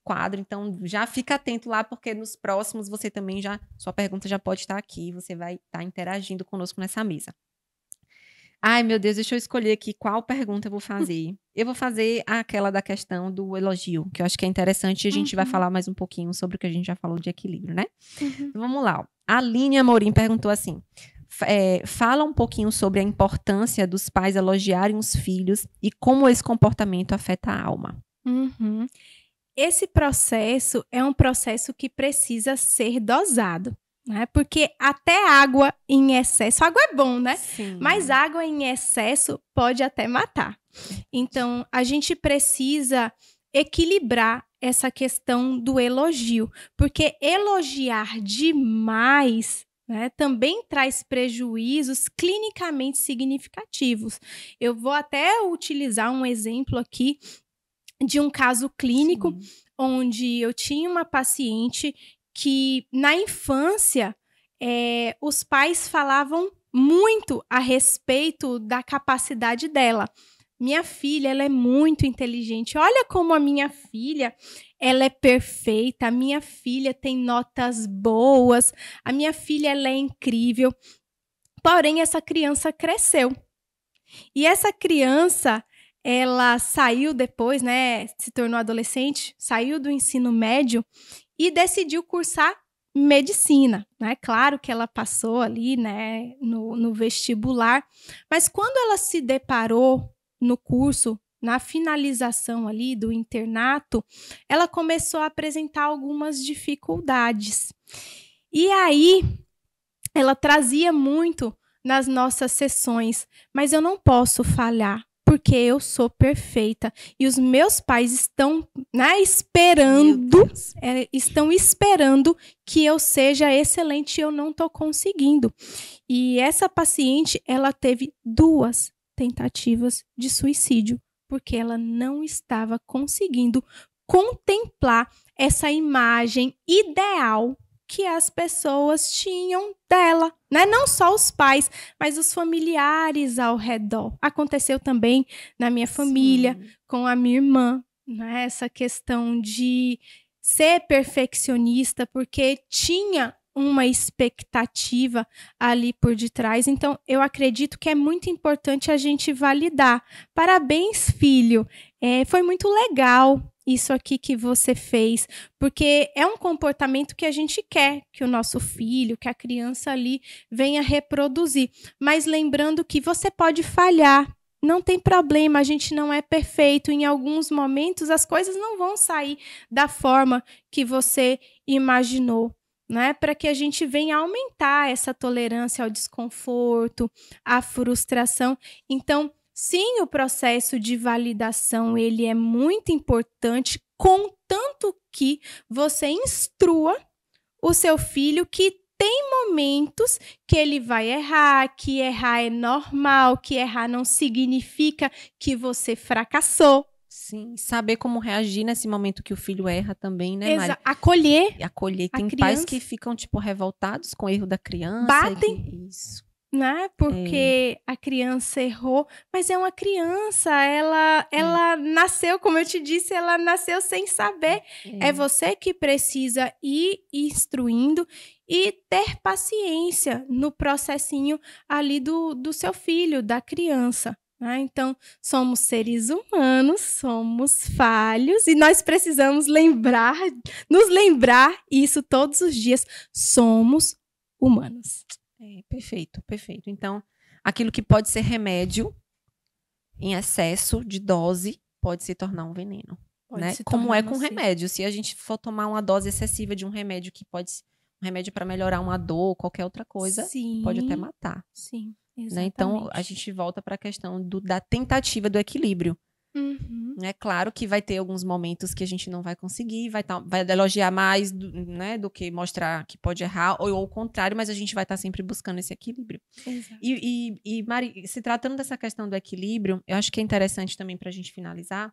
quadro. Então já fica atento lá, porque nos próximos você também sua pergunta já pode estar aqui, você vai estar interagindo conosco nessa mesa. Ai, meu Deus, deixa eu escolher aqui qual pergunta eu vou fazer. Eu vou fazer aquela da questão do elogio, que eu acho que é interessante, e a gente vai falar mais um pouquinho sobre o que a gente já falou de equilíbrio, né? Então, vamos lá. Ó. A Aline Amorim perguntou assim: fala um pouquinho sobre a importância dos pais elogiarem os filhos e como esse comportamento afeta a alma. Esse processo é um processo que precisa ser dosado. Né? Porque até água em excesso, água é bom, né? Sim. Mas água em excesso pode até matar. Então, a gente precisa equilibrar essa questão do elogio, porque elogiar demais, né, também traz prejuízos clinicamente significativos. Eu vou até utilizar um exemplo aqui de um caso clínico, onde eu tinha uma paciente que na infância os pais falavam muito a respeito da capacidade dela. Minha filha, ela é muito inteligente. Olha como a minha filha, ela é perfeita. A minha filha tem notas boas. A minha filha, ela é incrível. Porém, essa criança cresceu. E essa criança, ela saiu depois, né, se tornou adolescente, saiu do ensino médio e decidiu cursar medicina, né? Claro que ela passou ali, né, no vestibular, mas quando ela se deparou no curso, na finalização ali do internato, ela começou a apresentar algumas dificuldades. E aí, ela trazia muito nas nossas sessões, mas eu não posso falhar, porque eu sou perfeita. E os meus pais estão, né, estão esperando que eu seja excelente e eu não estou conseguindo. E essa paciente, ela teve 2 tentativas de suicídio, porque ela não estava conseguindo contemplar essa imagem ideal que as pessoas tinham dela, né? Não só os pais, mas os familiares ao redor. Aconteceu também na minha família, com a minha irmã, né? Essa questão de ser perfeccionista, porque tinha uma expectativa ali por detrás. Então, eu acredito que é muito importante a gente validar. Parabéns, filho. Foi muito legal isso aqui que você fez, porque é um comportamento que a gente quer que o nosso filho, que a criança ali venha reproduzir. Mas lembrando que você pode falhar, não tem problema, a gente não é perfeito. Em alguns momentos as coisas não vão sair da forma que você imaginou, né? Para que a gente venha aumentar essa tolerância ao desconforto, à frustração. Então, sim, o processo de validação, ele é muito importante, contanto que você instrua o seu filho que tem momentos que ele vai errar, que errar é normal, que errar não significa que você fracassou. Sim, saber como reagir nesse momento que o filho erra também, né, Mari? Acolher. Acolher. Tem pais que ficam, tipo, revoltados com o erro da criança. Batem. Isso. Né? Porque a criança errou, mas é uma criança, ela nasceu, como eu te disse, ela nasceu sem saber. É você que precisa ir instruindo e ter paciência no processinho ali do seu filho, da criança. Né? Então, somos seres humanos, somos falhos e nós precisamos nos lembrar isso todos os dias. Somos humanos. Perfeito, perfeito. Então, aquilo que pode ser remédio em excesso de dose pode se tornar um veneno. Né? Como é com remédio. Se a gente for tomar uma dose excessiva de um remédio que pode ser um remédio para melhorar uma dor, qualquer outra coisa, pode até matar. Sim, exatamente. Né? Então, a gente volta para a questão da tentativa do equilíbrio. É claro que vai ter alguns momentos que a gente não vai conseguir, vai elogiar mais do que mostrar que pode errar, ou o contrário, mas a gente vai estar sempre buscando esse equilíbrio. Exato. E Mari, se tratando dessa questão do equilíbrio, eu acho que é interessante também para a gente finalizar,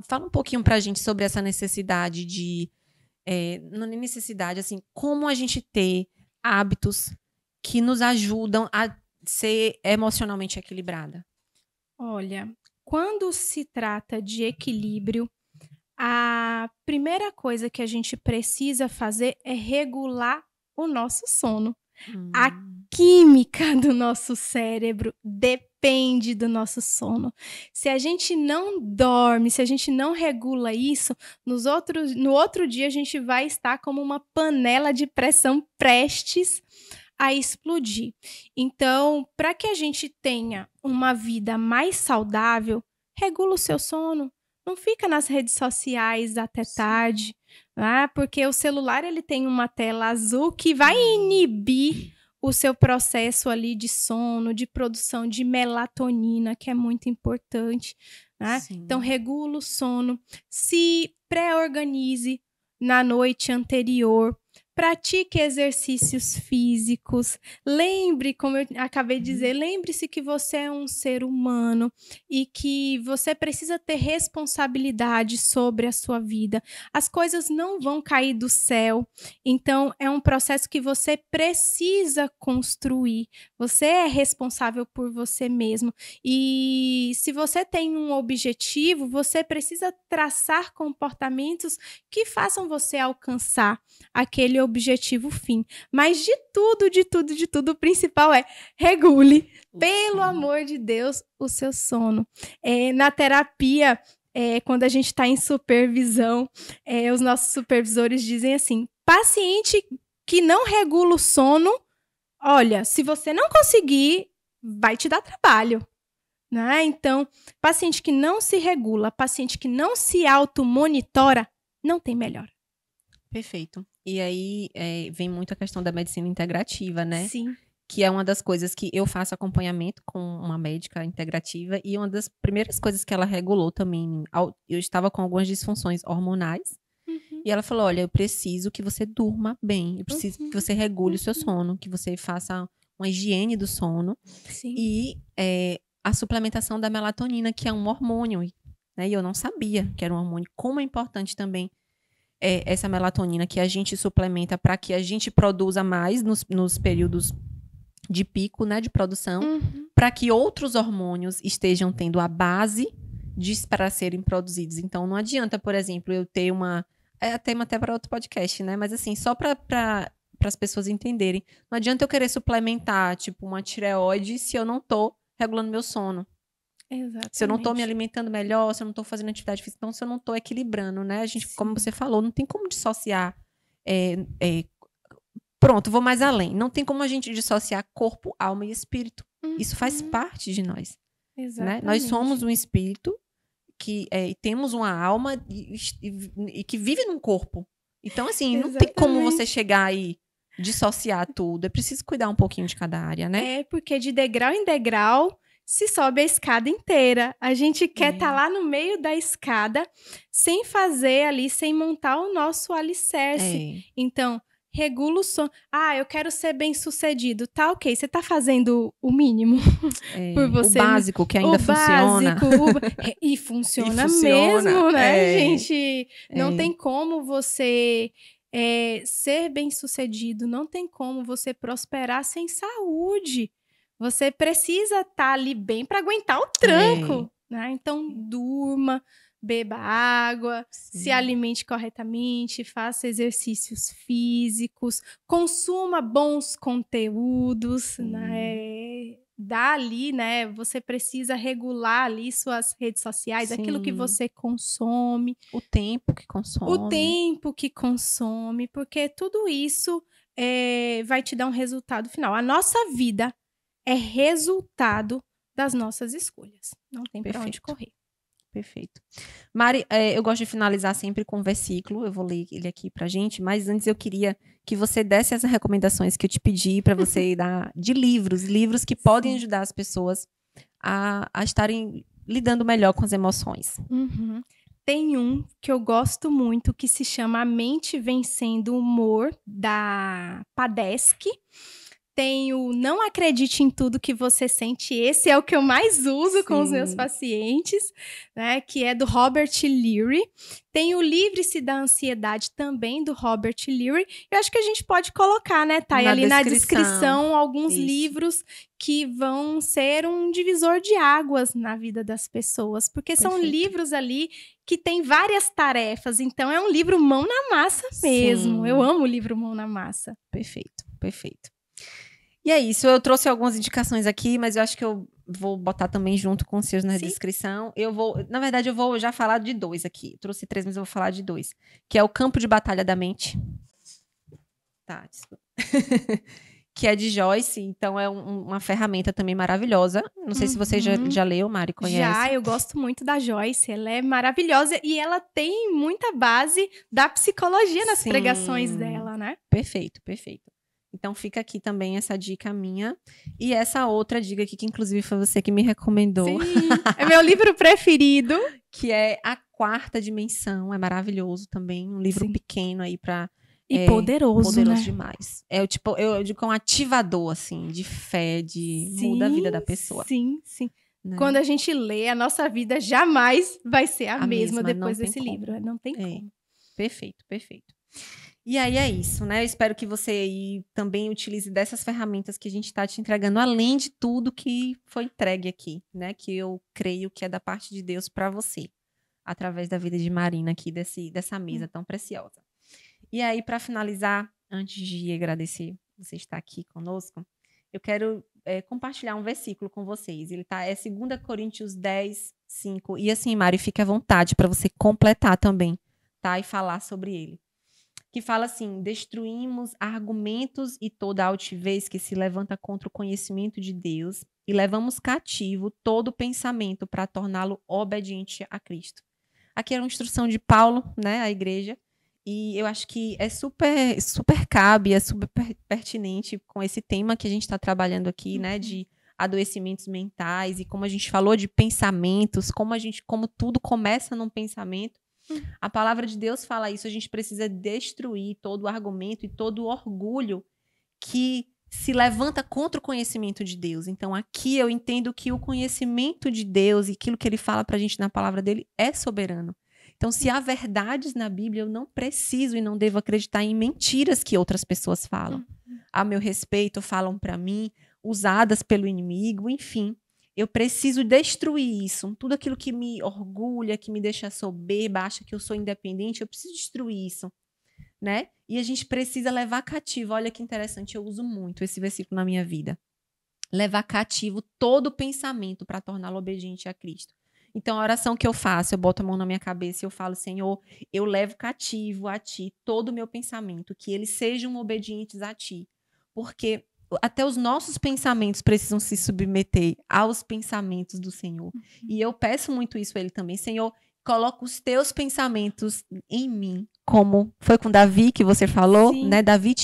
fala um pouquinho para a gente sobre essa necessidade não é necessidade, assim, como a gente ter hábitos que nos ajudam a ser emocionalmente equilibrada. Olha, quando se trata de equilíbrio, a primeira coisa que a gente precisa fazer é regular o nosso sono. A química do nosso cérebro depende do nosso sono. Se a gente não dorme, se a gente não regula isso, no outro dia a gente vai estar como uma panela de pressão prestes a explodir. Então, para que a gente tenha uma vida mais saudável, regula o seu sono. Não fica nas redes sociais até tarde, né? Porque o celular ele tem uma tela azul que vai inibir o seu processo ali de sono, de produção de melatonina, que é muito importante. Né? Então, regula o sono. Se pré-organize na noite anterior. Pratique exercícios físicos. Lembre, como eu acabei de dizer, lembre-se que você é um ser humano e que você precisa ter responsabilidade sobre a sua vida. As coisas não vão cair do céu, então é um processo que você precisa construir. Você é responsável por você mesmo. E se você tem um objetivo, você precisa traçar comportamentos que façam você alcançar aquele objetivo fim. Mas de tudo, o principal é regule, pelo amor de Deus, o seu sono. Na terapia, quando a gente está em supervisão, os nossos supervisores dizem assim, paciente que não regula o sono, olha, se você não conseguir, vai te dar trabalho. Né? Então, paciente que não se regula, paciente que não se automonitora, não tem melhora. Perfeito. E aí vem muito a questão da medicina integrativa, né? Sim. Que é uma das coisas que eu faço acompanhamento com uma médica integrativa e uma das primeiras coisas que ela regulou também, eu estava com algumas disfunções hormonais e ela falou, olha, eu preciso que você durma bem, eu preciso que você regule o seu sono, que você faça uma higiene do sono. Sim. E a suplementação da melatonina, que é um hormônio, né? E eu não sabia que era um hormônio. Como é importante também essa melatonina que a gente suplementa para que a gente produza mais nos períodos de pico, né, de produção, para que outros hormônios estejam tendo a base para serem produzidos. Então, não adianta, por exemplo, eu ter tema até para outro podcast, né? Mas assim, só para as pessoas entenderem. Não adianta eu querer suplementar, tipo, uma tireoide se eu não tô regulando meu sono. Exatamente. Se eu não tô me alimentando melhor, se eu não tô fazendo atividade física, então se eu não tô equilibrando, né? A gente, como você falou, não tem como dissociar. Pronto, vou mais além. Não tem como a gente dissociar corpo, alma e espírito. Isso faz parte de nós. Exatamente. Né? Nós somos um espírito que temos uma alma e que vive num corpo. Então, assim, não tem como você chegar e dissociar tudo. É preciso cuidar um pouquinho de cada área, né? Porque de degrau em degrau se sobe a escada inteira. A gente quer estar lá no meio da escada sem fazer ali, sem montar o nosso alicerce. Então, regula o sono. Eu quero ser bem-sucedido. Tá, ok. Você tá fazendo o mínimo por você. O básico, que ainda funciona. E funciona mesmo, né, gente? Não tem como você ser bem-sucedido. Não tem como você prosperar sem saúde. Você precisa estar ali bem para aguentar o tranco. Né? Então, durma, beba água, se alimente corretamente, faça exercícios físicos, consuma bons conteúdos, né? Dali, né? Você precisa regular ali suas redes sociais, aquilo que você consome. O tempo que consome. O tempo que consome, porque tudo isso vai te dar um resultado final. A nossa vida é resultado das nossas escolhas. Não tem para onde correr. Perfeito. Mari, eu gosto de finalizar sempre com um versículo. Eu vou ler ele aqui pra gente, mas antes eu queria que você desse as recomendações que eu te pedi para você dar de livros que podem ajudar as pessoas a estarem lidando melhor com as emoções. Tem um que eu gosto muito que se chama A Mente Vencendo o Humor, da Padesky. Tem o Não Acredite em Tudo que Você Sente. Esse é o que eu mais uso com os meus pacientes, né? Que é do Robert Leary. Tem o Livre-se da Ansiedade também, do Robert Leary. Eu acho que a gente pode colocar, né, Thay, ali na descrição alguns livros que vão ser um divisor de águas na vida das pessoas. Porque são livros ali que tem várias tarefas. Então, é um livro mão na massa mesmo. Eu amo o livro mão na massa. Perfeito, perfeito. E é isso, eu trouxe algumas indicações aqui, mas eu acho que eu vou botar também junto com os seus na descrição. Na verdade, eu vou já falar de 2 aqui. Eu trouxe 3, mas eu vou falar de 2. Que é o Campo de Batalha da Mente. Tá, desculpa. Que é de Joyce, então é uma ferramenta também maravilhosa. Não sei se você já leu, Mari, conhece? Já, eu gosto muito da Joyce, ela é maravilhosa e ela tem muita base da psicologia nas pregações dela, né? Perfeito, perfeito. Então fica aqui também essa dica minha. E essa outra dica aqui, que inclusive foi você que me recomendou. Sim, é meu livro preferido. Que é A Quarta Dimensão. É maravilhoso também. Um livro pequeno aí pra... E poderoso, né? Demais. Eu digo que é um ativador, assim, de fé, muda a vida da pessoa. Sim. Né? Quando a gente lê, a nossa vida jamais vai ser a mesma depois desse livro. Não tem como. Perfeito, perfeito. E aí é isso, né? Eu espero que você aí também utilize dessas ferramentas que a gente está te entregando, além de tudo que foi entregue aqui, né? Que eu creio que é da parte de Deus para você, através da vida de Marina aqui, dessa mesa tão preciosa. E aí, para finalizar, antes de agradecer você estar aqui conosco, eu quero compartilhar um versículo com vocês. Ele é 2 Coríntios 10, 5. E assim, Mari, fique à vontade para você completar também, tá? E falar sobre ele. Que fala assim: destruímos argumentos e toda altivez que se levanta contra o conhecimento de Deus e levamos cativo todo pensamento para torná-lo obediente a Cristo. Aqui era uma instrução de Paulo, né, à igreja, e eu acho que é super cabe, é super pertinente com esse tema que a gente está trabalhando aqui, né, de adoecimentos mentais, e como a gente falou de pensamentos, como tudo começa num pensamento. A palavra de Deus fala isso, a gente precisa destruir todo o argumento e todo o orgulho que se levanta contra o conhecimento de Deus. Então, aqui eu entendo que o conhecimento de Deus e aquilo que ele fala pra gente na palavra dele é soberano. Então, se há verdades na Bíblia, eu não preciso e não devo acreditar em mentiras que outras pessoas falam. A meu respeito, falam pra mim, usadas pelo inimigo, enfim. Eu preciso destruir isso. Tudo aquilo que me orgulha, que me deixa soberba, acha que eu sou independente, eu preciso destruir isso, né? E a gente precisa levar cativo. Olha que interessante, eu uso muito esse versículo na minha vida. Levar cativo todo pensamento para torná-lo obediente a Cristo. Então, a oração que eu faço, eu boto a mão na minha cabeça e eu falo: Senhor, eu levo cativo a Ti todo o meu pensamento, que eles sejam obedientes a Ti. Porque até os nossos pensamentos precisam se submeter aos pensamentos do Senhor. E eu peço muito isso a Ele também. Senhor, coloca os Teus pensamentos em mim. Como foi com Davi que você falou, né? Davi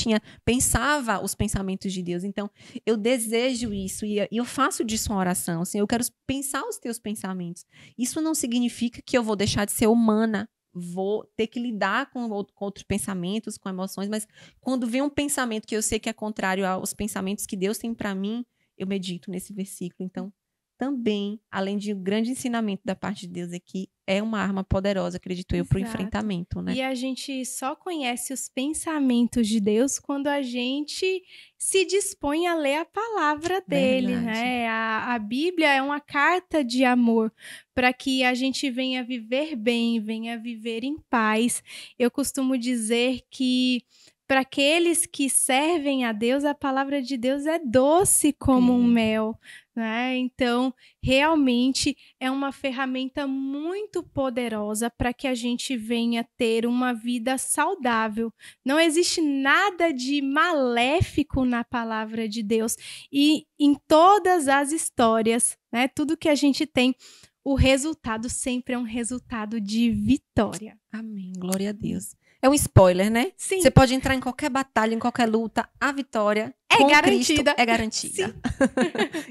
pensava os pensamentos de Deus. Então, eu desejo isso e eu faço disso uma oração. Assim, eu quero pensar os teus pensamentos. Isso não significa que eu vou deixar de ser humana. Vou ter que lidar com outros pensamentos, com emoções, mas quando vem um pensamento que eu sei que é contrário aos pensamentos que Deus tem para mim, eu medito nesse versículo. Então, também, além de um grande ensinamento da parte de Deus aqui, é uma arma poderosa, acredito eu, para o enfrentamento, né? E a gente só conhece os pensamentos de Deus quando a gente se dispõe a ler a palavra dele, né? A Bíblia é uma carta de amor para que a gente venha viver bem, venha viver em paz. Eu costumo dizer que para aqueles que servem a Deus, a palavra de Deus é doce como um mel, né? Então, realmente é uma ferramenta muito poderosa para que a gente venha ter uma vida saudável. Não existe nada de maléfico na palavra de Deus. E em todas as histórias, né, tudo que a gente tem, o resultado sempre é um resultado de vitória. Amém. Glória a Deus. É um spoiler, né? Sim. Você pode entrar em qualquer batalha, em qualquer luta, a vitória é garantida. Cristo é garantida.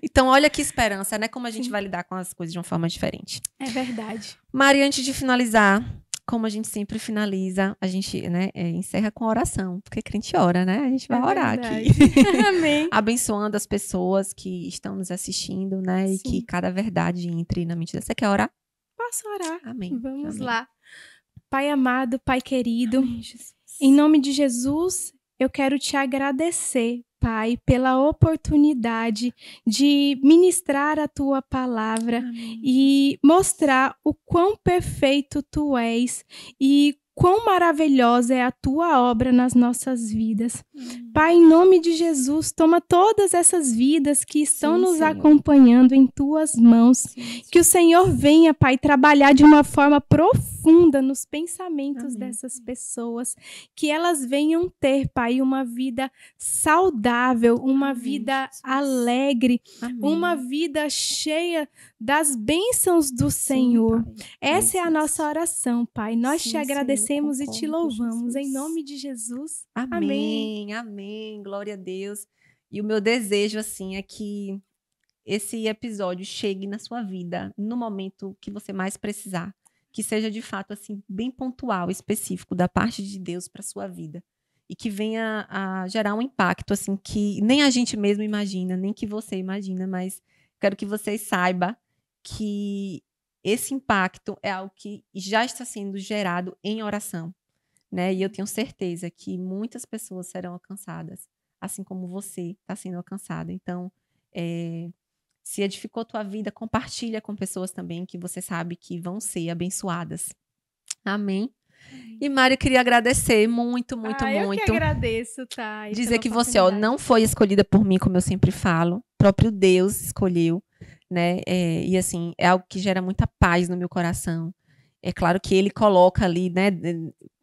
Então, olha que esperança, né? Como a gente vai lidar com as coisas de uma forma diferente. É verdade. Mari, antes de finalizar, como a gente sempre finaliza, a gente, né, encerra com oração, porque crente ora, né? A gente vai orar aqui. Amém. Abençoando as pessoas que estão nos assistindo, né? E que cada verdade entre na mente dela. Você quer orar? Posso orar. Amém. Vamos lá. Pai amado, Pai querido, Amém, em nome de Jesus, eu quero te agradecer, Pai, pela oportunidade de ministrar a Tua palavra. Amém. E mostrar o quão perfeito Tu és e quão maravilhosa é a Tua obra nas nossas vidas. Pai, em nome de Jesus, toma todas essas vidas que estão nos acompanhando em Tuas mãos. Que o Senhor venha, Pai, trabalhar de uma forma profunda nos pensamentos dessas pessoas. Que elas venham ter, Pai, uma vida saudável, uma vida alegre, uma vida cheia das bênçãos do Senhor. Essa é a nossa oração, Pai. Nós te agradecemos e te louvamos. Em nome de Jesus. Amém. Amém. Glória a Deus. E o meu desejo, assim, é que esse episódio chegue na sua vida no momento que você mais precisar. Que seja, de fato, assim, bem pontual, específico, da parte de Deus para sua vida. E que venha a gerar um impacto, assim, que nem a gente mesmo imagina, nem que você imagina, mas quero que vocês saibam que esse impacto é algo que já está sendo gerado em oração, né? E eu tenho certeza que muitas pessoas serão alcançadas, assim como você está sendo alcançada. Então, se edificou tua vida, compartilha com pessoas também que você sabe que vão ser abençoadas. Amém? E Mari, eu queria agradecer muito, muito, Eu muito. que agradeço, Thay. Dizer que você, não foi escolhida por mim, como eu sempre falo. O próprio Deus escolheu, né? E assim, é algo que gera muita paz no meu coração. É claro que ele coloca ali, né?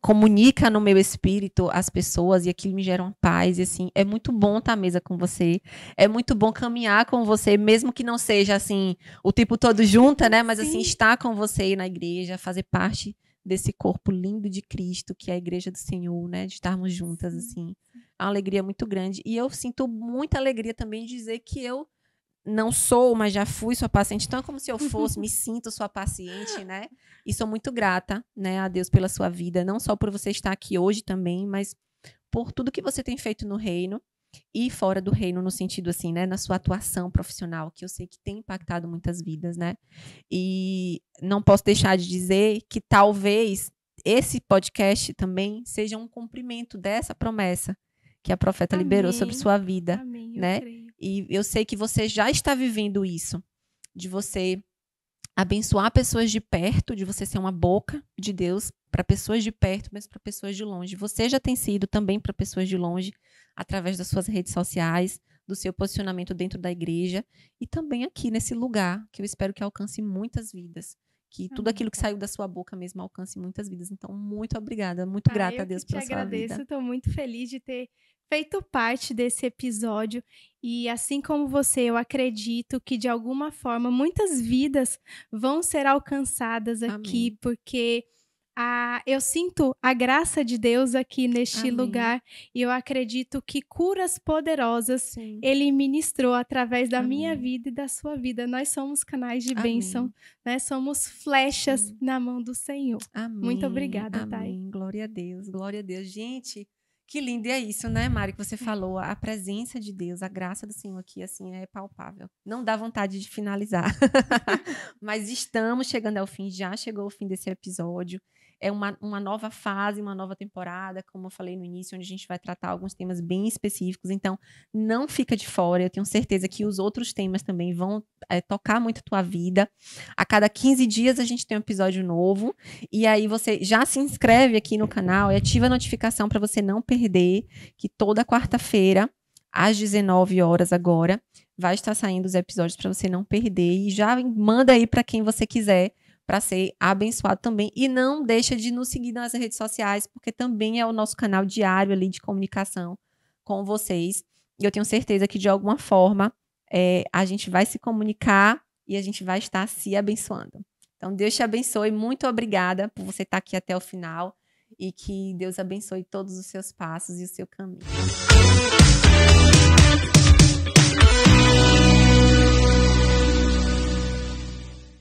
Comunica no meu espírito as pessoas e aquilo me gera uma paz. E assim, é muito bom estar à mesa com você. É muito bom caminhar com você, mesmo que não seja assim, o tempo todo junta, né? Mas assim, estar com você na igreja, fazer parte desse corpo lindo de Cristo, que é a igreja do Senhor, né? De estarmos juntas, assim. É uma alegria muito grande. E eu sinto muita alegria também de dizer que eu não sou, mas já fui sua paciente. Então é como se eu fosse, me sinto sua paciente, né? E sou muito grata, né, a Deus pela sua vida. Não só por você estar aqui hoje também, mas por tudo que você tem feito no reino e fora do reino, no sentido assim, né, na sua atuação profissional, que eu sei que tem impactado muitas vidas, né? E não posso deixar de dizer que talvez esse podcast também seja um cumprimento dessa promessa que a profeta liberou sobre sua vida, né? E eu sei que você já está vivendo isso, de você abençoar pessoas de perto, de você ser uma boca de Deus para pessoas de perto, mas para pessoas de longe. Você já tem sido também para pessoas de longe, através das suas redes sociais, do seu posicionamento dentro da igreja e também aqui nesse lugar, que eu espero que alcance muitas vidas. Que tudo aquilo que saiu da sua boca mesmo alcance muitas vidas. Então, muito obrigada, muito grata a Deus pela sua vida. Eu te agradeço, estou muito feliz de ter feito parte desse episódio e assim como você, eu acredito que de alguma forma muitas vidas vão ser alcançadas aqui. Amém. Porque eu sinto a graça de Deus aqui neste lugar e eu acredito que curas poderosas Ele ministrou através da minha vida e da sua vida. Nós somos canais de bênção, né? Somos flechas na mão do Senhor. Muito obrigada, Thay. Glória a Deus, glória a Deus. Gente, que lindo, e é isso, né, Mari, que você falou, a presença de Deus, a graça do Senhor aqui, assim, é palpável. Não dá vontade de finalizar, mas estamos chegando ao fim, já chegou o fim desse episódio. É uma nova fase, uma nova temporada, como eu falei no início, onde a gente vai tratar alguns temas bem específicos, então não fica de fora, eu tenho certeza que os outros temas também vão tocar muito a tua vida. A cada 15 dias a gente tem um episódio novo, e aí você já se inscreve aqui no canal e ativa a notificação para você não perder, que toda quarta-feira, às 19 horas agora, vai estar saindo os episódios para você não perder, e já manda aí para quem você quiser, para ser abençoado também. E não deixa de nos seguir nas redes sociais, porque também é o nosso canal diário ali de comunicação com vocês. E eu tenho certeza que, de alguma forma, a gente vai se comunicar e a gente vai estar se abençoando. Então, Deus te abençoe. Muito obrigada por você estar aqui até o final. E que Deus abençoe todos os seus passos e o seu caminho.